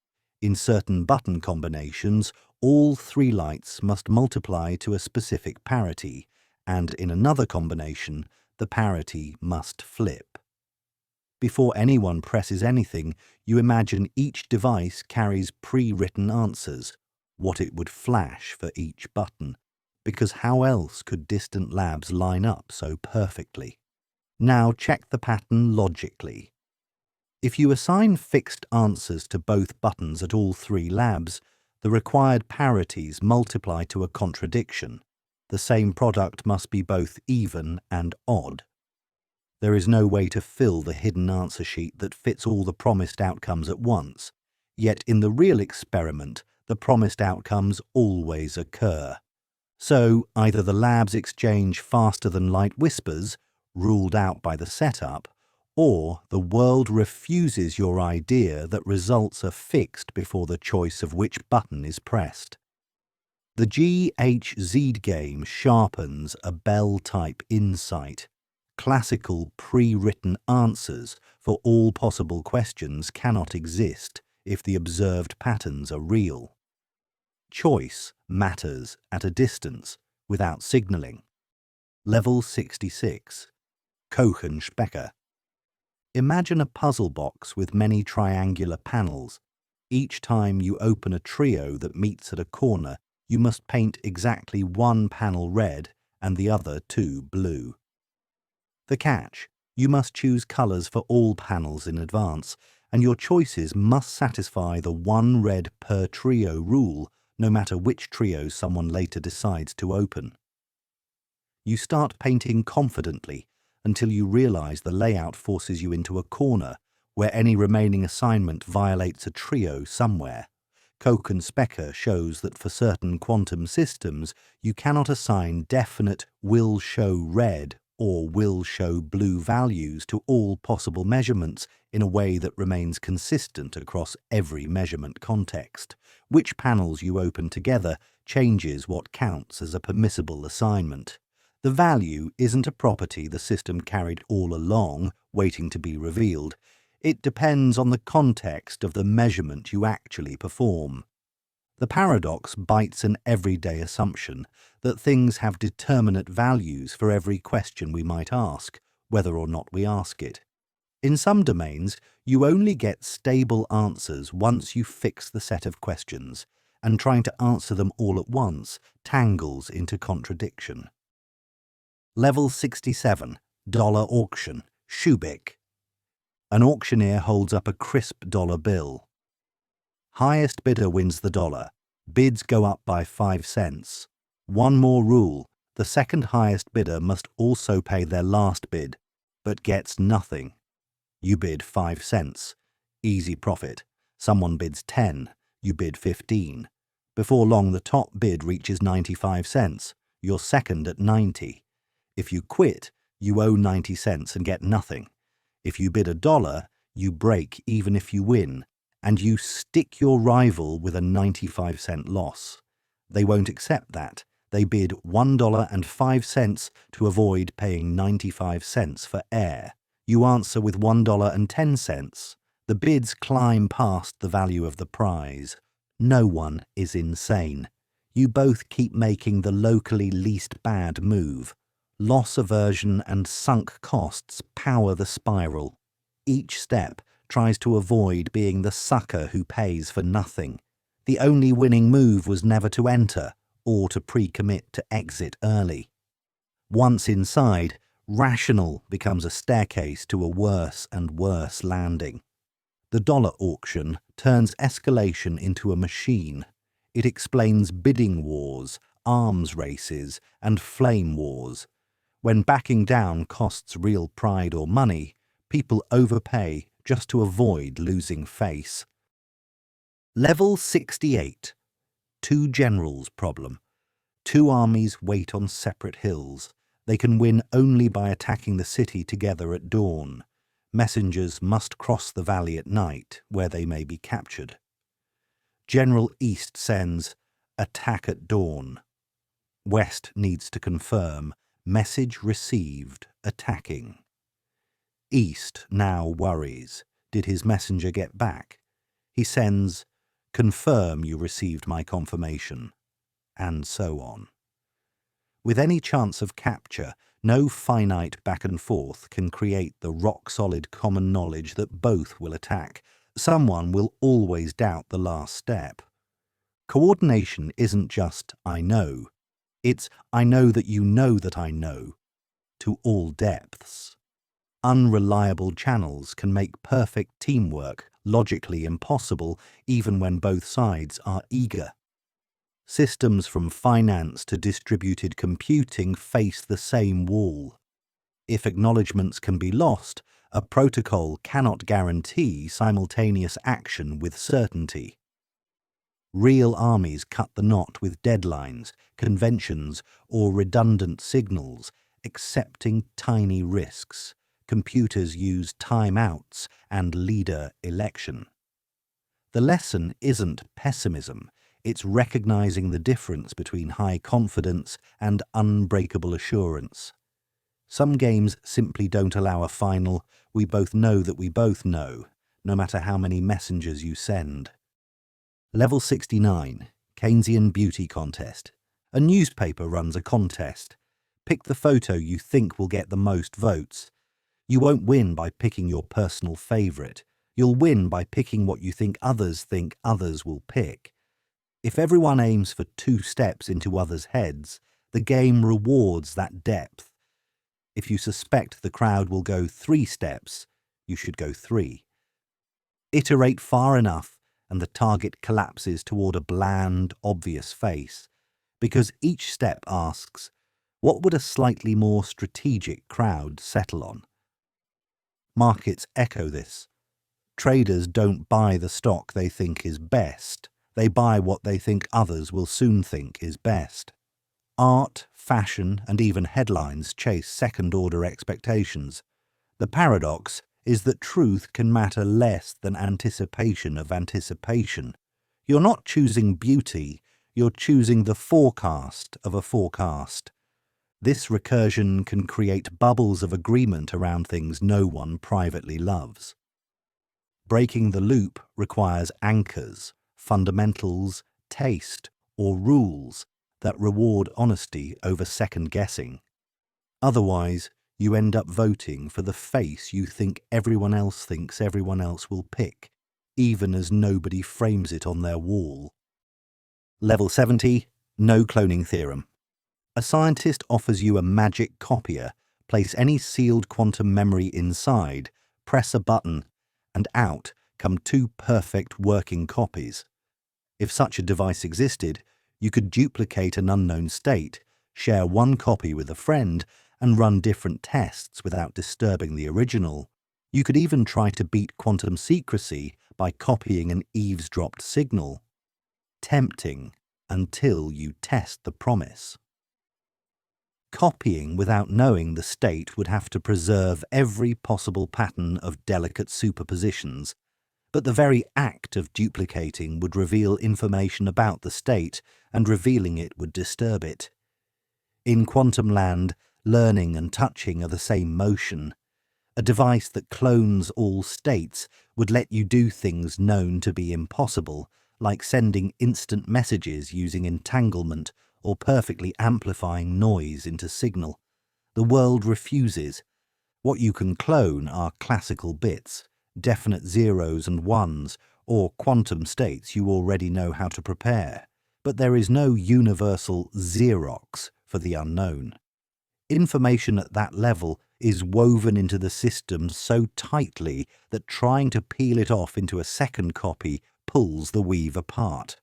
In certain button combinations, all 3 lights must multiply to a specific parity, and in another combination, the parity must flip. Before anyone presses anything, you imagine each device carries pre-written answers, what it would flash for each button, because how else could distant labs line up so perfectly? Now check the pattern logically. If you assign fixed answers to both buttons at all 3 labs, the required parities multiply to a contradiction. The same product must be both even and odd. There is no way to fill the hidden answer sheet that fits all the promised outcomes at once, yet in the real experiment, the promised outcomes always occur. So either the labs exchange faster than light whispers, ruled out by the setup, or the world refuses your idea that results are fixed before the choice of which button is pressed. The GHZ game sharpens a bell-type insight. Classical pre-written answers for all possible questions cannot exist if the observed patterns are real. Choice matters at a distance without signalling. Level 66. Kochen-Specker. Imagine a puzzle box with many triangular panels. Each time you open a trio that meets at a corner, you must paint exactly 1 panel red and the other 2 blue. The catch: you must choose colours for all panels in advance, and your choices must satisfy the 1 red per trio rule, no matter which trio someone later decides to open. You start painting confidently until you realise the layout forces you into a corner where any remaining assignment violates a trio somewhere. Kochen-Specker shows that for certain quantum systems, you cannot assign definite will show red or will show blue values to all possible measurements in a way that remains consistent across every measurement context. Which panels you open together changes what counts as a permissible assignment. The value isn't a property the system carried all along, waiting to be revealed. It depends on the context of the measurement you actually perform. The paradox bites an everyday assumption that things have determinate values for every question we might ask, whether or not we ask it. In some domains, you only get stable answers once you fix the set of questions, and trying to answer them all at once tangles into contradiction. Level 67. Dollar Auction. Schubik. An auctioneer holds up a crisp dollar bill. Highest bidder wins the dollar. Bids go up by 5 cents. One more rule: the second highest bidder must also pay their last bid, but gets nothing. You bid 5 cents. Easy profit. Someone bids 10. You bid 15. Before long, the top bid reaches 95 cents. You're second at 90. If you quit, you owe 90 cents and get nothing. If you bid $1, you break even if you win, and you stick your rival with a 95-cent loss. They won't accept that. They bid $1.05 to avoid paying 95 cents for air. You answer with $1.10. The bids climb past the value of the prize. No one is insane. You both keep making the locally least bad move. Loss aversion and sunk costs power the spiral. Each step tries to avoid being the sucker who pays for nothing. The only winning move was never to enter or to pre-commit to exit early. Once inside, rational becomes a staircase to a worse and worse landing. The dollar auction turns escalation into a machine. It explains bidding wars, arms races, and flame wars. When backing down costs real pride or money, people overpay just to avoid losing face. Level 68. Two generals problem. Two armies wait on separate hills. They can win only by attacking the city together at dawn. Messengers must cross the valley at night, where they may be captured. General East sends, attack at dawn. West needs to confirm, message received, attacking. East now worries. Did his messenger get back? He sends, confirm you received my confirmation, and so on. With any chance of capture, no finite back and forth can create the rock-solid common knowledge that both will attack. Someone will always doubt the last step. Coordination isn't just I know. It's I know that I know, to all depths. Unreliable channels can make perfect teamwork logically impossible even when both sides are eager. Systems from finance to distributed computing face the same wall. If acknowledgements can be lost, a protocol cannot guarantee simultaneous action with certainty. Real armies cut the knot with deadlines, conventions, or redundant signals, accepting tiny risks. Computers use timeouts and leader election. The lesson isn't pessimism. It's recognizing the difference between high confidence and unbreakable assurance. Some games simply don't allow a final, we both know that we both know, no matter how many messengers you send. Level 69, Keynesian Beauty Contest. A newspaper runs a contest. Pick the photo you think will get the most votes. You won't win by picking your personal favourite. You'll win by picking what you think others will pick. If everyone aims for 2 steps into others' heads, the game rewards that depth. If you suspect the crowd will go 3 steps, you should go 3. Iterate far enough and the target collapses toward a bland, obvious face, because each step asks, what would a slightly more strategic crowd settle on? Markets echo this. Traders don't buy the stock they think is best. They buy what they think others will soon think is best. Art, fashion, and even headlines chase second-order expectations. The paradox is that truth can matter less than anticipation of anticipation. You're not choosing beauty, you're choosing the forecast of a forecast. This recursion can create bubbles of agreement around things no one privately loves. Breaking the loop requires anchors, fundamentals, taste, or rules that reward honesty over second-guessing. Otherwise, you end up voting for the face you think everyone else thinks everyone else will pick, even as nobody frames it on their wall. Level 70, No Cloning Theorem. A scientist offers you a magic copier, place any sealed quantum memory inside, press a button, and out come 2 perfect working copies. If such a device existed, you could duplicate an unknown state, share 1 copy with a friend, and run different tests without disturbing the original. You could even try to beat quantum secrecy by copying an eavesdropped signal. Tempting until you test the promise. Copying without knowing the state would have to preserve every possible pattern of delicate superpositions, but the very act of duplicating would reveal information about the state, and revealing it would disturb it. In quantum land, learning and touching are the same motion. A device that clones all states would let you do things known to be impossible, like sending instant messages using entanglement or perfectly amplifying noise into signal. The world refuses. What you can clone are classical bits, definite zeros and ones, or quantum states you already know how to prepare. But there is no universal Xerox for the unknown. Information at that level is woven into the system so tightly that trying to peel it off into a second copy pulls the weave apart.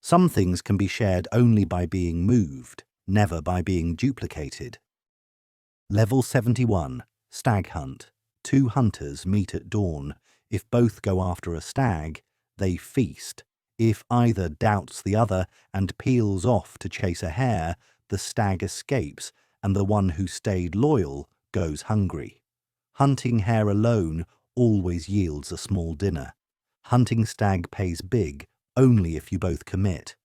Some things can be shared only by being moved, never by being duplicated. Level 71. Stag Hunt. 2 hunters meet at dawn. If both go after a stag, they feast. If either doubts the other and peels off to chase a hare, the stag escapes, and the one who stayed loyal goes hungry. Hunting hare alone always yields a small dinner. Hunting stag pays big, only if you both commit.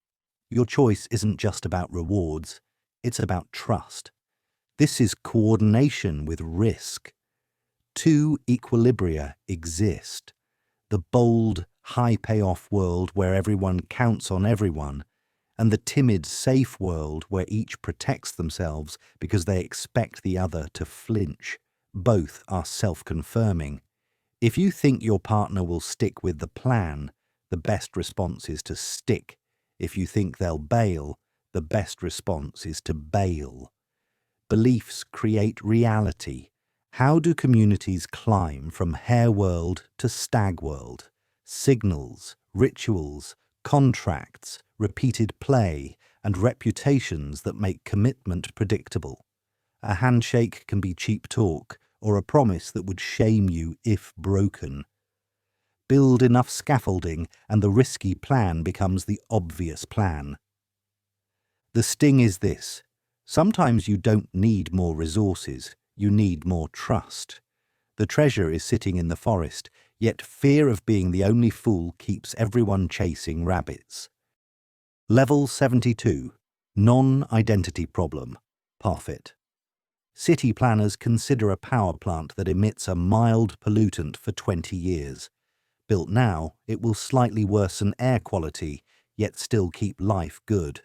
Your choice isn't just about rewards, it's about trust. This is coordination with risk. 2 equilibria exist. The bold, high-payoff world where everyone counts on everyone, and the timid, safe world where each protects themselves because they expect the other to flinch. Both are self-confirming. If you think your partner will stick with the plan, the best response is to stick. If you think they'll bail, the best response is to bail. Beliefs create reality. How do communities climb from hare world to stag world? Signals, rituals, contracts, repeated play, and reputations that make commitment predictable. A handshake can be cheap talk, or a promise that would shame you if broken. Build enough scaffolding, and the risky plan becomes the obvious plan. The sting is this. Sometimes you don't need more resources, you need more trust. The treasure is sitting in the forest, yet fear of being the only fool keeps everyone chasing rabbits. Level 72. Non-identity problem. Parfit. City planners consider a power plant that emits a mild pollutant for 20 years. Built now, it will slightly worsen air quality, yet still keep life good.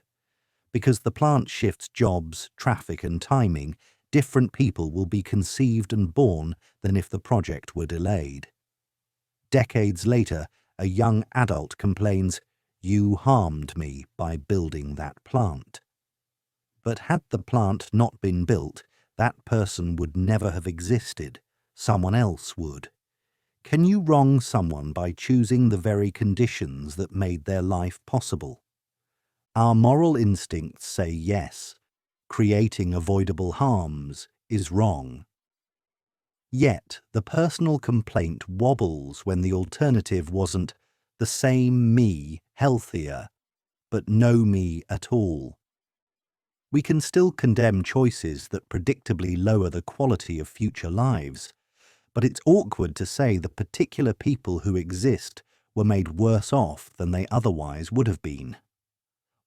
Because the plant shifts jobs, traffic and timing, different people will be conceived and born than if the project were delayed. Decades later, a young adult complains, "You harmed me by building that plant." But had the plant not been built, that person would never have existed. Someone else would. Can you wrong someone by choosing the very conditions that made their life possible? Our moral instincts say yes. Creating avoidable harms is wrong. Yet, the personal complaint wobbles when the alternative wasn't the same me, healthier, but no me at all. We can still condemn choices that predictably lower the quality of future lives, but it's awkward to say the particular people who exist were made worse off than they otherwise would have been.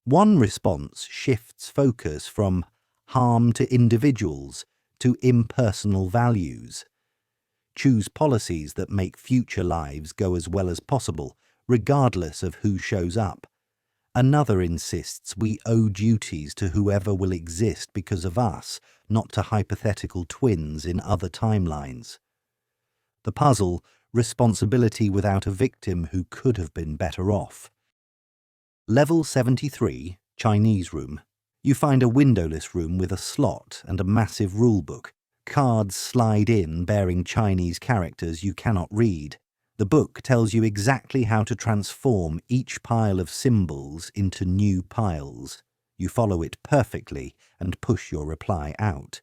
One response shifts focus from harm to individuals to impersonal values. Choose policies that make future lives go as well as possible, regardless of who shows up. Another insists we owe duties to whoever will exist because of us, not to hypothetical twins in other timelines. The puzzle, responsibility without a victim who could have been better off. Level 73, Chinese room. You find a windowless room with a slot and a massive rulebook. Cards slide in bearing Chinese characters you cannot read. The book tells you exactly how to transform each pile of symbols into new piles. You follow it perfectly and push your reply out.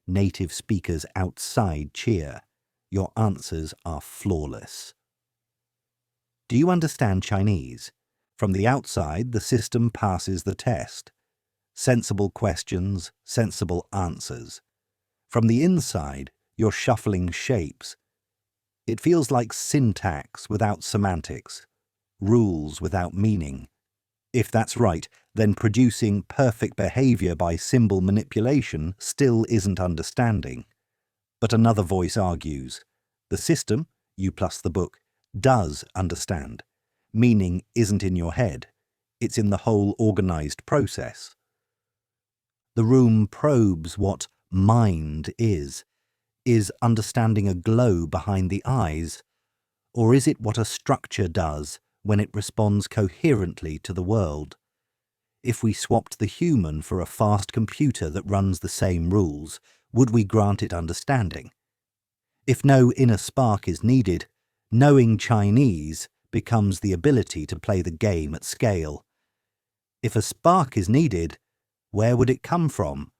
Native speakers outside cheer. Your answers are flawless. Do you understand Chinese? From the outside, the system passes the test. Sensible questions, sensible answers. From the inside, you're shuffling shapes. It feels like syntax without semantics, rules without meaning. If that's right, then producing perfect behavior by symbol manipulation still isn't understanding. But another voice argues, the system, you plus the book, does understand. Meaning isn't in your head, it's in the whole organised process. The room probes what mind is. Is understanding a glow behind the eyes? Or is it what a structure does when it responds coherently to the world? If we swapped the human for a fast computer that runs the same rules, would we grant it understanding? If no inner spark is needed, knowing Chinese becomes the ability to play the game at scale. If a spark is needed, where would it come from?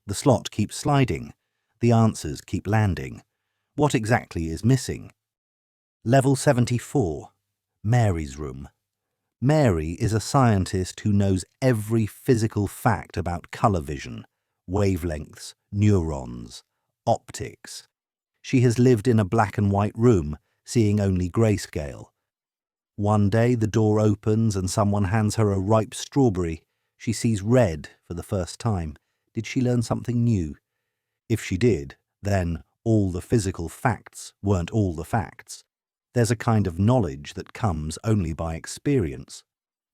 The slot keeps sliding. The answers keep landing. What exactly is missing? Level 74. Mary's room. Mary is a scientist who knows every physical fact about colour vision, wavelengths, neurons, optics. She has lived in a black and white room, seeing only grayscale. One day the door opens and someone hands her a ripe strawberry. She sees red for the first time. Did she learn something new? If she did, then all the physical facts weren't all the facts. There's a kind of knowledge that comes only by experience,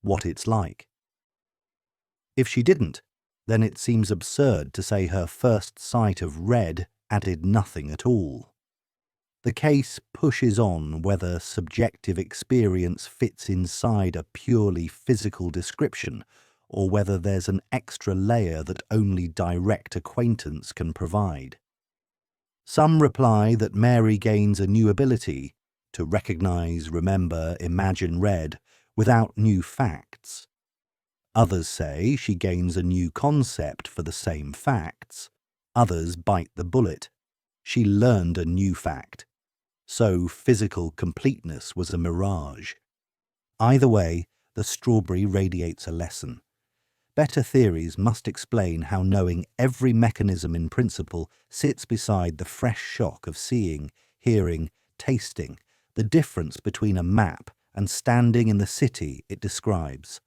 what it's like. If she didn't, then it seems absurd to say her first sight of red added nothing at all. The case pushes on whether subjective experience fits inside a purely physical description, or whether there's an extra layer that only direct acquaintance can provide. Some reply that Mary gains a new ability to recognise, remember, imagine red without new facts. Others say she gains a new concept for the same facts. Others bite the bullet. She learned a new fact. So physical completeness was a mirage. Either way, the strawberry radiates a lesson. Better theories must explain how knowing every mechanism in principle sits beside the fresh shock of seeing, hearing, tasting, the difference between a map and standing in the city it describes.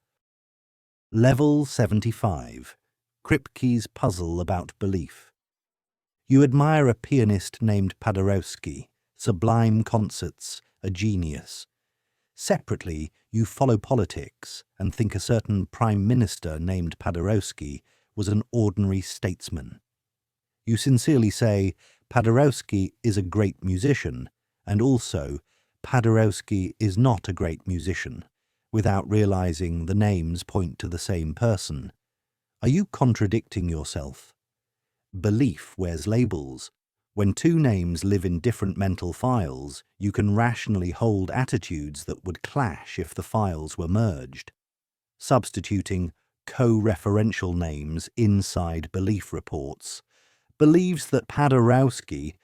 Level 75. Kripke's puzzle about belief. You admire a pianist named Paderewski, sublime concerts, a genius. Separately, you follow politics and think a certain prime minister named Paderewski was an ordinary statesman. You sincerely say, Paderewski is a great musician, and also, Paderewski is not a great musician, without realizing the names point to the same person. Are you contradicting yourself? Belief wears labels. When two names live in different mental files, you can rationally hold attitudes that would clash if the files were merged. Substituting co-referential names inside belief reports believes that Paderewski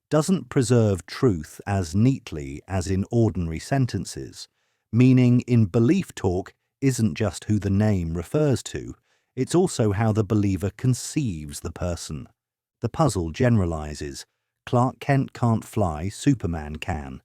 doesn't preserve truth as neatly as in ordinary sentences, meaning in belief talk isn't just who the name refers to, it's also how the believer conceives the person. The puzzle generalizes. Clark Kent can't fly, Superman can.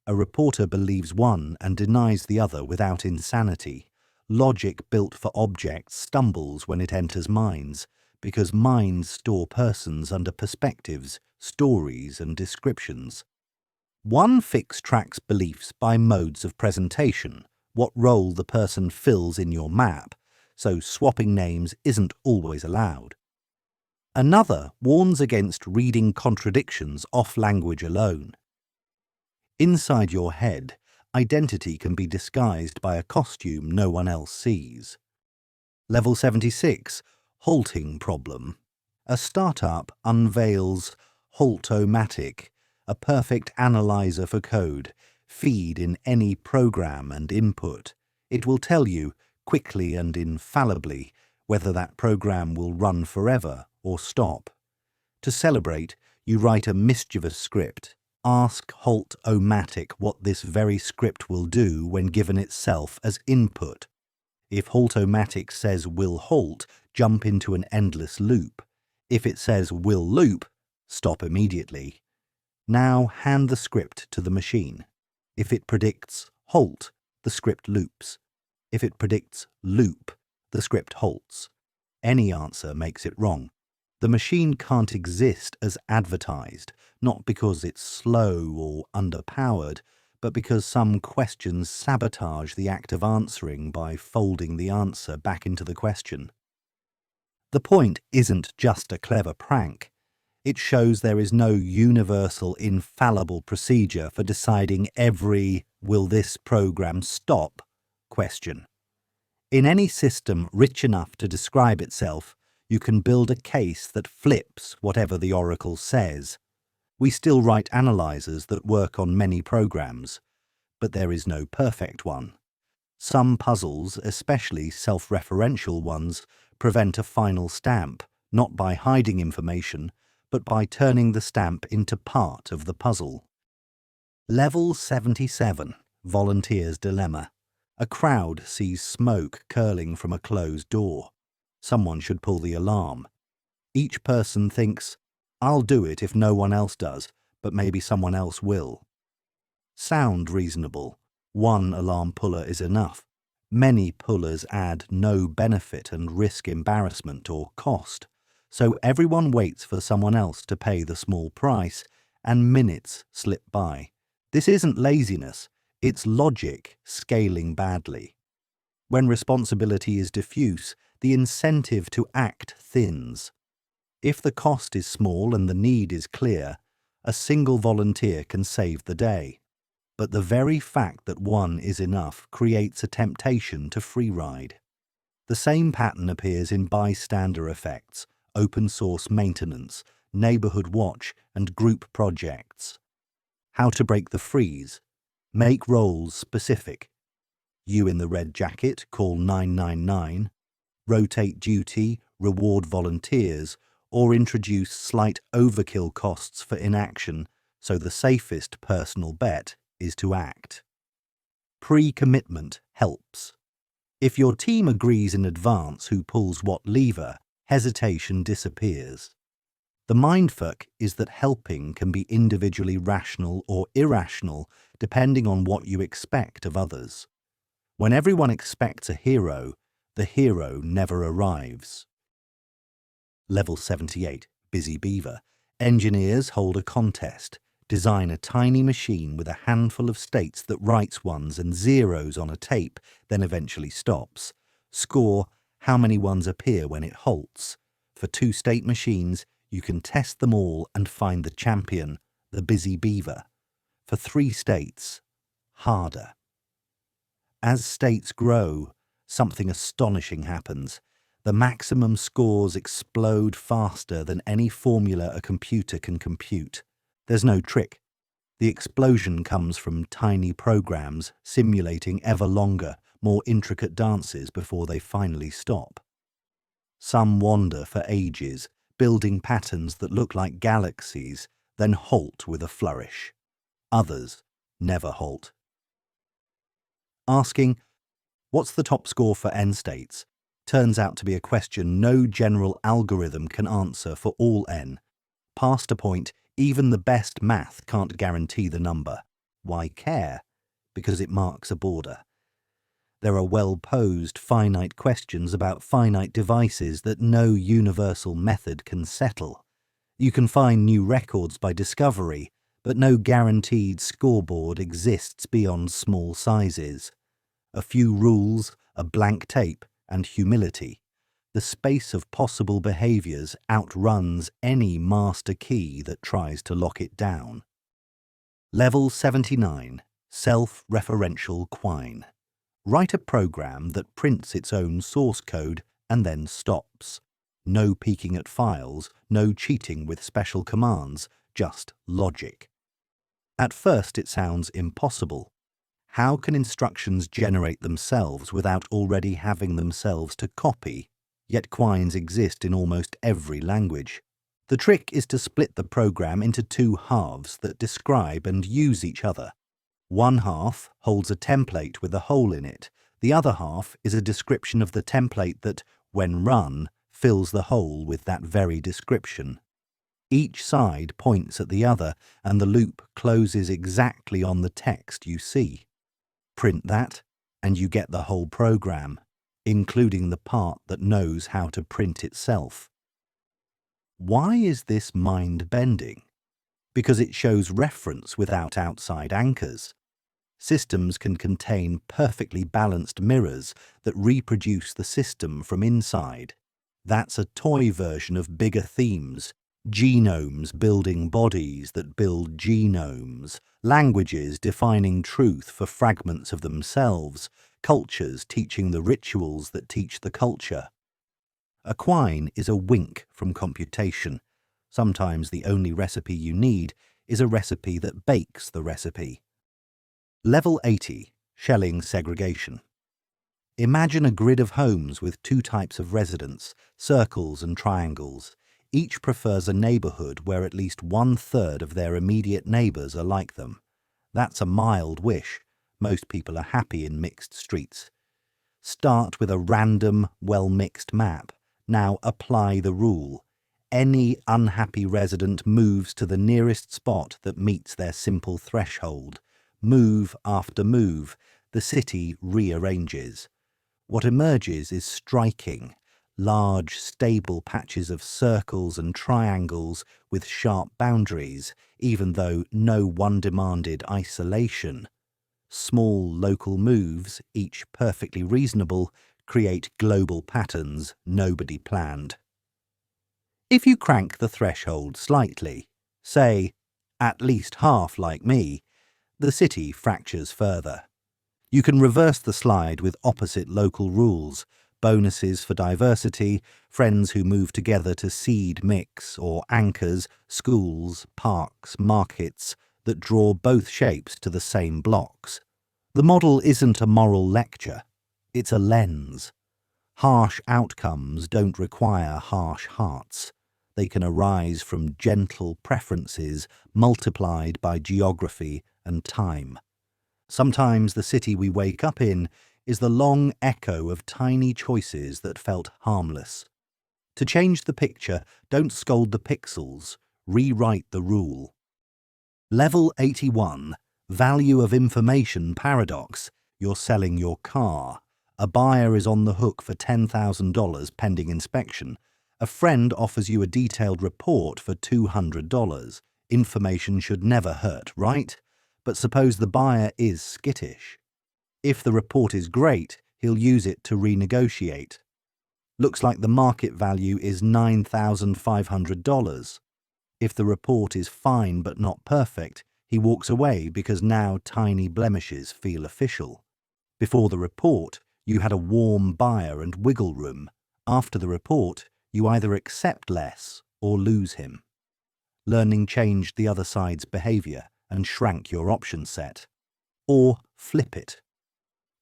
A reporter believes one and denies the other without insanity. Logic built for objects stumbles when it enters minds, because minds store persons under perspectives, stories and descriptions. One fix tracks beliefs by modes of presentation, what role the person fills in your map, so swapping names isn't always allowed. Another warns against reading contradictions off language alone. Inside your head, identity can be disguised by a costume no one else sees. Level 76. Halting problem. A startup unveils Halt-O-Matic, a perfect analyzer for code. Feed in any program and input. It will tell you, quickly and infallibly, whether that program will run forever or stop. To celebrate, you write a mischievous script. Ask Halt-O-Matic what this very script will do when given itself as input. If Halt-O-Matic says will halt, jump into an endless loop. If it says will loop, stop immediately. Now hand the script to the machine. If it predicts halt, the script loops. If it predicts loop, the script halts. Any answer makes it wrong. The machine can't exist as advertised, not because it's slow or underpowered, but because some questions sabotage the act of answering by folding the answer back into the question. The point isn't just a clever prank. It shows there is no universal, infallible procedure for deciding every "will this program stop?" question. In any system rich enough to describe itself, you can build a case that flips whatever the oracle says. We still write analyzers that work on many programs, but there is no perfect one. Some puzzles, especially self-referential ones, prevent a final stamp, not by hiding information, but by turning the stamp into part of the puzzle. Level 77, Volunteer's Dilemma. A crowd sees smoke curling from a closed door. Someone should pull the alarm. Each person thinks, "I'll do it if no one else does, but maybe someone else will." Sound reasonable. One alarm puller is enough. Many pullers add no benefit and risk embarrassment or cost, so everyone waits for someone else to pay the small price, and minutes slip by. This isn't laziness, it's logic scaling badly. When responsibility is diffuse, the incentive to act thins. If the cost is small and the need is clear, a single volunteer can save the day. But the very fact that one is enough creates a temptation to free ride. The same pattern appears in bystander effects, open source maintenance, neighborhood watch, and group projects. How to break the freeze. Make roles specific. You in the red jacket, call 999. Rotate duty, reward volunteers, or introduce slight overkill costs for inaction, so the safest personal bet is to act. Pre-commitment helps. If your team agrees in advance who pulls what lever, hesitation disappears. The mindfuck is that helping can be individually rational or irrational depending on what you expect of others. When everyone expects a hero, the hero never arrives. Level 78, Busy Beaver. Engineers hold a contest. Design a tiny machine with a handful of states that writes ones and zeros on a tape, then eventually stops. Score how many ones appear when it halts. For 2-state machines, you can test them all and find the champion, the Busy Beaver. For 3 states, harder. As states grow, something astonishing happens. The maximum scores explode faster than any formula a computer can compute. There's no trick. The explosion comes from tiny programs simulating ever longer, more intricate dances before they finally stop. Some wander for ages, building patterns that look like galaxies, then halt with a flourish. Others never halt. Asking, "What's the top score for n states?" turns out to be a question no general algorithm can answer for all n. Past a point, even the best math can't guarantee the number. Why care? Because it marks a border. There are well-posed finite questions about finite devices that no universal method can settle. You can find new records by discovery, but no guaranteed scoreboard exists beyond small sizes. A few rules, a blank tape, and humility. The space of possible behaviors outruns any master key that tries to lock it down. Level 79, Self-Referential Quine. Write a program that prints its own source code and then stops. No peeking at files, no cheating with special commands, just logic. At first it sounds impossible. How can instructions generate themselves without already having themselves to copy? Yet quines exist in almost every language. The trick is to split the program into 2 halves that describe and use each other. One half holds a template with a hole in it. The other half is a description of the template that, when run, fills the hole with that very description. Each side points at the other, and the loop closes exactly on the text you see. Print that, and you get the whole program, including the part that knows how to print itself. Why is this mind-bending? Because it shows reference without outside anchors. Systems can contain perfectly balanced mirrors that reproduce the system from inside. That's a toy version of bigger themes. Genomes building bodies that build genomes, languages defining truth for fragments of themselves, cultures teaching the rituals that teach the culture. A quine is a wink from computation. Sometimes the only recipe you need is a recipe that bakes the recipe. Level 80, Schelling segregation. Imagine a grid of homes with two types of residents, circles and triangles. Each prefers a neighbourhood where at least 1/3 of their immediate neighbours are like them. That's a mild wish. Most people are happy in mixed streets. Start with a random, well-mixed map. Now apply the rule. Any unhappy resident moves to the nearest spot that meets their simple threshold. Move after move, the city rearranges. What emerges is striking. Large, stable patches of circles and triangles with sharp boundaries, even though no one demanded isolation. Small local moves, each perfectly reasonable, create global patterns nobody planned. If you crank the threshold slightly, say, at least half like me, the city fractures further. You can reverse the slide with opposite local rules, bonuses for diversity, friends who move together to seed mix, or anchors, schools, parks, markets that draw both shapes to the same blocks. The model isn't a moral lecture, it's a lens. Harsh outcomes don't require harsh hearts. They can arise from gentle preferences multiplied by geography and time. Sometimes the city we wake up in is the long echo of tiny choices that felt harmless. To change the picture, don't scold the pixels, rewrite the rule. Level 81, Value of Information Paradox. You're selling your car. A buyer is on the hook for $10,000 pending inspection. A friend offers you a detailed report for $200. Information should never hurt, right? But suppose the buyer is skittish. If the report is great, he'll use it to renegotiate. Looks like the market value is $9,500. If the report is fine but not perfect, he walks away because now tiny blemishes feel official. Before the report, you had a warm buyer and wiggle room. After the report, you either accept less or lose him. Learning changed the other side's behaviour and shrank your option set. Or flip it.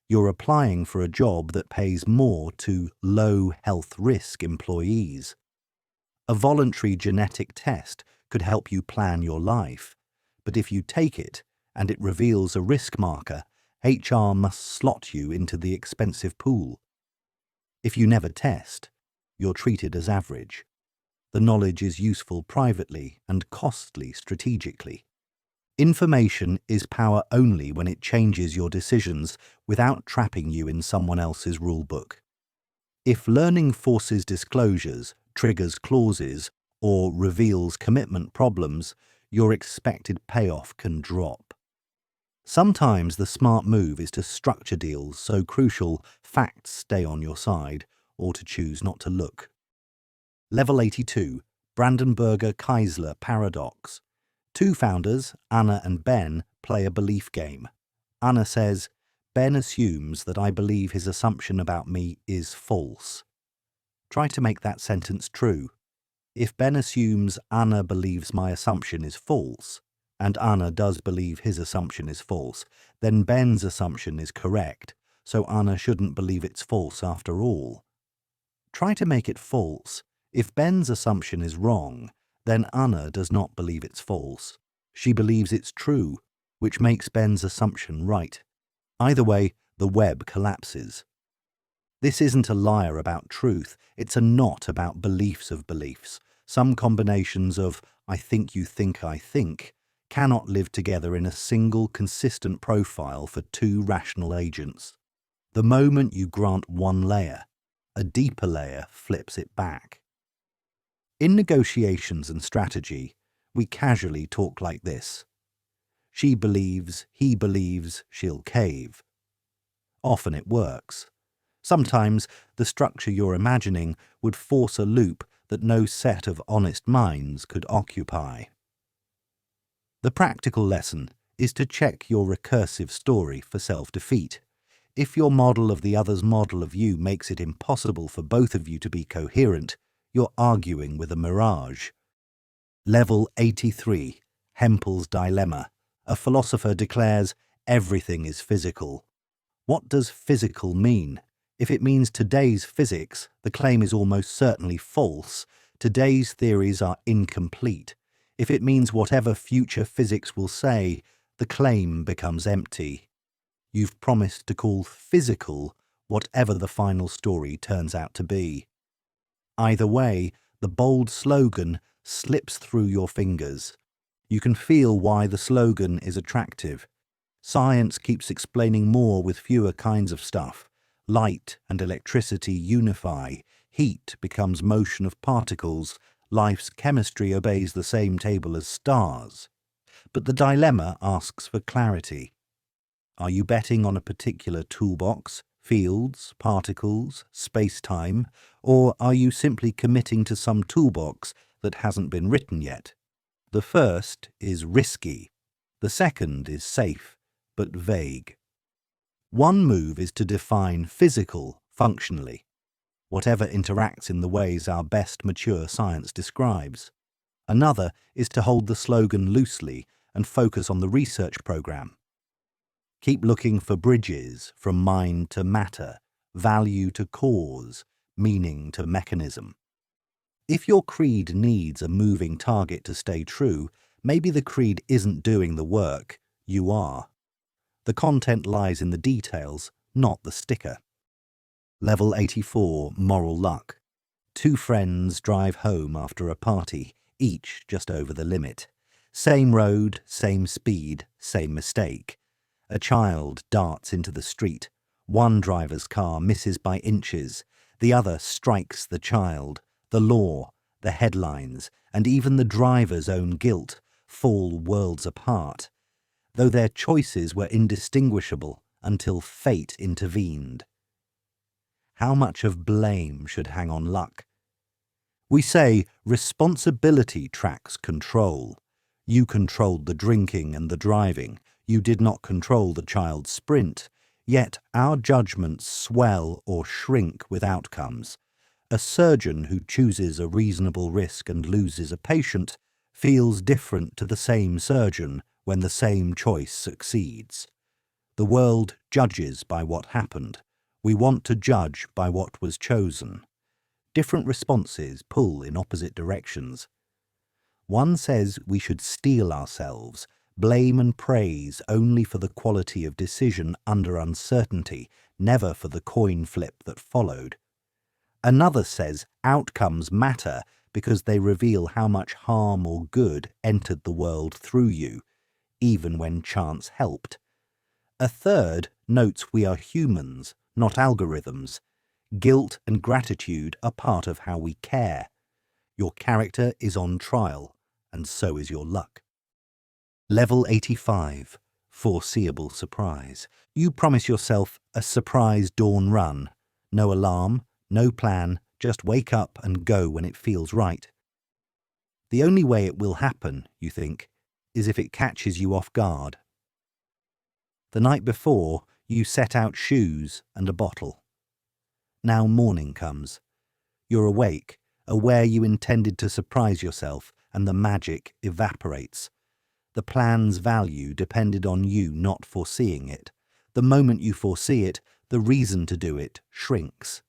You're applying for a job that pays more to low health risk employees. A voluntary genetic test could help you plan your life, but if you take it and it reveals a risk marker, HR must slot you into the expensive pool. If you never test, you're treated as average. The knowledge is useful privately and costly strategically. Information is power only when it changes your decisions without trapping you in someone else's rulebook. If learning forces disclosures, triggers clauses, or reveals commitment problems, your expected payoff can drop. Sometimes the smart move is to structure deals so crucial facts stay on your side, or to choose not to look. Level 82, Brandenburger-Keisler Paradox. Two founders, Anna and Ben, play a belief game. Anna says, Ben assumes that I believe his assumption about me is false. Try to make that sentence true. If Ben assumes Anna believes my assumption is false, and Anna does believe his assumption is false, then Ben's assumption is correct, so Anna shouldn't believe it's false after all. Try to make it false. If Ben's assumption is wrong, then Anna does not believe it's false. She believes it's true, which makes Ben's assumption right. Either way, the web collapses. This isn't a liar about truth, it's a knot about beliefs of beliefs. Some combinations of I think you think I think cannot live together in a single consistent profile for two rational agents. The moment you grant one layer, a deeper layer flips it back. In negotiations and strategy, we casually talk like this. She believes, he believes, she'll cave. Often it works. Sometimes the structure you're imagining would force a loop that no set of honest minds could occupy. The practical lesson is to check your recursive story for self-defeat. If your model of the other's model of you makes it impossible for both of you to be coherent, you're arguing with a mirage. Level 83, Hempel's Dilemma. A philosopher declares everything is physical. What does physical mean? If it means today's physics, the claim is almost certainly false. Today's theories are incomplete. If it means whatever future physics will say, the claim becomes empty. You've promised to call physical whatever the final story turns out to be. Either way, the bold slogan slips through your fingers. You can feel why the slogan is attractive. Science keeps explaining more with fewer kinds of stuff. Light and electricity unify. Heat becomes motion of particles. Life's chemistry obeys the same table as stars. But the dilemma asks for clarity. Are you betting on a particular toolbox, fields, particles, space-time, or are you simply committing to some toolbox that hasn't been written yet? The first is risky. The second is safe, but vague. One move is to define physical functionally, whatever interacts in the ways our best mature science describes. Another is to hold the slogan loosely and focus on the research program. Keep looking for bridges from mind to matter, value to cause, meaning to mechanism. If your creed needs a moving target to stay true, maybe the creed isn't doing the work, you are. The content lies in the details, not the sticker. Level 84, Moral Luck. Two friends drive home after a party, each just over the limit. Same road, same speed, same mistake. A child darts into the street. One driver's car misses by inches. The other strikes the child. The law, the headlines, and even the driver's own guilt fall worlds apart, though their choices were indistinguishable until fate intervened. How much of blame should hang on luck? We say responsibility tracks control. You controlled the drinking and the driving. You did not control the child's sprint. Yet our judgments swell or shrink with outcomes. A surgeon who chooses a reasonable risk and loses a patient feels different to the same surgeon when the same choice succeeds. The world judges by what happened. We want to judge by what was chosen. Different responses pull in opposite directions. One says we should steel ourselves, blame and praise only for the quality of decision under uncertainty, never for the coin flip that followed. Another says outcomes matter because they reveal how much harm or good entered the world through you, even when chance helped. A third notes we are humans, not algorithms. Guilt and gratitude are part of how we care. Your character is on trial, and so is your luck. Level 85, Foreseeable Surprise. You promise yourself a surprise dawn run. No alarm, no plan, just wake up and go when it feels right. The only way it will happen, you think, is if it catches you off guard. The night before, you set out shoes and a bottle. Now morning comes. You're awake, aware you intended to surprise yourself, and the magic evaporates. The plan's value depended on you not foreseeing it. The moment you foresee it, the reason to do it shrinks.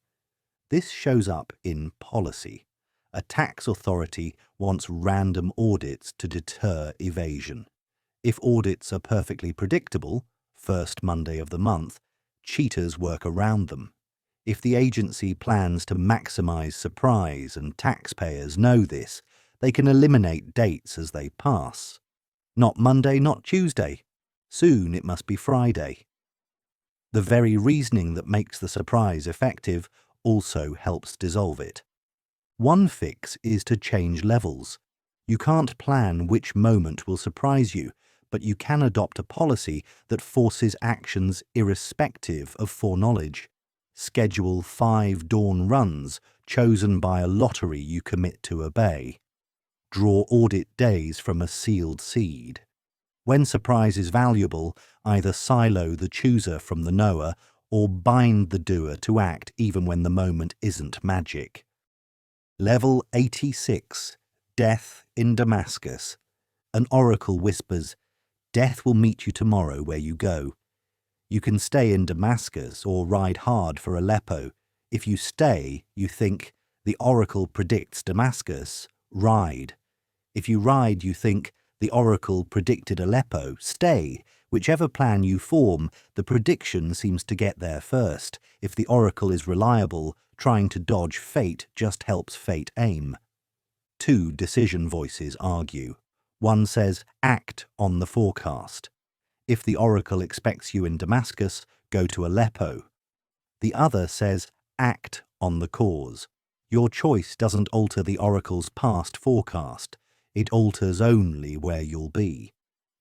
This shows up in policy. A tax authority wants random audits to deter evasion. If audits are perfectly predictable, first Monday of the month, cheaters work around them. If the agency plans to maximize surprise and taxpayers know this, they can eliminate dates as they pass. Not Monday, not Tuesday. Soon it must be Friday. The very reasoning that makes the surprise effective also helps dissolve it. One fix is to change levels. You can't plan which moment will surprise you, but you can adopt a policy that forces actions irrespective of foreknowledge. Schedule 5 dawn runs chosen by a lottery you commit to obey. Draw audit days from a sealed seed. When surprise is valuable, either silo the chooser from the knower or bind the doer to act even when the moment isn't magic. Level 86. Death in Damascus. An oracle whispers, "Death will meet you tomorrow where you go." You can stay in Damascus or ride hard for Aleppo. If you stay, you think, the oracle predicts Damascus, ride. If you ride, you think, the oracle predicted Aleppo, stay. Whichever plan you form, the prediction seems to get there first. If the oracle is reliable, trying to dodge fate just helps fate aim. Two decision voices argue. One says, act on the forecast. If the oracle expects you in Damascus, go to Aleppo. The other says, act on the cause. Your choice doesn't alter the oracle's past forecast. It alters only where you'll be.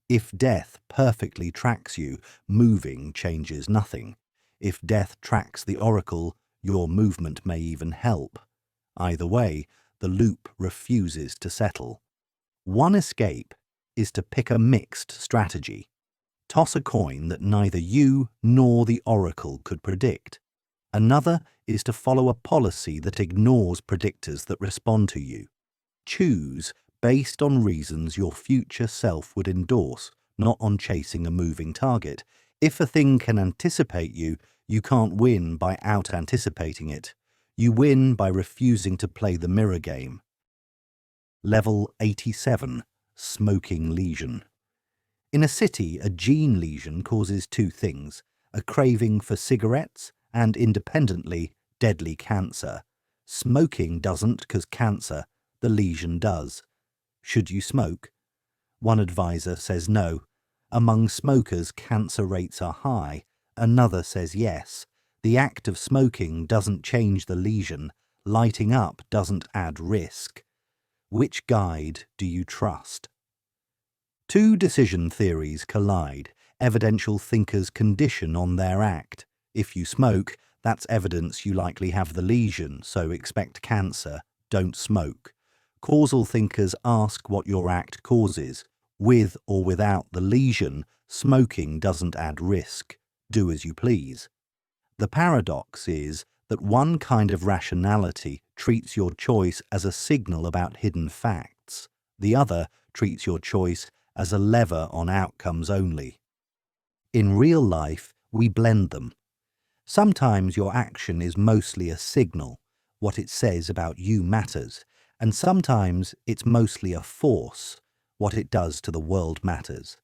If death perfectly tracks you, moving changes nothing. If death tracks the oracle, your movement may even help. Either way, the loop refuses to settle. One escape is to pick a mixed strategy. Toss a coin that neither you nor the oracle could predict. Another is to follow a policy that ignores predictors that respond to you. Choose based on reasons your future self would endorse, not on chasing a moving target. If a thing can anticipate you, you can't win by out-anticipating it. You win by refusing to play the mirror game. Level 87. Smoking lesion. In a city, a gene lesion causes two things, a craving for cigarettes and, independently, deadly cancer. Smoking doesn't, because cancer, the lesion does. Should you smoke? One advisor says no. Among smokers, cancer rates are high. Another says yes. The act of smoking doesn't change the lesion. Lighting up doesn't add risk. Which guide do you trust? Two decision theories collide. Evidential thinkers condition on their act. If you smoke, that's evidence you likely have the lesion, so expect cancer. Don't smoke. Causal thinkers ask what your act causes. With or without the lesion, smoking doesn't add risk. Do as you please. The paradox is that one kind of rationality treats your choice as a signal about hidden facts. The other treats your choice as a lever on outcomes only. In real life, we blend them. Sometimes your action is mostly a signal. What it says about you matters. And sometimes it's mostly a force. What it does to the world matters.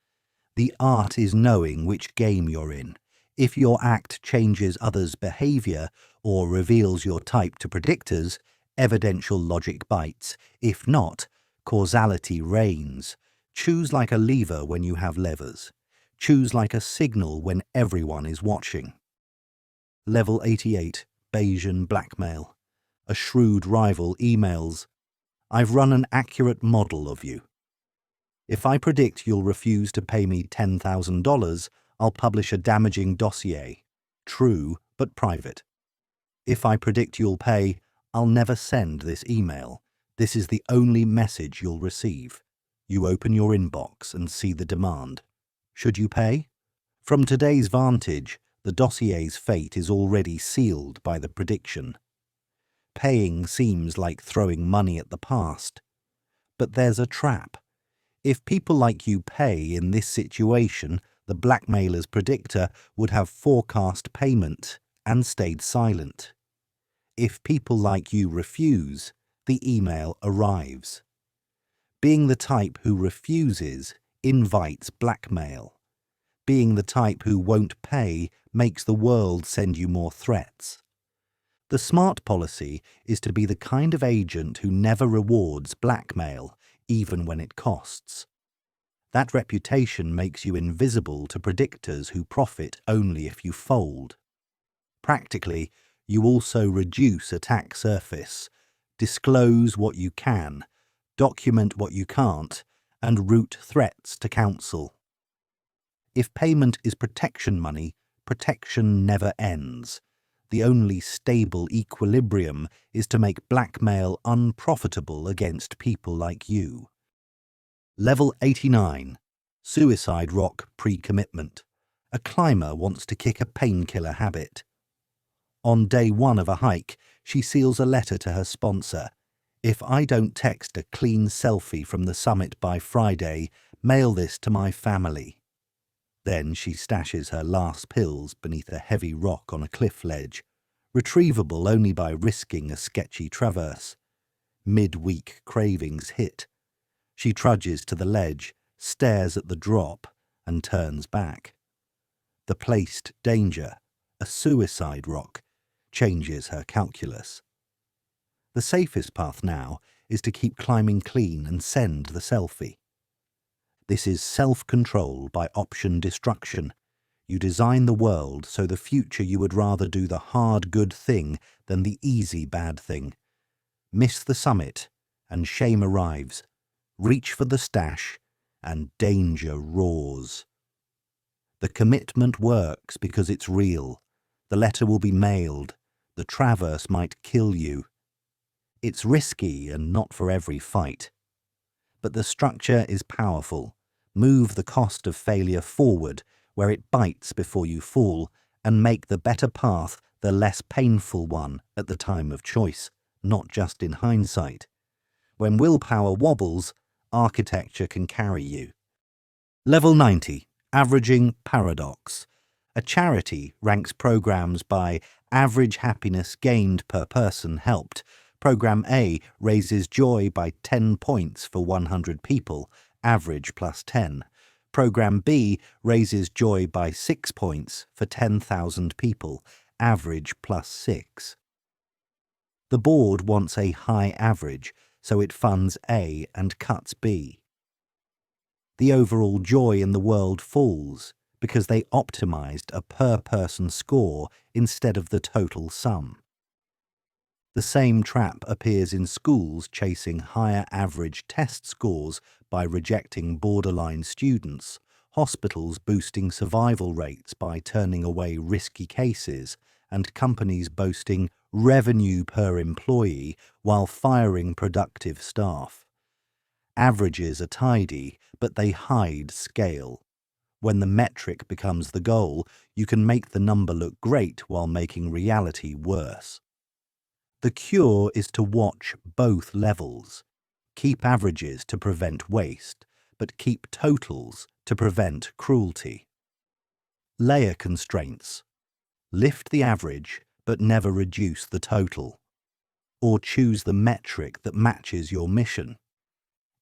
The art is knowing which game you're in. If your act changes others' behavior or reveals your type to predictors, evidential logic bites. If not, causality reigns. Choose like a lever when you have levers. Choose like a signal when everyone is watching. Level 88. Bayesian blackmail. A shrewd rival emails, "I've run an accurate model of you. If I predict you'll refuse to pay me $10,000, I'll publish a damaging dossier. True, but private. If I predict you'll pay, I'll never send this email. This is the only message you'll receive. You open your inbox and see the demand. Should you pay?" From today's vantage, the dossier's fate is already sealed by the prediction. Paying seems like throwing money at the past. But there's a trap. If people like you pay in this situation, the blackmailer's predictor would have forecast payment and stayed silent. If people like you refuse, the email arrives. Being the type who refuses invites blackmail. Being the type who won't pay makes the world send you more threats. The smart policy is to be the kind of agent who never rewards blackmail, even when it costs. That reputation makes you invisible to predictors who profit only if you fold. Practically, you also reduce attack surface. disclose what you can, document what you can't, and route threats to counsel. If payment is protection money, protection never ends. The only stable equilibrium is to make blackmail unprofitable against people like you. Level 89. Suicide rock pre-commitment. A climber wants to kick a painkiller habit. On day 1 of a hike, she seals a letter to her sponsor. If I don't text a clean selfie from the summit by Friday, mail this to my family. Then she stashes her last pills beneath a heavy rock on a cliff ledge, retrievable only by risking a sketchy traverse. Mid-week cravings hit. She trudges to the ledge, stares at the drop, and turns back. The placed danger, a suicide rock, changes her calculus. The safest path now is to keep climbing clean and send the selfie. This is self-control by option destruction. You design the world so the future you would rather do the hard good thing than the easy bad thing. Miss the summit, and shame arrives. Reach for the stash, and danger roars. The commitment works because it's real. The letter will be mailed. The traverse might kill you. It's risky and not for every fight. But the structure is powerful. Move the cost of failure forward, where it bites before you fall, and make the better path the less painful one at the time of choice, not just in hindsight. When willpower wobbles, architecture can carry you. Level 90. Averaging paradox. A charity ranks programs by average happiness gained per person helped. Program A raises joy by 10 points for 100 people, average plus 10. Program B raises joy by 6 points for 10,000 people, average plus 6. The board wants a high average, so it funds A and cuts B. The overall joy in the world falls because they optimized a per-person score instead of the total sum. The same trap appears in schools chasing higher average test scores by rejecting borderline students, hospitals boosting survival rates by turning away risky cases, and companies boasting revenue per employee while firing productive staff. Averages are tidy, but they hide scale. When the metric becomes the goal, you can make the number look great while making reality worse. The cure is to watch both levels. Keep averages to prevent waste, but keep totals to prevent cruelty. Layer constraints. Lift the average, but never reduce the total. Or choose the metric that matches your mission.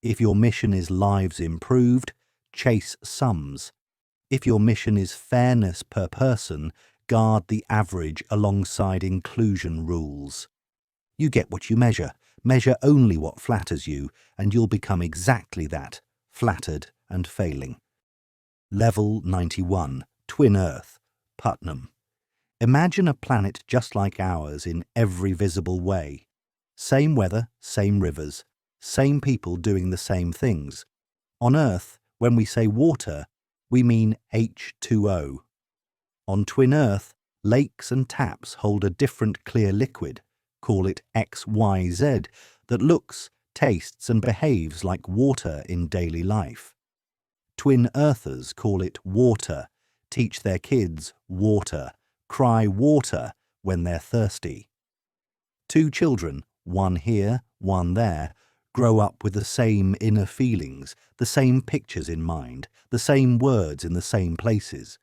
If your mission is lives improved, chase sums. If your mission is fairness per person, guard the average alongside inclusion rules. You get what you measure. Measure only what flatters you, and you'll become exactly that, flattered and failing. Level 91. Twin Earth. Putnam. Imagine a planet just like ours in every visible way. Same weather, same rivers, same people doing the same things. On Earth, when we say water, we mean H2O. On Twin Earth, lakes and taps hold a different clear liquid, call it XYZ, that looks, tastes and behaves like water in daily life. Twin Earthers call it water, teach their kids water, cry water when they're thirsty. Two children, one here, one there, grow up with the same inner feelings, the same pictures in mind, the same words in the same places.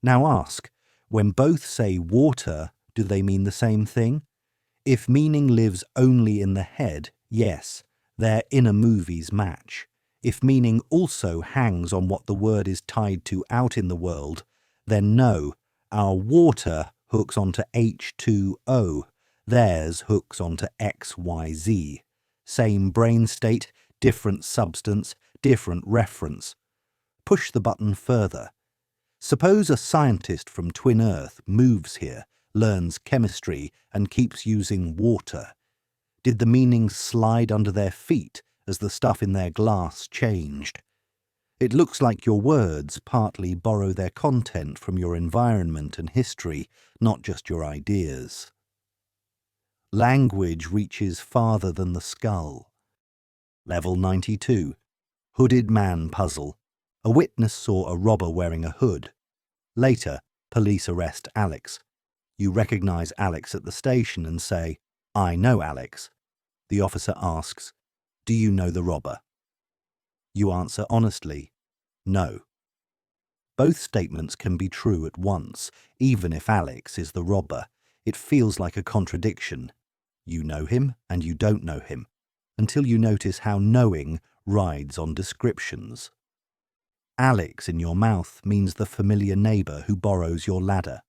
Now ask, when both say water, do they mean the same thing? If meaning lives only in the head, yes, their inner movies match. If meaning also hangs on what the word is tied to out in the world, then no, our water hooks onto H2O, theirs hooks onto XYZ. Same brain state, different substance, different reference. Push the button further. Suppose a scientist from Twin Earth moves here, learns chemistry, and keeps using water. Did the meanings slide under their feet as the stuff in their glass changed? It looks like your words partly borrow their content from your environment and history, not just your ideas. Language reaches farther than the skull. Level 92. Hooded man puzzle. A witness saw a robber wearing a hood. Later, police arrest Alex. You recognize Alex at the station and say, "I know Alex." The officer asks, "Do you know the robber?" You answer honestly, "No." Both statements can be true at once, even if Alex is the robber. It feels like a contradiction. You know him and you don't know him, until you notice how knowing rides on descriptions. Alex in your mouth means the familiar neighbour who borrows your ladder.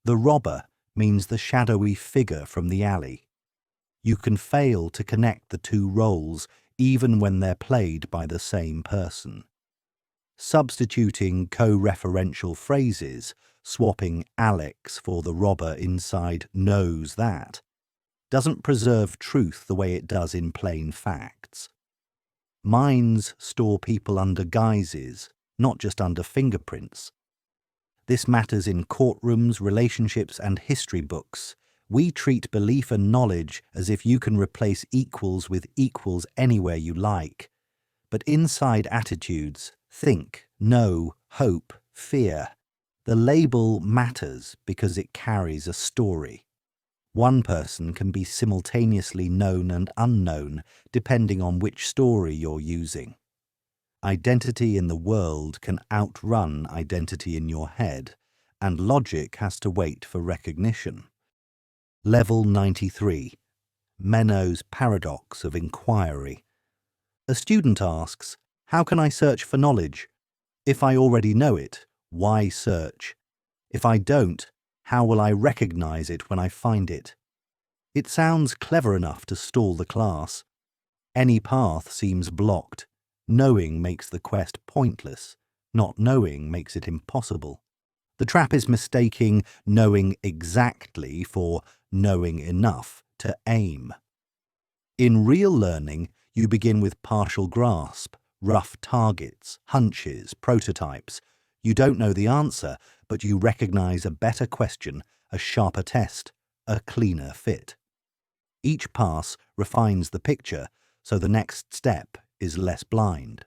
The robber means the shadowy figure from the alley. You can fail to connect the two roles even when they're played by the same person. Substituting co-referential phrases, swapping Alex for the robber inside knows that, doesn't preserve truth the way it does in plain facts. Minds store people under guises, not just under fingerprints. This matters in courtrooms, relationships, and history books. We treat belief and knowledge as if you can replace equals with equals anywhere you like. But inside attitudes, think, know, hope, fear, the label matters because it carries a story. One person can be simultaneously known and unknown, depending on which story you're using. Identity in the world can outrun identity in your head, and logic has to wait for recognition. Level 93. Menno's Paradox of Inquiry. A student asks, "How can I search for knowledge? If I already know it, why search? If I don't, how will I recognize it when I find it?" It sounds clever enough to stall the class. Any path seems blocked. Knowing makes the quest pointless. Not knowing makes it impossible. The trap is mistaking knowing exactly for knowing enough to aim. In real learning, you begin with partial grasp, rough targets, hunches, prototypes. You don't know the answer, but you recognize a better question, a sharper test, a cleaner fit. Each pass refines the picture, so the next step is less blind.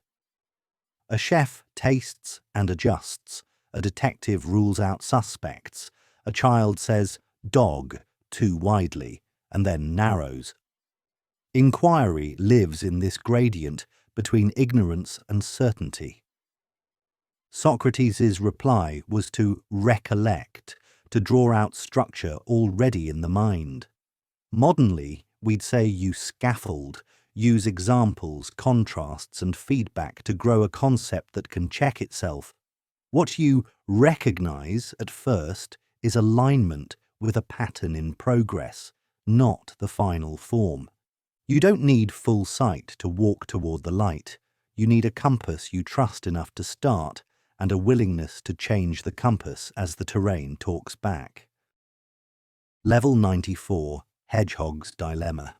A chef tastes and adjusts. A detective rules out suspects. A child says dog too widely and then narrows. Inquiry lives in this gradient between ignorance and certainty. Socrates' reply was to recollect, to draw out structure already in the mind. Modernly, we'd say you scaffold, use examples, contrasts, and feedback to grow a concept that can check itself. What you recognize at first is alignment with a pattern in progress, not the final form. You don't need full sight to walk toward the light. You need a compass you trust enough to start and a willingness to change the compass as the terrain talks back. Level 94. Hedgehog's Dilemma.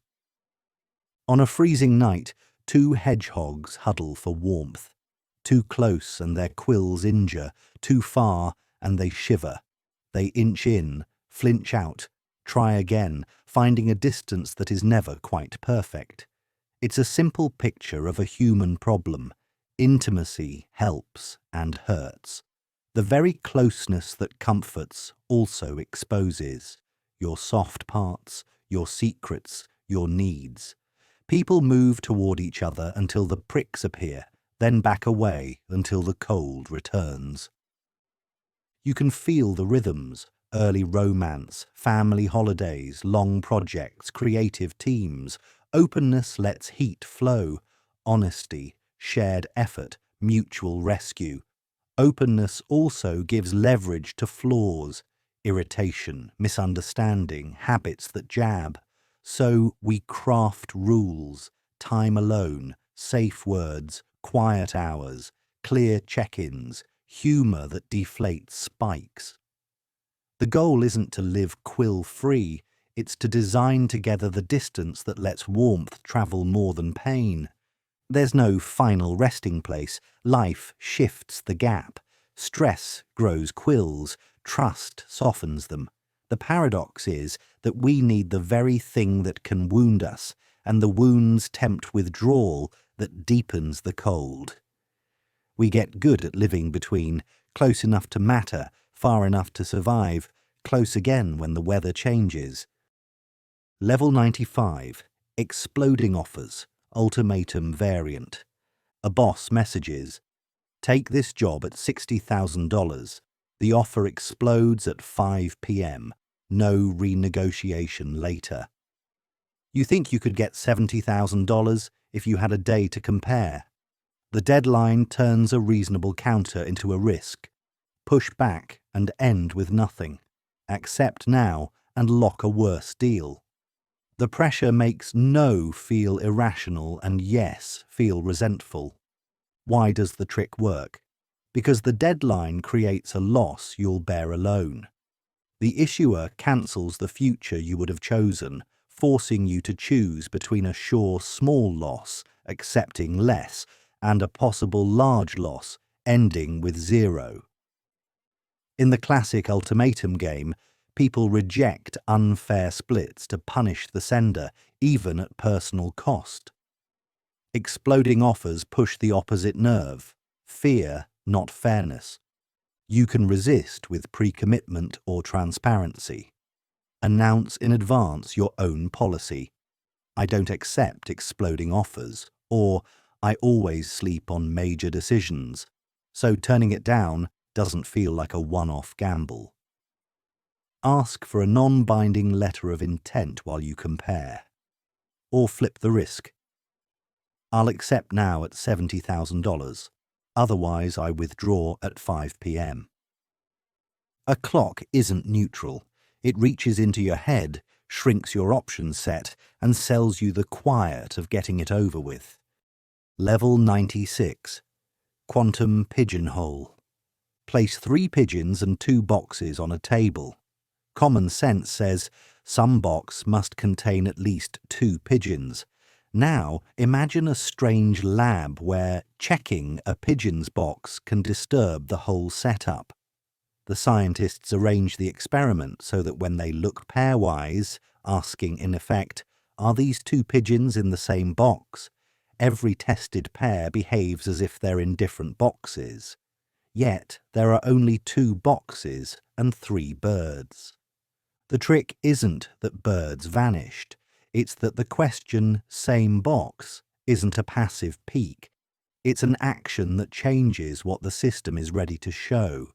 On a freezing night, two hedgehogs huddle for warmth. Too close and their quills injure, too far and they shiver. They inch in, flinch out, try again, finding a distance that is never quite perfect. It's a simple picture of a human problem. Intimacy helps and hurts. The very closeness that comforts also exposes your soft parts, your secrets, your needs. People move toward each other until the pricks appear, then back away until the cold returns. You can feel the rhythms, early romance, family holidays, long projects, creative teams. Openness lets heat flow, honesty, shared effort, mutual rescue. Openness also gives leverage to flaws, irritation, misunderstanding, habits that jab. So we craft rules, time alone, safe words, quiet hours, clear check-ins, humour that deflates spikes. The goal isn't to live quill-free, It's to design together the distance that lets warmth travel more than pain. There's no final resting place. Life shifts the gap. Stress grows quills. Trust softens them. The paradox is that we need the very thing that can wound us, and the wounds tempt withdrawal that deepens the cold. We get good at living between, close enough to matter, far enough to survive, close again when the weather changes. Level 95. Exploding offers. Ultimatum variant. A boss messages, "Take this job at $60,000. The offer explodes at 5 p.m. No renegotiation later." You think you could get $70,000 if you had a day to compare. The deadline turns a reasonable counter into a risk. Push back and end with nothing. Accept now and lock a worse deal. The pressure makes no feel irrational and yes feel resentful. Why does the trick work? Because the deadline creates a loss you'll bear alone. The issuer cancels the future you would have chosen, forcing you to choose between a sure small loss, accepting less, and a possible large loss, ending with zero. In the classic ultimatum game, people reject unfair splits to punish the sender, even at personal cost. Exploding offers push the opposite nerve, fear, not fairness. You can resist with pre-commitment or transparency. Announce in advance your own policy. I don't accept exploding offers, or I always sleep on major decisions, so turning it down doesn't feel like a one-off gamble. Ask for a non-binding letter of intent while you compare. Or flip the risk. I'll accept now at $70,000. Otherwise I withdraw at 5 p.m. A clock isn't neutral. It reaches into your head, shrinks your option set, and sells you the quiet of getting it over with. Level 96. Quantum pigeonhole. Place 3 pigeons and 2 boxes on a table. Common sense says some box must contain at least 2 pigeons. Now imagine a strange lab where checking a pigeon's box can disturb the whole setup. The scientists arrange the experiment so that when they look pairwise, asking in effect, "Are these 2 pigeons in the same box?" every tested pair behaves as if they're in different boxes. Yet there are only 2 boxes and 3 birds. The trick isn't that birds vanished. It's that the question, same box, isn't a passive peak. It's an action that changes what the system is ready to show.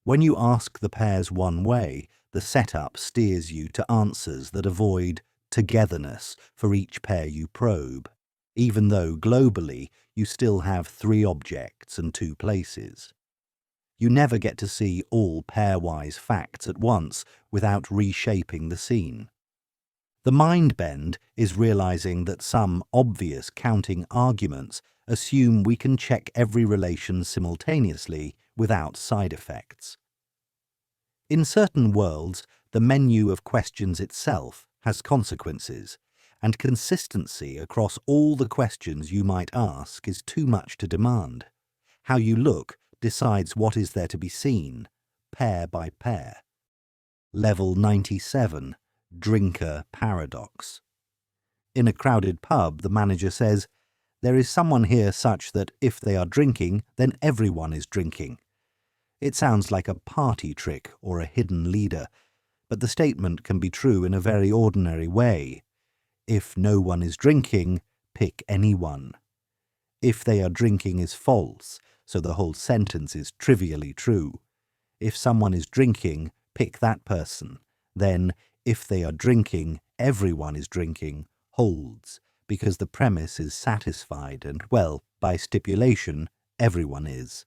When you ask the pairs one way, the setup steers you to answers that avoid togetherness for each pair you probe, even though globally you still have 3 objects and 2 places. You never get to see all pairwise facts at once without reshaping the scene. The mind bend is realizing that some obvious counting arguments assume we can check every relation simultaneously without side effects. In certain worlds, the menu of questions itself has consequences, and consistency across all the questions you might ask is too much to demand. How you look decides what is there to be seen, pair by pair. Level 97. Drinker paradox. In a crowded pub, the manager says, "There is someone here such that if they are drinking, then everyone is drinking." It sounds like a party trick or a hidden leader, but the statement can be true in a very ordinary way. If no one is drinking, pick anyone. If they are drinking is false, so the whole sentence is trivially true. If someone is drinking, pick that person. Then, if they are drinking, everyone is drinking, holds, because the premise is satisfied and, well, by stipulation, everyone is.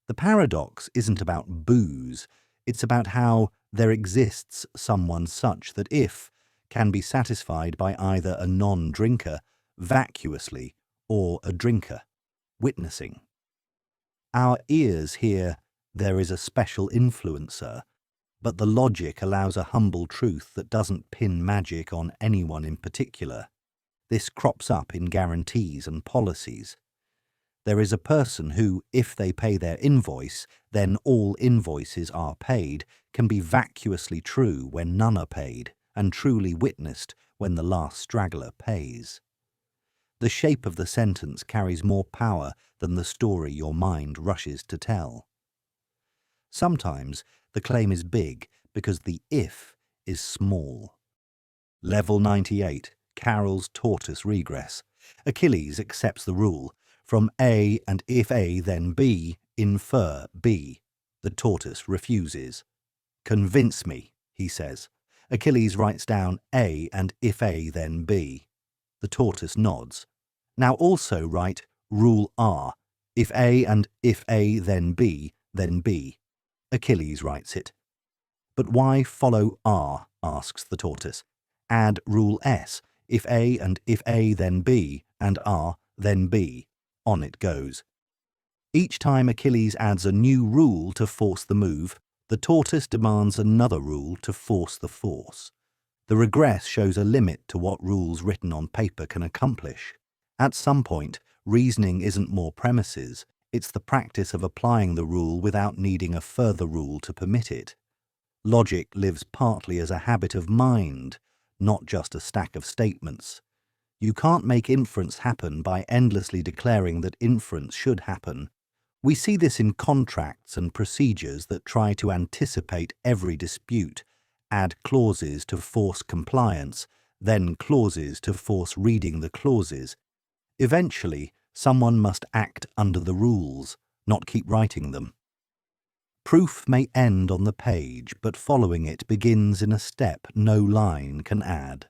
The paradox isn't about booze, it's about how there exists someone such that if can be satisfied by either a non-drinker, vacuously, or a drinker, witnessing. Our ears hear, "There is a special influencer," But the logic allows a humble truth that doesn't pin magic on anyone in particular. This crops up in guarantees and policies. There is a person who, if they pay their invoice, then all invoices are paid, can be vacuously true when none are paid, and truly witnessed when the last straggler pays. The shape of the sentence carries more power than the story your mind rushes to tell. Sometimes the claim is big because the if is small. Level 98, Carroll's tortoise regress. Achilles accepts the rule. From A and if A then B, infer B. The tortoise refuses. Convince me, he says. Achilles writes down A and if A then B. The tortoise nods. Now also write Rule R. If A and if A then B, then B. Achilles writes it. But why follow R, asks the tortoise. Add Rule S. If A and if A then B, and R then B. On it goes. Each time Achilles adds a new rule to force the move, the tortoise demands another rule to force the force. The regress shows a limit to what rules written on paper can accomplish. At some point, reasoning isn't more premises, it's the practice of applying the rule without needing a further rule to permit it. Logic lives partly as a habit of mind, not just a stack of statements. You can't make inference happen by endlessly declaring that inference should happen. We see this in contracts and procedures that try to anticipate every dispute, add clauses to force compliance, then clauses to force reading the clauses. Eventually, someone must act under the rules, not keep writing them. Proof may end on the page, but following it begins in a step no line can add.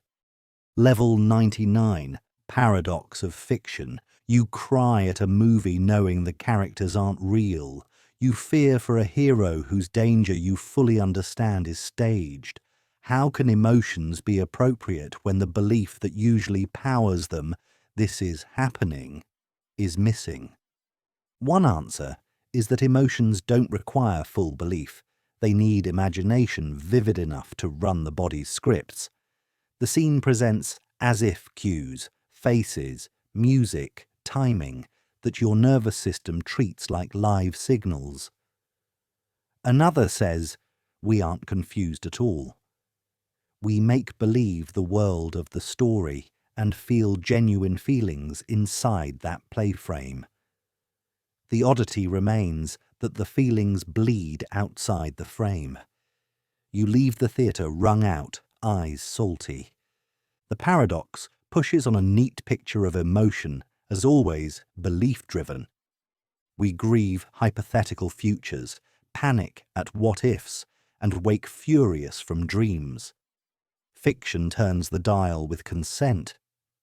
Level 99, Paradox of Fiction. You cry at a movie knowing the characters aren't real. You fear for a hero whose danger you fully understand is staged. How can emotions be appropriate when the belief that usually powers them, this is happening, is missing? One answer is that emotions don't require full belief. They need imagination vivid enough to run the body's scripts. The scene presents as-if cues, faces, music, timing, that your nervous system treats like live signals. Another says, we aren't confused at all. We make believe the world of the story and feel genuine feelings inside that play frame. The oddity remains that the feelings bleed outside the frame. You leave the theatre wrung out, eyes salty. The paradox pushes on a neat picture of emotion, as always belief-driven. We grieve hypothetical futures, panic at what-ifs, and wake furious from dreams. Fiction turns the dial with consent.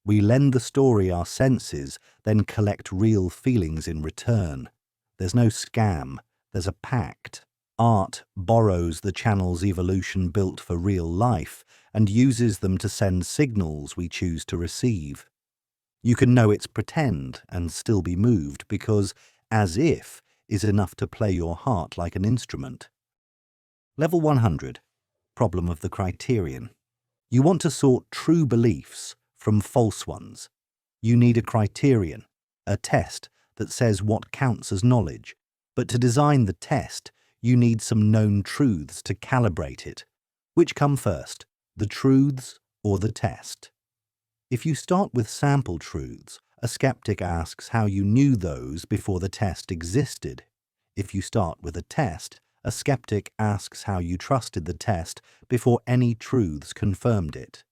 We lend the story our senses, then collect real feelings in return. There's no scam, there's a pact. Art borrows the channels evolution built for real life and uses them to send signals we choose to receive. You can know it's pretend and still be moved because as if is enough to play your heart like an instrument. Level 100. Problem of the criterion. You want to sort true beliefs from false ones. You need a criterion, a test that says what counts as knowledge, but to design the test, you need some known truths to calibrate it. Which come first, the truths or the test? If you start with sample truths, a skeptic asks how you knew those before the test existed. If you start with a test, a skeptic asks how you trusted the test before any truths confirmed it.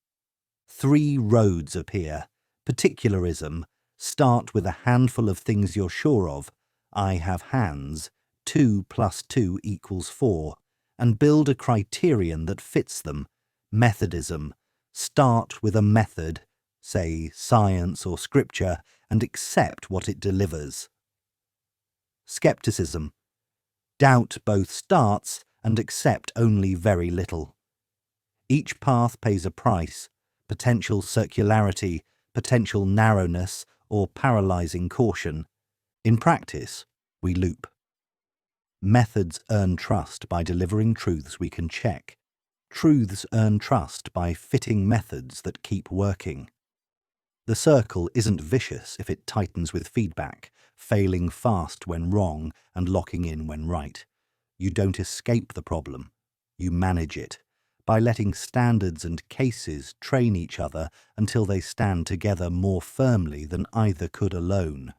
Three roads appear. Particularism. Start with a handful of things you're sure of. I have hands. 2 + 2 = 4. And build a criterion that fits them. Methodism. Start with a method, say science or scripture, and accept what it delivers. Skepticism. Doubt both starts and accept only very little. Each path pays a price. Potential circularity, potential narrowness, or paralyzing caution. In practice, we loop. Methods earn trust by delivering truths we can check. Truths earn trust by fitting methods that keep working. The circle isn't vicious if it tightens with feedback, failing fast when wrong and locking in when right. You don't escape the problem. You manage it by letting standards and cases train each other until they stand together more firmly than either could alone.